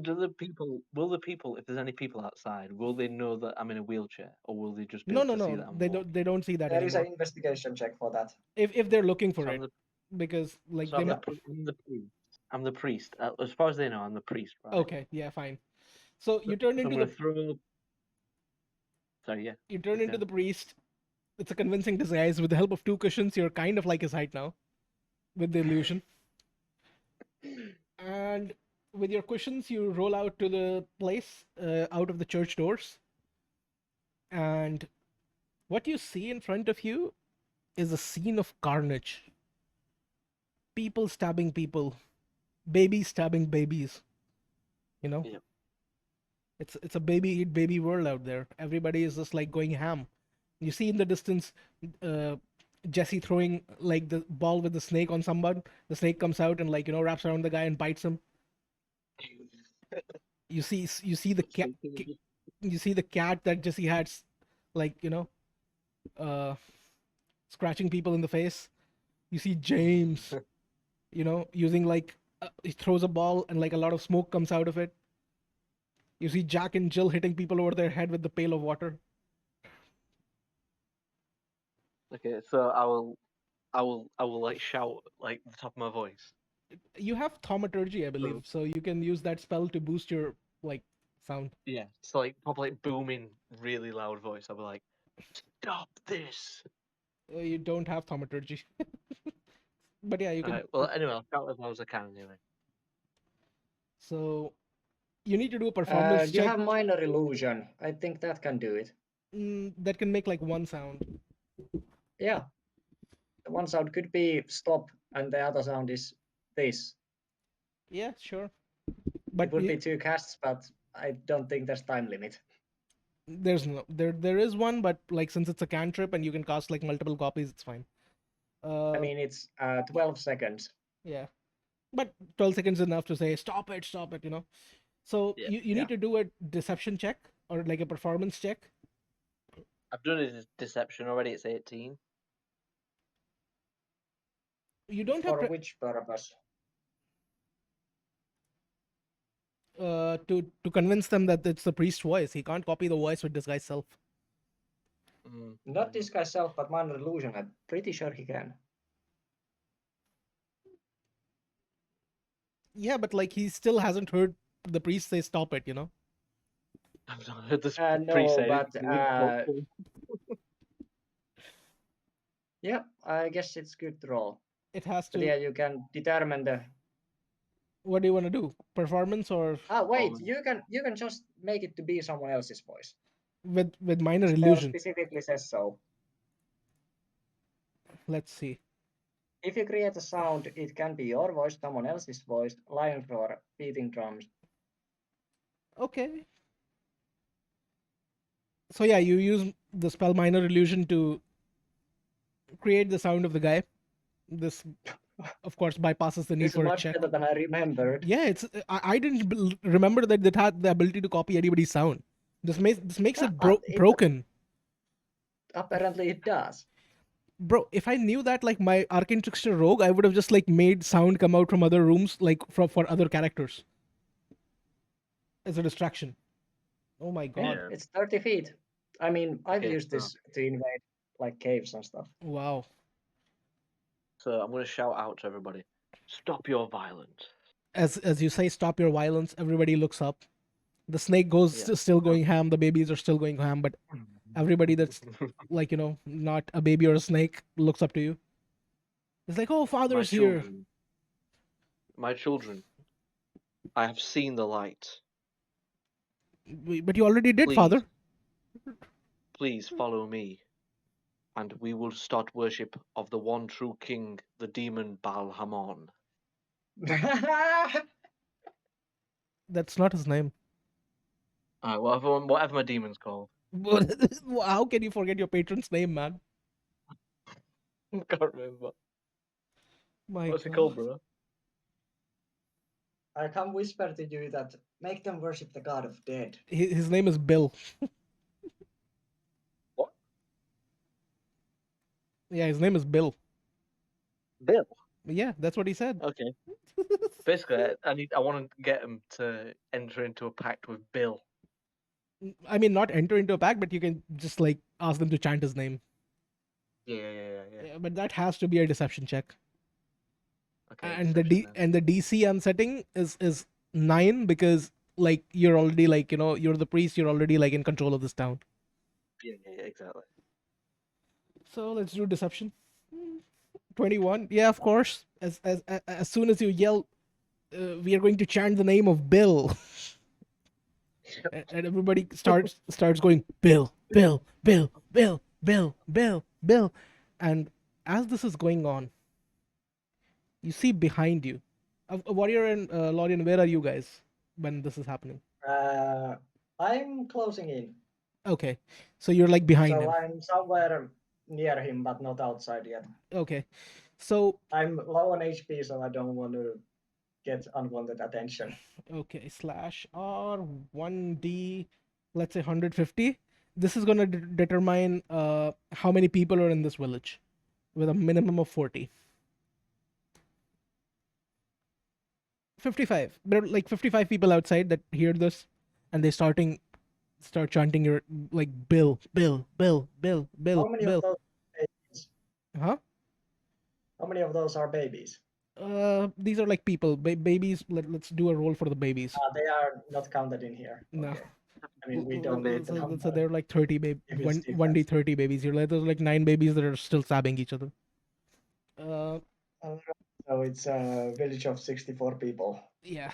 will the people, if there's any people outside, will they know that I'm in a wheelchair, or will they just be No, able no, to see no. that I'm They don't. walking? They don't see that There is an anymore. investigation check for that. If they're looking for So it, because like so they might. I'm the priest. I'm the priest. As far as they know, I'm the priest, right? Okay, yeah, fine. So So, you turn so I'm into gonna the throw. Sorry, yeah. you turn Please into go the priest. It's a convincing disguise. With the help of two cushions, you're kind of like his height now with the illusion. on. And with your cushions, you roll out to the place, out of the church doors. And what you see in front of you is a scene of carnage. People stabbing people, babies stabbing babies. You know, Yeah. it's a baby eat baby world out there. Everybody is just like going ham. You see in the distance, uh, Jesse throwing like the ball with the snake on someone. The snake comes out and like wraps around the guy and bites him. You see the cat. So can we just You see the cat that Jesse had, like uh, scratching people in the face. You see James, using like he throws a ball and like a lot of smoke comes out of it. You see Jack and Jill hitting people over their head with the pail of water. okay? So I will like shout like the top of my voice. You have thaumaturgy, I So believe, so you can use that spell to boost your like sound. yeah, so like probably like booming, really loud voice. I'll be like, "Stop this!" You don't have thaumaturgy, but yeah, you can. Right. Well, anyway, I'll shout as loud as I can anyway. So you need to do a performance You check have minor illusion. I think that can do it. that can make like one sound. Yeah, the one sound could be stop, and the other sound is this. Yeah, sure. It But would be two casts, but I don't think there's time limit. there's no there is one, but like since it's a cantrip and you can cast like multiple copies, it's fine. I Uh, mean, it's 12 seconds. yeah, but 12 seconds is enough to say stop it. So Yeah, you Yeah. need to do a deception check or like a performance check. I've done a deception already. It's 18. You don't have For which purpose? to convince them that it's the priest's voice. He can't copy the voice with disguise self. Not this guy self, but minor illusion. I'm pretty sure he can. Yeah, but like he still hasn't heard the priest say stop it. I've not heard this priest No, say but it. yeah, I guess it's good roll. It has But to. yeah, you can determine the. What do you want to do? Performance or Wait, you can just make it to be someone else's voice. with minor The spell illusion? specifically says so. Let's see. If you create a sound, it can be your voice, someone else's voice, lion roar, beating drums. Okay. So yeah, you use the spell minor illusion to create the sound of the guy. This, of course, bypasses the need This is for a much check. better than I remembered. Yeah, it's. I didn't remember that it had the ability to copy anybody's sound. This makes Yeah, it but it broken, apparently it does. bro. If I knew that, like my Arcane Trickster Rogue, I would have just like made sound come out from other rooms, like for other characters as a distraction. Oh my Yeah, god! Yeah. it's 30 feet. I mean, I've Okay. used this to invade like caves and stuff. Wow. So I'm going to shout out to everybody: stop your violence. As you say, stop your violence. Everybody looks up. The snake goes Yeah. still going ham. The babies are still going ham, but everybody that's like not a baby or a snake looks up to you. It's like, oh, My father's here. children, my children, I have seen the light. But you already did, Please, father. please follow me, and we will start worship of the one true king, the demon Balhamon. That's not his name. Whatever my demon's called. How can you forget your patron's name, man? Can't remember. My What's it God. called, bro? I can whisper to you that make them worship the god of dead. His name is Bill. What? Yeah, his name is Bill. Bill. Yeah, that's what he said. Okay. Basically, I want to get him to enter into a pact with Bill. I mean, not enter into a pact, but you can just like ask them to chant his name. Yeah. Yeah, but that has to be a deception check. Okay. And Deception then. the DC I'm setting is 9 because like you're already like you're the priest. You're already like in control of this town. Yeah, exactly. So let's do deception. 21. Yeah, of course. As soon as you yell, we are going to chant the name of Bill, and everybody starts going Bill, Bill, Bill, Bill, Bill, Bill, Bill, and as this is going on, you see behind you, Warrior and Lorian. Where are you guys when this is happening? I'm closing in. Okay, so you're like behind So him. I'm somewhere near him, but not outside yet. Okay, so I'm low on HP, so I don't want to get unwanted attention. okay, slash R 1D, let's say 150. This is gonna determine how many people are in this village, with a minimum of 40. 55. There are like 55 people outside that hear this, and they start chanting your like Bill, Bill, Bill, Bill, How Bill, many of Bill. those babies? Huh? How many of those are babies? These are like people, babies. Let's do a roll for the babies. They are not counted in here. No. Okay. I mean, we don't need the So number. there are like 30 If it's 1D different. 30 babies here. Like, there's like 9 babies that are still stabbing each other. So it's a village of 64 people. Yeah.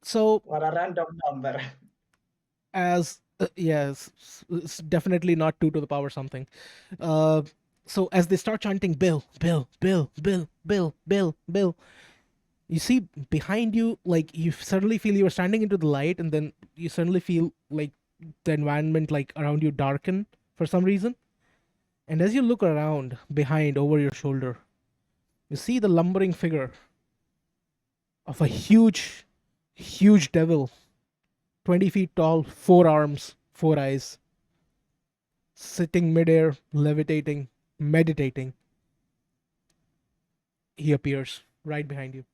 So What a random number. as yes, it's definitely not 2 to the power something. Uh, so as they start chanting Bill, Bill, Bill, Bill, Bill, Bill, Bill, you see behind you, like you suddenly feel you're standing into the light, and then you suddenly feel like the environment like around you darken for some reason. And as you look around behind over your shoulder, you see the lumbering figure of a huge devil, 20 feet tall, 4 arms, 4 eyes, sitting midair, levitating, meditating. He appears right behind you.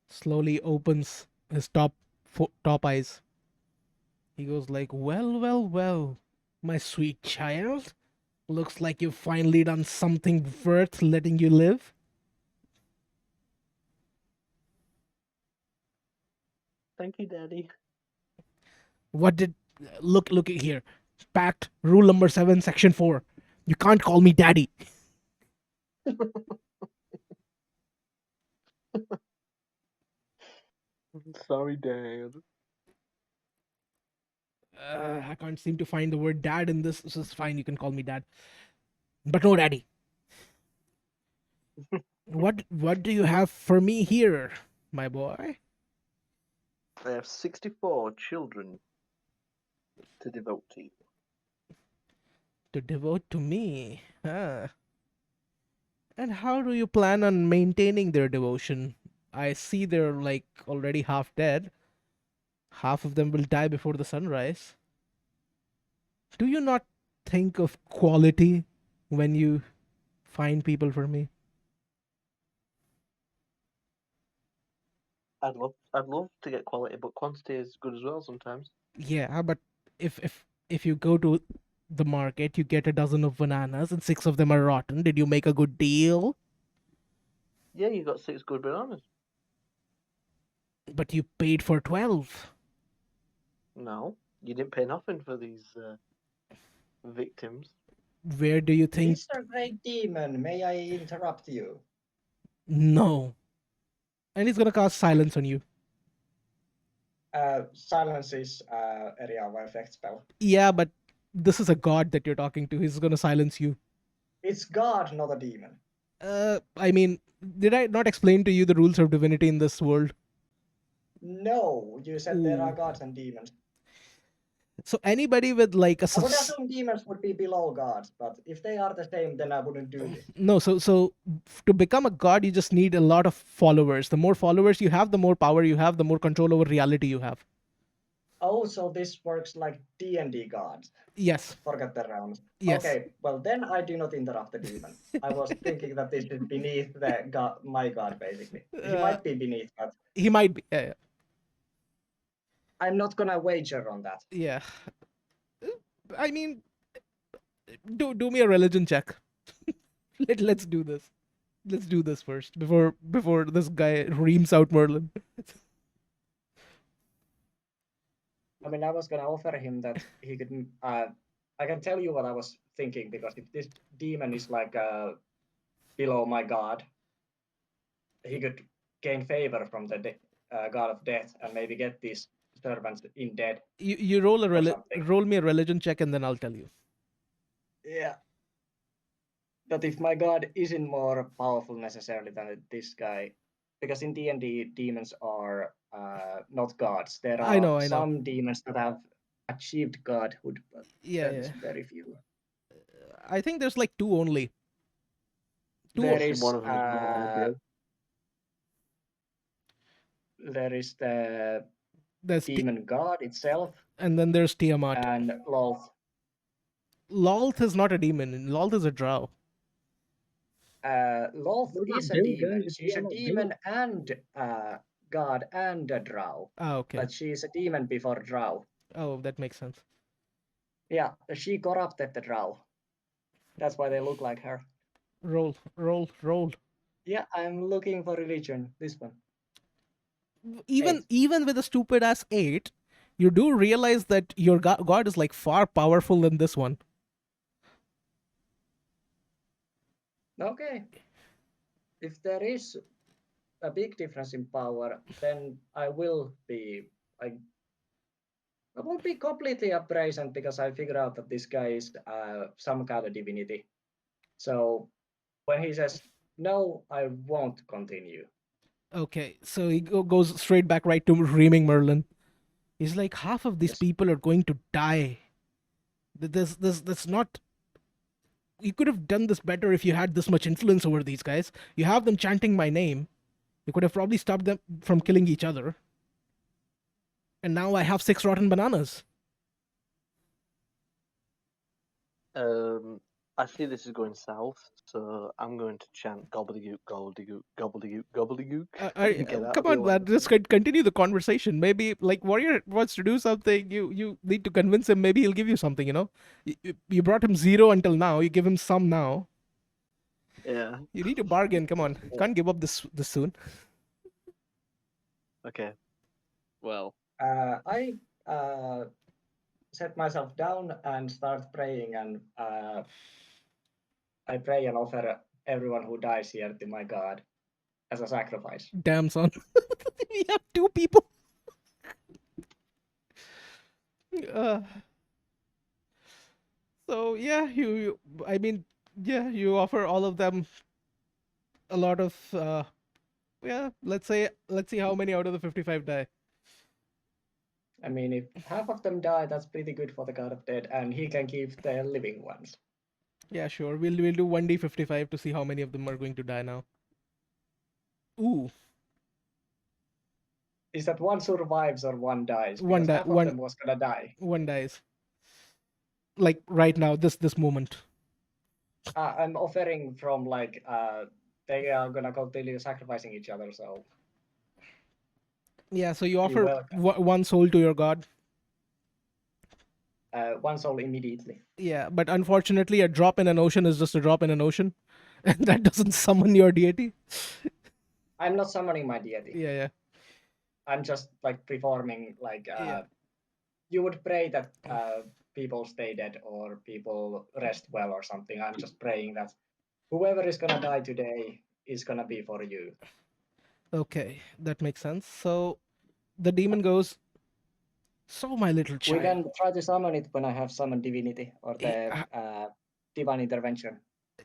Slowly opens his top eyes. He goes like, well, my sweet child. Looks like you've finally done something worth letting you live. Thank you, Daddy. What did look at here. Pact rule number 7, section 4. You can't call me daddy. Sorry, Dad. I can't seem to find the word dad in this. This is fine. You can call me dad, but no daddy. What do you have for me here, my boy? I have 64 children to devote to you. To devote to me, huh? And how do you plan on maintaining their devotion? I see they're like already half dead. Half of them will die before the sunrise. Do you not think of quality when you find people for me? I'd love to get quality, but quantity is good as well sometimes. Yeah, but if you go to the market, you get a dozen of bananas, and 6 of them are rotten. Did you make a good deal? Yeah, you got 6 good bananas. But you paid for 12. No, you didn't pay nothing for these victims. Where do you think? Mr. Great Demon, may I interrupt you? No. And he's gonna cast silence on you. Silence is area of effect spell. Yeah, but this is a god that you're talking to. He's gonna silence you. It's God, not a demon. I mean, did I not explain to you the rules of divinity in this world? No, you said there are Ooh. gods and demons. So anybody with like a I would assume demons would be below gods, but if they are the same, then I wouldn't do this. no, so to become a god, you just need a lot of followers. The more followers you have, the more power you have, the more control over reality you have. Oh, so this works like D&D gods. Yes. Forget the rounds. Yes. Okay, well then I do not interrupt the demon. I was thinking that this is beneath the god, my god, basically. He might be beneath, but He might be. Yeah. I'm not gonna wager on that. Yeah. I mean, do me a religion check. Let's do this. Let's do this first before this guy reams out Merlin. I mean, I was gonna offer him that he could. I can tell you what I was thinking, because if this demon is like below my god, he could gain favor from the god of death and maybe get these servants in dead. You roll or something. roll me a religion check and then I'll tell you. Yeah. But if my god isn't more powerful necessarily than this guy, because in D&D demons are not gods. There I are know. some demons that have achieved godhood, but Yeah, that's yeah. very few. I think there's like 2 only. There Obviously, is one of them is not there is the There's demon god itself and then there's Tiamat. and Lolth. Lolth is not a demon. Lolth is a drow. Lolth What about is a Bill, demon. guys? She's a What about demon and god and a drow. Ah, okay. But she's a demon before drow. Oh, that makes sense. Yeah, she corrupted the drow. That's why they look like her. Roll. Yeah, I'm looking for religion. This one. Even with a stupid ass 8, you do realize that your god is like far powerful than this one. Okay. If there is a big difference in power, then I won't be completely appraised, because I figure out that this guy is some kind of divinity. So when he says no, I won't continue. Okay, so he goes straight back right to reaming Merlin. He's like, half of these Yes. people are going to die. That's not. You could have done this better if you had this much influence over these guys. You have them chanting my name. You could have probably stopped them from killing each other. And now I have 6 rotten bananas. I see this is going south, so I'm going to chant gobbledygook, gobbledygook, gobbledygook, gobbledygook. Get out Come of here, on, what man. Just continue the conversation. Maybe like Warrior wants to do something. You need to convince him. Maybe he'll give you something. You brought him 0 until now. You give him some now. Yeah. You need to bargain. Come on. Can't give up this soon. Okay. Well. I set myself down and start praying, and I pray and offer everyone who dies here to my god as a sacrifice. Damn, son. We have 2 people. So yeah, I mean, yeah, you offer all of them a lot of yeah. Let's see how many out of the 55 die. I mean, if half of them die, that's pretty good for the god of death, and he can keep the living ones. Yeah, sure. We'll do 1d55 to see how many of them are going to die now. Ooh. Is that one survives or one dies? One Because half of them was gonna die. One dies. Like right now, this moment. I'm offering from they are gonna continue sacrificing each other, so Yeah, so you offer welcome. one soul to your god. one soul immediately. Yeah, but unfortunately, a drop in an ocean is just a drop in an ocean, and that doesn't summon your deity. I'm not summoning my deity. Yeah, yeah, I'm just like performing like yeah. you would pray that people stay dead or people rest well or something. I'm just praying that whoever is gonna die today is gonna be for you. Okay, that makes sense. So the demon goes, "So, my little We child." can try to summon it when I have summoned divinity or Eh, the divine intervention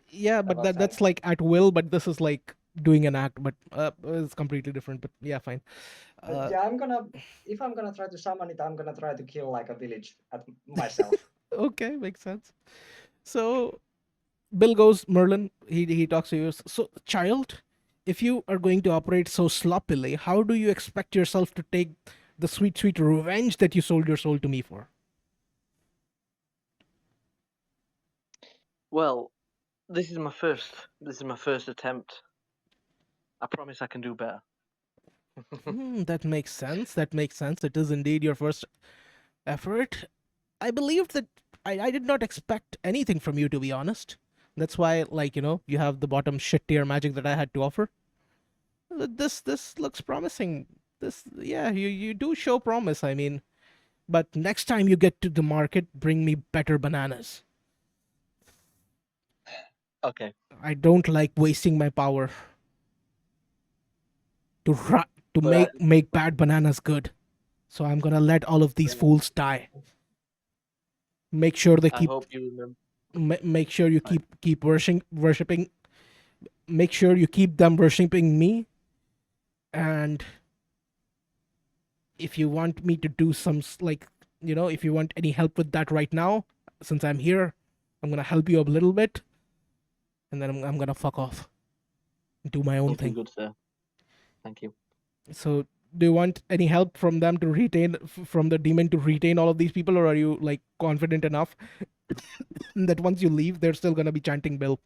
Yeah, but about time. that's like at will, but this is like doing an act, but it's completely different. But yeah, fine. Uh, Yeah, if I'm gonna try to summon it, I'm gonna try to kill like a village at myself. okay, makes sense. So Bill goes, Merlin. He talks to you. So, child, if you are going to operate so sloppily, how do you expect yourself to take the sweet, sweet revenge that you sold your soul to me for? Well, this is my first. This is my first attempt. I promise I can do better. That makes sense. That makes sense. It is indeed your first effort. I believed that I did not expect anything from you, to be honest. That's why, like, you have the bottom shit tier magic that I had to offer. This looks promising. Yeah, you do show promise. I mean, but next time you get to the market, bring me better bananas. Okay. I don't like wasting my power to to But make bad bananas good. So I'm gonna let all of these fools die. Make sure they I keep hope you remember. make sure you Right. keep worshiping. Make sure you keep them worshiping me. And if you want me to do some like, if you want any help with that right now, since I'm here, I'm gonna help you a little bit, and then I'm gonna fuck off, do my own Okay, thing. good sir. Thank you. So, do you want any help from them to retain, from the demon to retain all of these people, or are you like confident enough that once you leave, they're still gonna be chanting Bill?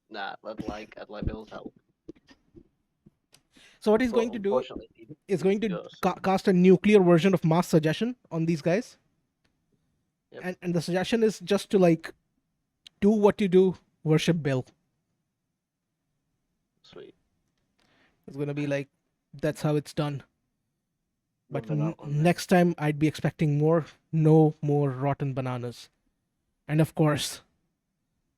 Nah, I'd like Bill's help, So what he's but going to do unfortunately, is he needs going to to go. So cast a nuclear version of mass suggestion on these guys, yep, and the suggestion is just to like do what you do, worship Bill. sweet. It's gonna be like that's how it's done. But Remember that one then. next time I'd be expecting no more rotten bananas. And of course,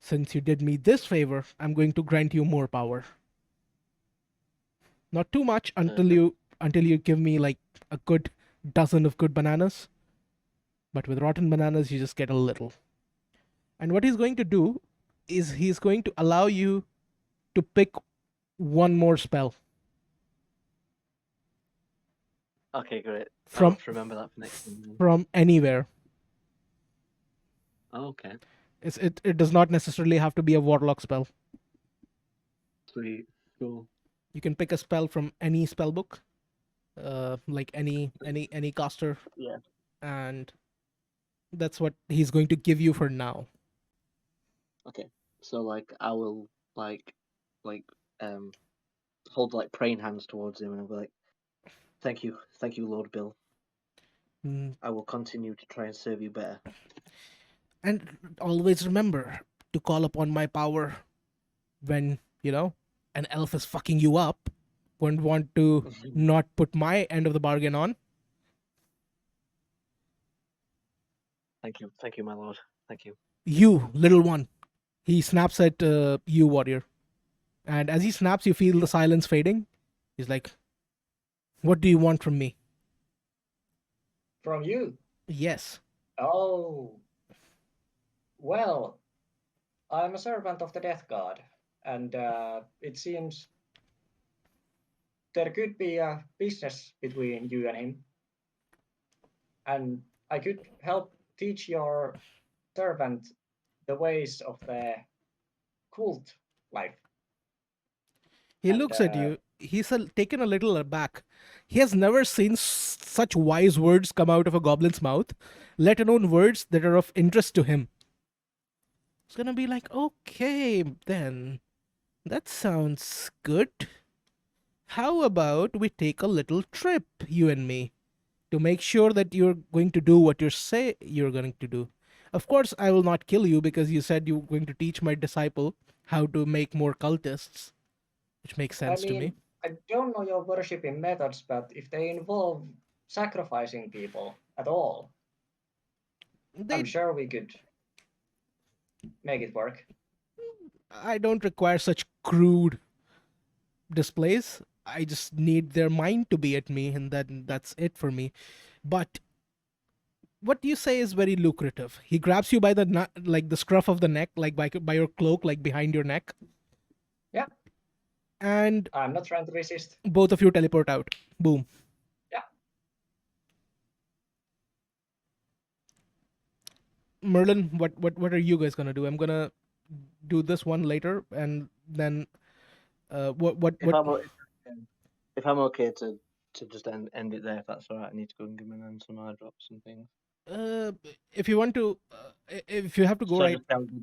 since you did me this favor, I'm going to grant you more power. Not too much Perfect. until you give me like a good dozen of good bananas. But with rotten bananas, you just get a little. And what he's going to do is he's going to allow you to pick one more spell Okay, great. I'll from have to remember that for next time. Then. from anywhere. Oh, okay, It does not necessarily have to be a warlock spell. sweet, cool. You can pick a spell from any spell book, like any caster, Yeah. and that's what he's going to give you for now. Okay. So like I will like um hold like praying hands towards him and I'll be like, thank you, Lord Bill. Mm, I will continue to try and serve you better. And always remember to call upon my power when an elf is fucking you up. Won't want to not put my end of the bargain on. Thank you, my lord. Thank you. You little one. He snaps at you, warrior, and as he snaps, you feel the silence fading. He's like, "What do you want from me?" From you? Yes. Oh, well, I'm a servant of the death god, and it seems there could be a business between you and him, and I could help teach your servant the ways of the cult life. He And looks at you. He's taken a little aback. He has never seen such wise words come out of a goblin's mouth, let alone words that are of interest to him. It's gonna be like, okay, then. That sounds good. How about we take a little trip, you and me? to make sure that you're going to do what you say you're going to do. Of course, I will not kill you because you said you're going to teach my disciple how to make more cultists, which makes I sense to me. mean, I don't know your worshipping methods, but if they involve sacrificing people at all, I'm They, sure we could make it work. I don't require such crude displays. I just need their mind to be at me, and then that's it for me. But what you say is very lucrative. He grabs you by the like the scruff of the neck, like by your cloak, like behind your neck, Yeah, and I'm not trying to resist. both of you teleport out. Boom. Yeah, Merlin, what are you guys gonna do? I'm gonna do this one later, and then If what? if I'm okay to just end it there, if that's all right, I need to go and give my nan some eye drops and things. Uh, if you want to, if you have to go So I right, just tell them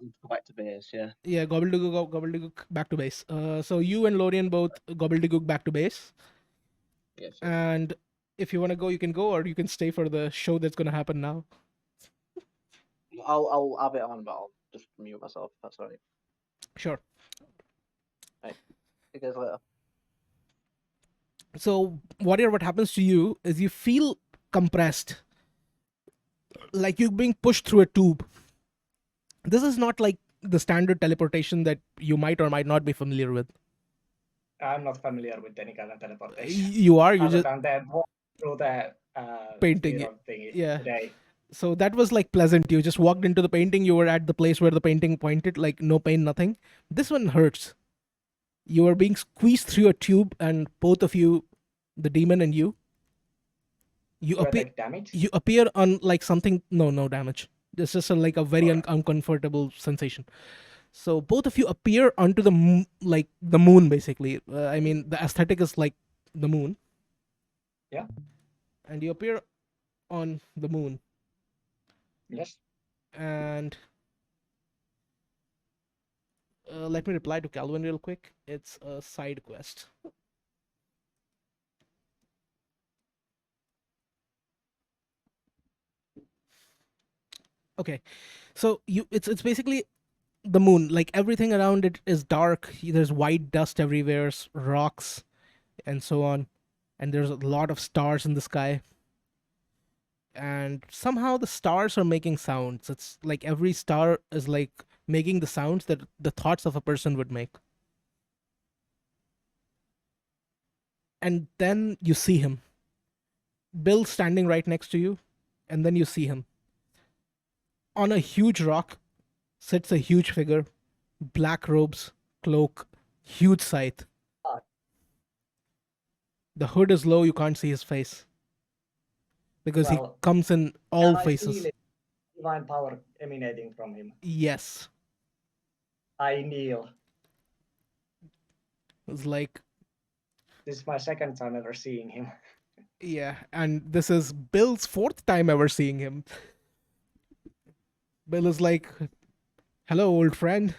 to go back to base, yeah. yeah, gobbledygook back to base. So you and Lorian both gobbledygook back to base, Yes. and if you want to go, you can go, or you can stay for the show that's gonna happen now. I'll have it on, but I'll just mute myself. If that's all right. Sure. Right. See you guys later. So what happens to you is you feel compressed, like you're being pushed through a tube. This is not like the standard teleportation that you might or might not be familiar with. I'm not familiar with any kind of teleportation. You are, you Other just than that, walk through the painting it. mirror thingy Yeah. today. So that was like pleasant. You just walked into the painting, you were at the place where the painting pointed, like no pain, nothing. This one hurts. You are being squeezed through a tube, and both of you, the demon and you Do I take damage? you appear on like something. No damage. It's just like a very Alright. uncomfortable sensation. So both of you appear onto the like the moon, basically. I mean, the aesthetic is like the moon. Yeah. And you appear on the moon, Yes. and let me reply to Calvin real quick. It's a side quest. Okay, so it's basically the moon. Like everything around it is dark. There's white dust everywhere, rocks, and so on. And there's a lot of stars in the sky. And somehow the stars are making sounds. It's like every star is like making the sounds that the thoughts of a person would make. And then you see him. Bill standing right next to you, and then you see him. On a huge rock sits a huge figure, black robes, cloak, huge scythe. Ah. The hood is low, you can't see his face. Because he Well, comes in all can I faces. feel it? Divine power emanating from him. Yes. I kneel. It's like, This is my second time ever seeing him. yeah, and this is Bill's fourth time ever seeing him. Bill is like, hello, old friend.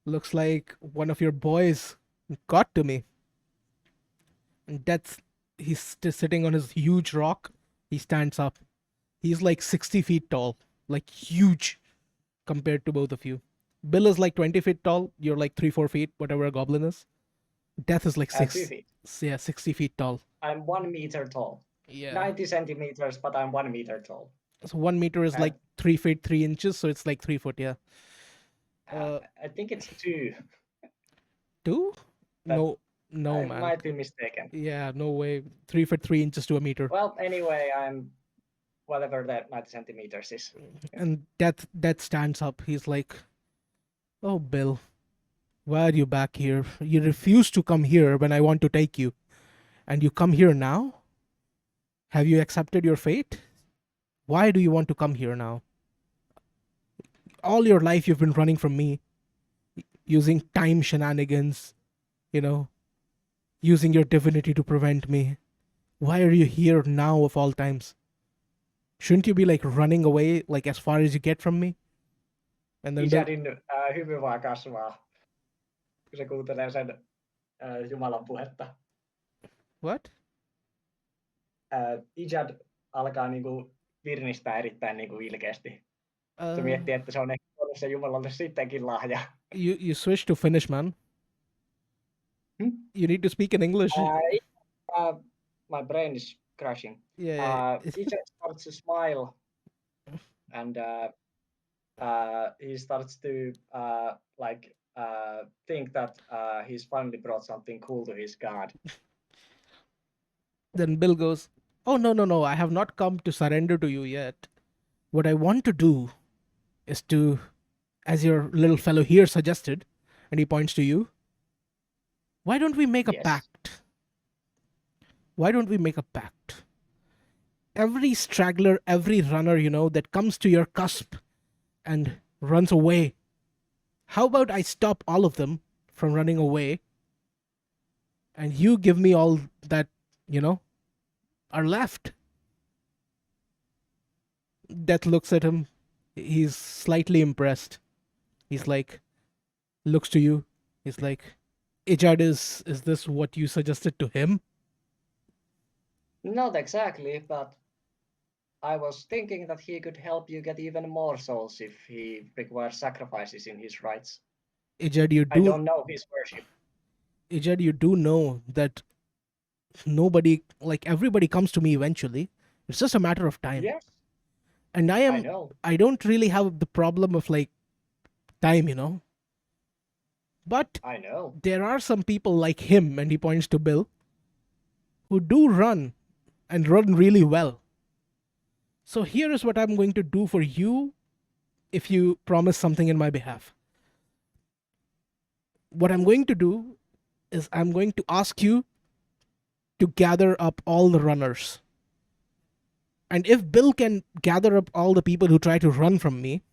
Looks like one of your boys got to me. And he's just sitting on his huge rock. He stands up. He's like 60 feet tall, like huge compared to both of you. Bill is like 20 feet tall. You're like 3, 4 feet, whatever a goblin is. Death is like 2 feet. 60 feet tall. I'm 1 meter tall. Yeah. 90 centimeters, but I'm 1 meter tall. So 1 meter is And- like 3 feet 3 inches, so it's like 3 foot. Yeah. I think it's 2. 2? That- No, I man. might be mistaken. Yeah, no way. 3 foot 3 inches to a meter. Well, anyway, I'm whatever that 90 centimeters is. And Death stands up. He's like, "Oh, Bill, why are you back here? You refuse to come here when I want to take you, and you come here now? Have you accepted your fate? Why do you want to come here now? All your life you've been running from me, using time shenanigans, using your divinity to prevent me. Why are you here now of all times? Shouldn't you be like running away, like as far as you get from me?" And then Isärin hymy vaan kasvaa, kun se kuuntelee sen Jumalan puhetta. what? Ijad alkaa niinku virnistää erittäin niinku ilkeästi. Se Uh, miettii, että se on ehkä ollut se Jumalalle sittenkin lahja. you switch to Finnish, man. You need to speak in English. My brain is crashing. Yeah. Ijad starts to smile and he starts to think that he's finally brought something cool to his god. Then Bill goes, "Oh, no, I have not come to surrender to you yet. What I want to do is to, as your little fellow here suggested," and he points to you, "why don't we make a Yes. pact? Why don't we make a pact? Every straggler, every runner, that comes to your cusp and runs away, how about I stop all of them from running away and you give me all that, are left?" Death looks at him. He's slightly impressed. He's like, looks to you. He's like, "Ijad, is this what you suggested to him?" Not exactly, but I was thinking that he could help you get even more souls if he requires sacrifices in his rites. Ijad, I don't know his worship. Ijad, you do know that everybody comes to me eventually. It's just a matter of time. Yes, And I know. I don't really have the problem of time. But I know. there are some people like him, and he points to Bill, who do run and run really well. So here is what I'm going to do for you if you promise something in my behalf. What I'm going to do is I'm going to ask you to gather up all the runners. And if Bill can gather up all the people who try to run from me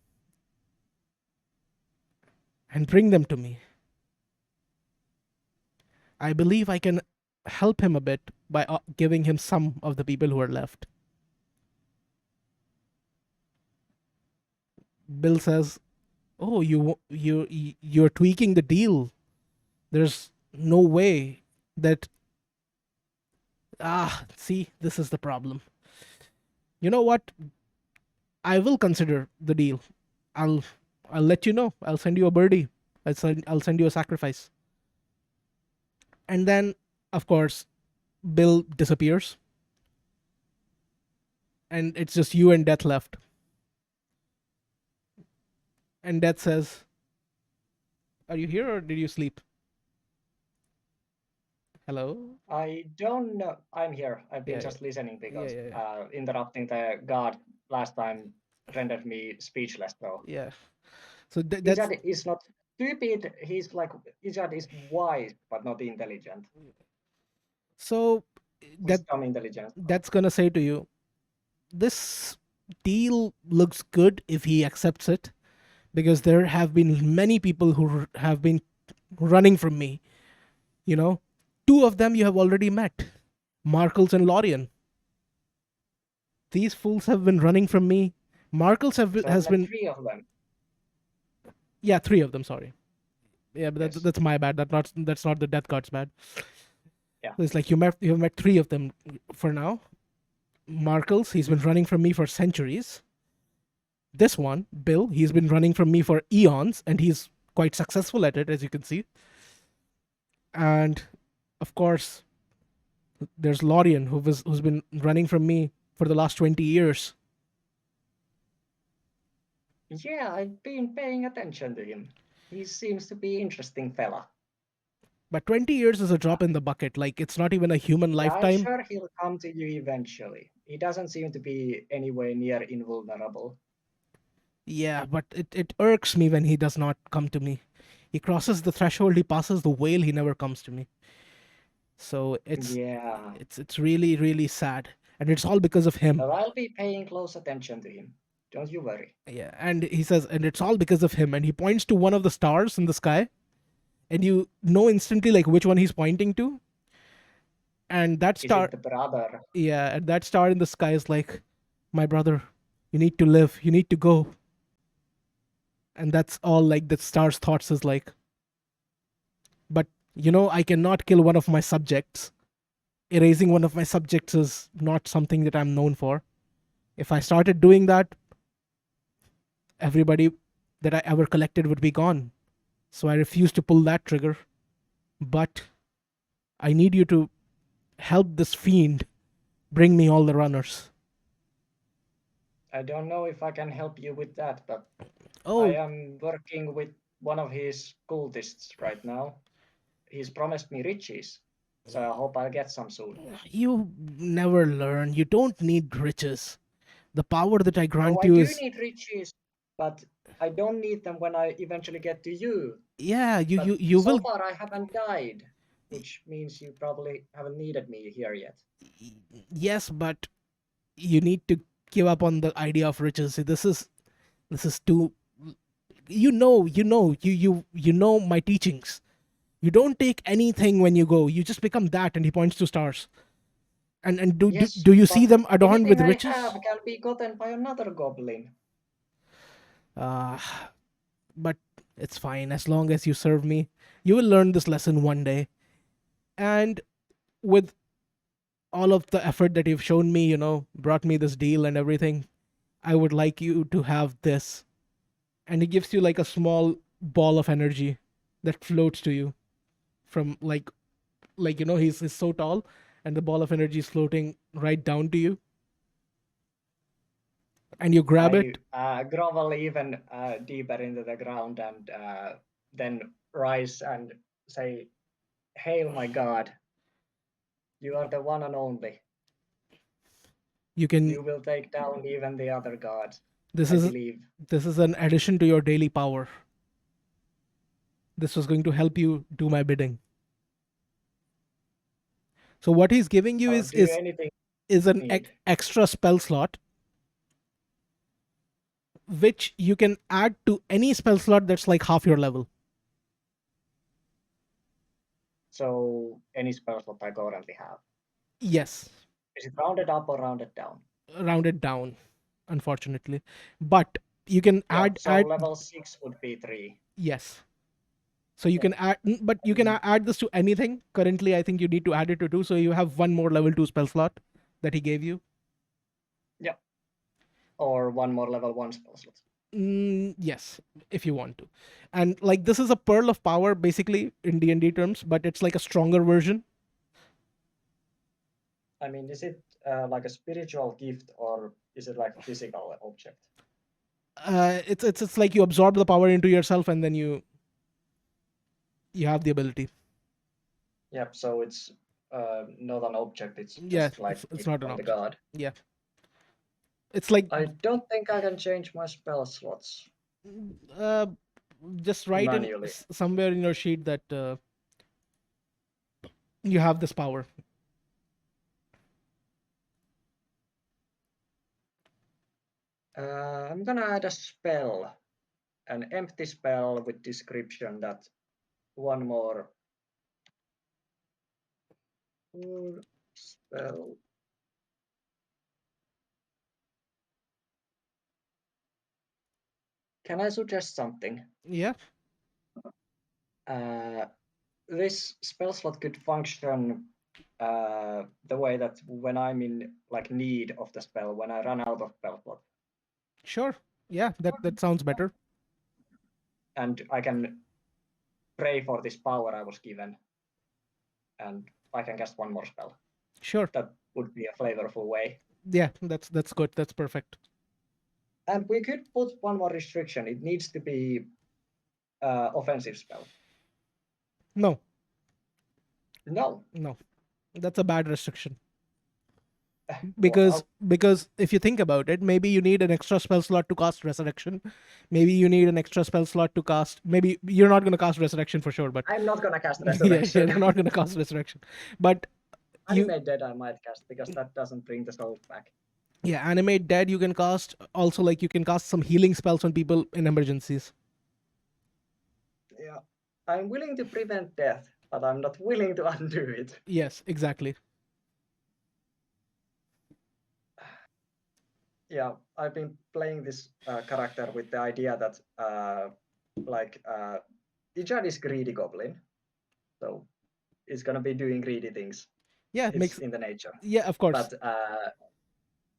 and bring them to me, I believe I can help him a bit by giving him some of the people who are left. Bill says, "Oh, you're tweaking the deal. There's no way that see, this is the problem. You know what? I will consider the deal. I'll let you know. I'll send you a birdie. I'll send you a sacrifice." And then, of course, Bill disappears. And it's just you and Death left. And Death says, "Are you here or did you sleep?" Hello? I don't know. I'm here. I've been Yeah, just listening because yeah. interrupting the god last time rendered me speechless though. Yeah. So that's Ijad is not stupid. He's like Ijad is wise but not intelligent. so Wisdom intelligence. that's gonna say to you, this deal looks good if he accepts it, because there have been many people who have been running from me. Two of them you have already met, Markles and Lorien. These fools have been running from me. Markles So has been 3 of them. Yeah, 3 of them. Sorry. Yeah, but Yes. that's my bad. That's not the death guard's bad. Yeah. So it's like you've met 3 of them for now. Markles, he's been running from me for centuries. This one, Bill, he's been running from me for eons, and he's quite successful at it, as you can see. And of course, there's Lorien, who's been running from me for the last 20 years. Yeah, I've been paying attention to him. He seems to be interesting fella. But 20 years is a drop in the bucket. Like, it's not even a human Yeah, lifetime. I'm sure he'll come to you eventually. He doesn't seem to be anywhere near invulnerable. Yeah, but it irks me when he does not come to me. He crosses the threshold, he passes the veil, he never comes to me. So it's really, really sad. And it's all because of him. But I'll be paying close attention to him. Don't you worry. Yeah, and he says, and it's all because of him. And he points to one of the stars in the sky. And you know instantly like which one he's pointing to. And that star, Is it the brother? yeah, and that star in the sky is like, "My brother, you need to live, you need to go." And that's all like the star's thoughts is like, "But I cannot kill one of my subjects. erasing one of my subjects is not something that I'm known for. If I started doing that, everybody that I ever collected would be gone. So I refuse to pull that trigger. But I need you to help this fiend bring me all the runners. I don't know if I can help you with that, but I Oh, am working with one of his cultists right now. He's promised me riches, so I hope I'll get some soon. you never learn. You don't need riches. The power that I No, grant I you do is, need riches, but I don't need them when I eventually get to you. yeah, But you so will. far I haven't died, which means you probably haven't needed me here yet. Yes, but you need to give up on the idea of riches. This is too. You know my teachings. You don't take anything when you go. You just become that. And he points to stars. And Yes, do you see but them adorned anything with I riches? have can be gotten by another goblin. Uh, but it's fine as long as you serve me. You will learn this lesson one day. And with all of the effort that you've shown me, brought me this deal and everything, I would like you to have this. And he gives you like a small ball of energy that floats to you from he's so tall, and the ball of energy is floating right down to you, and you grab I it. grovel even deeper into the ground and then rise and say, "Hail, my god! You are the one and only. You can. You will take down even the other gods. This I is believe." this is an addition to your daily power. This was going to help you do my bidding. So what he's giving you I'll is do is anything is an you need. extra spell slot, which you can add to any spell slot that's like half your level. So any spells that I currently have. Yes, Is it rounded up or rounded down? rounded down, unfortunately, but you can Yeah, add so add level 6 would be 3. yes. So you Yeah. can add, but you can And add this to anything. Currently, I think you need to add it to two. So you have one more level 2 spell slot that he gave you. yeah, or one more level 1 spell slot. Yes, if you want to. And like this is a pearl of power, basically in D&D terms, but it's like a stronger version. I mean, is it like a spiritual gift or is it like a physical object? It's like you absorb the power into yourself, and then you have the ability. Yep, so it's not an object, it's Yeah, just like it's gift not an from the object. god. Yeah, it's like I don't think I can change my spell slots uh, just write in manually. somewhere in your sheet that you have this power. I'm gonna add a spell, an empty spell with description that one more spell. Can I suggest something? Yeah, Uh, this spell slot could function the way that when I'm in like need of the spell, when I run out of spell slot, sure. Yeah, that sounds better. and I can pray for this power I was given, and I can cast one more spell. Sure. That would be a flavorful way. Yeah, that's good. That's perfect. And we could put one more restriction. It needs to be offensive spell. No, No. no, that's a bad restriction. because Well, because if you think about it, maybe you need an extra spell slot to cast resurrection. Maybe you need an extra spell slot to cast. Maybe you're not going to cast resurrection for sure, but I'm not gonna cast yeah, you're resurrection. not going to cast resurrection. But you, Animate Dead I might cast because that doesn't bring the souls back. yeah, animate dead. You can cast also, like you can cast some healing spells on people in emergencies. Yeah. I'm willing to prevent death, but I'm not willing to undo it. Yes, exactly. Yeah, I've been playing this character with the idea that Ijad is greedy goblin, so it's gonna be doing greedy things. Yeah, it It's makes. in the nature. Yeah, of course. But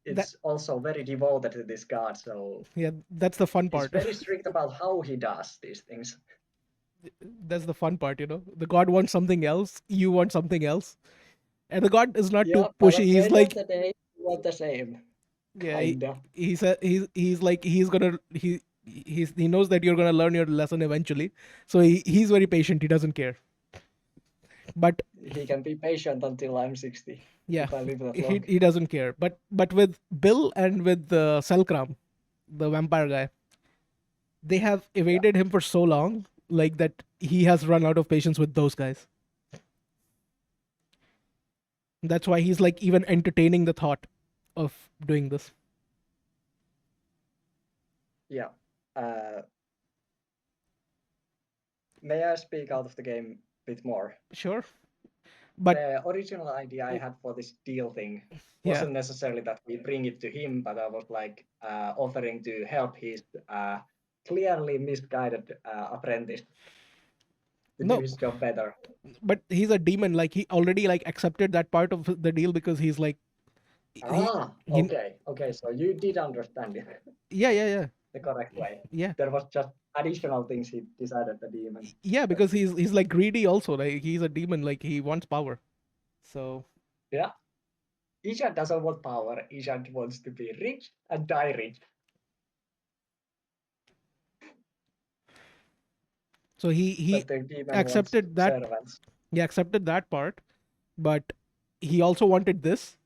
That it's also very devoted to this god, so yeah, that's the fun he's part. very strict about how he does these things. That's the fun part, you know. The god wants something else, you want something else, and the god is not too Yeah, but pushy. at the He's end of like, the day, we want the same, yeah, kinda. he's like he's gonna he knows that you're gonna learn your lesson eventually, so he's very patient. He doesn't care. But He can be patient until I'm 60 yeah, if I live that he long. he doesn't care. But with Bill and with Selkram, the vampire guy, they have Yeah, evaded him for so long, like that he has run out of patience with those guys. That's why he's like even entertaining the thought of doing this. yeah. May I speak out of the game a bit more? Sure, but The original idea I had for this deal thing yeah, wasn't necessarily that we bring it to him, but I was like offering to help his clearly misguided apprentice to do no, his job better. but he's a demon. Like he already like accepted that part of the deal because he's like he Okay. So you did understand it yeah the correct way. yeah There was just additional things he decided the demon. yeah That, because he's like greedy also. Like he's a demon. Like he wants power. So yeah, Isha doesn't want power. Isha wants to be rich and die rich. so he But the demon wants accepted that. servants. He accepted that part, but he also wanted this,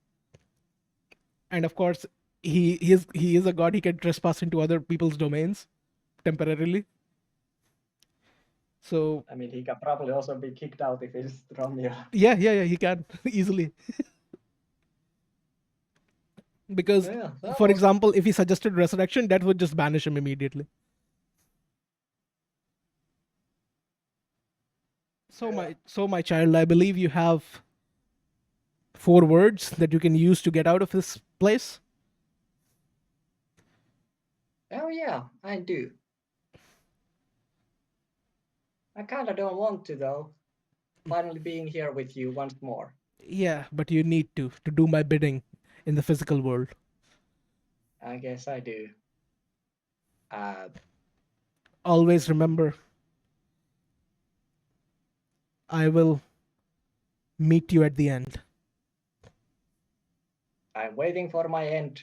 and of course he is a god. He can trespass into other people's domains temporarily. So I mean, he can probably also be kicked out if he's from you. yeah, he can easily. Because, Yeah, that for was example, if he suggested resurrection, that would just banish him immediately. So yeah. my child, I believe you have 4 words that you can use to get out of this place. Oh yeah, I do. I kind of don't want to though. Finally being here with you once more. Yeah, but you need to do my bidding in the physical world. I guess I do. Uh, Always remember, I will meet you at the end. I'm waiting for my end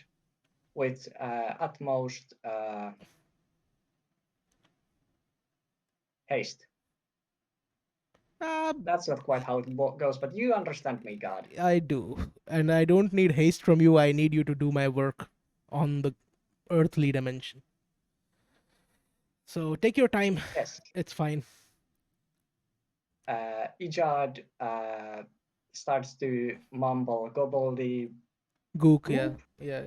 with utmost haste. Uh, That's not quite how it goes, but you understand me, God. I do, and I don't need haste from you. I need you to do my work on the earthly dimension. So take your time. Yes. It's fine. Ijad starts to mumble gobbledygook. Gook, yeah.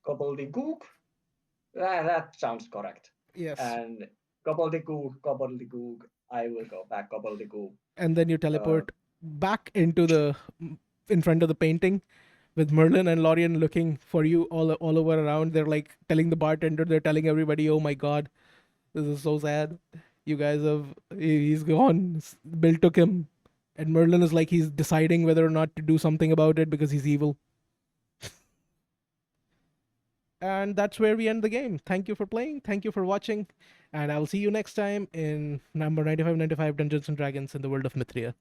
Gobbledygook? That sounds correct. Yes. And gobbledygook, I will go back, gobbledygook. And then you teleport back into in front of the painting with Merlin and Lorien looking for you all over around. They're like telling the bartender, they're telling everybody, "Oh my god, this is so sad. You guys he's gone. Bill took him." And Merlin is like he's deciding whether or not to do something about it because he's evil. And that's where we end the game. Thank you for playing. Thank you for watching. And I'll see you next time in number 9595 Dungeons and Dragons in the world of Mithria.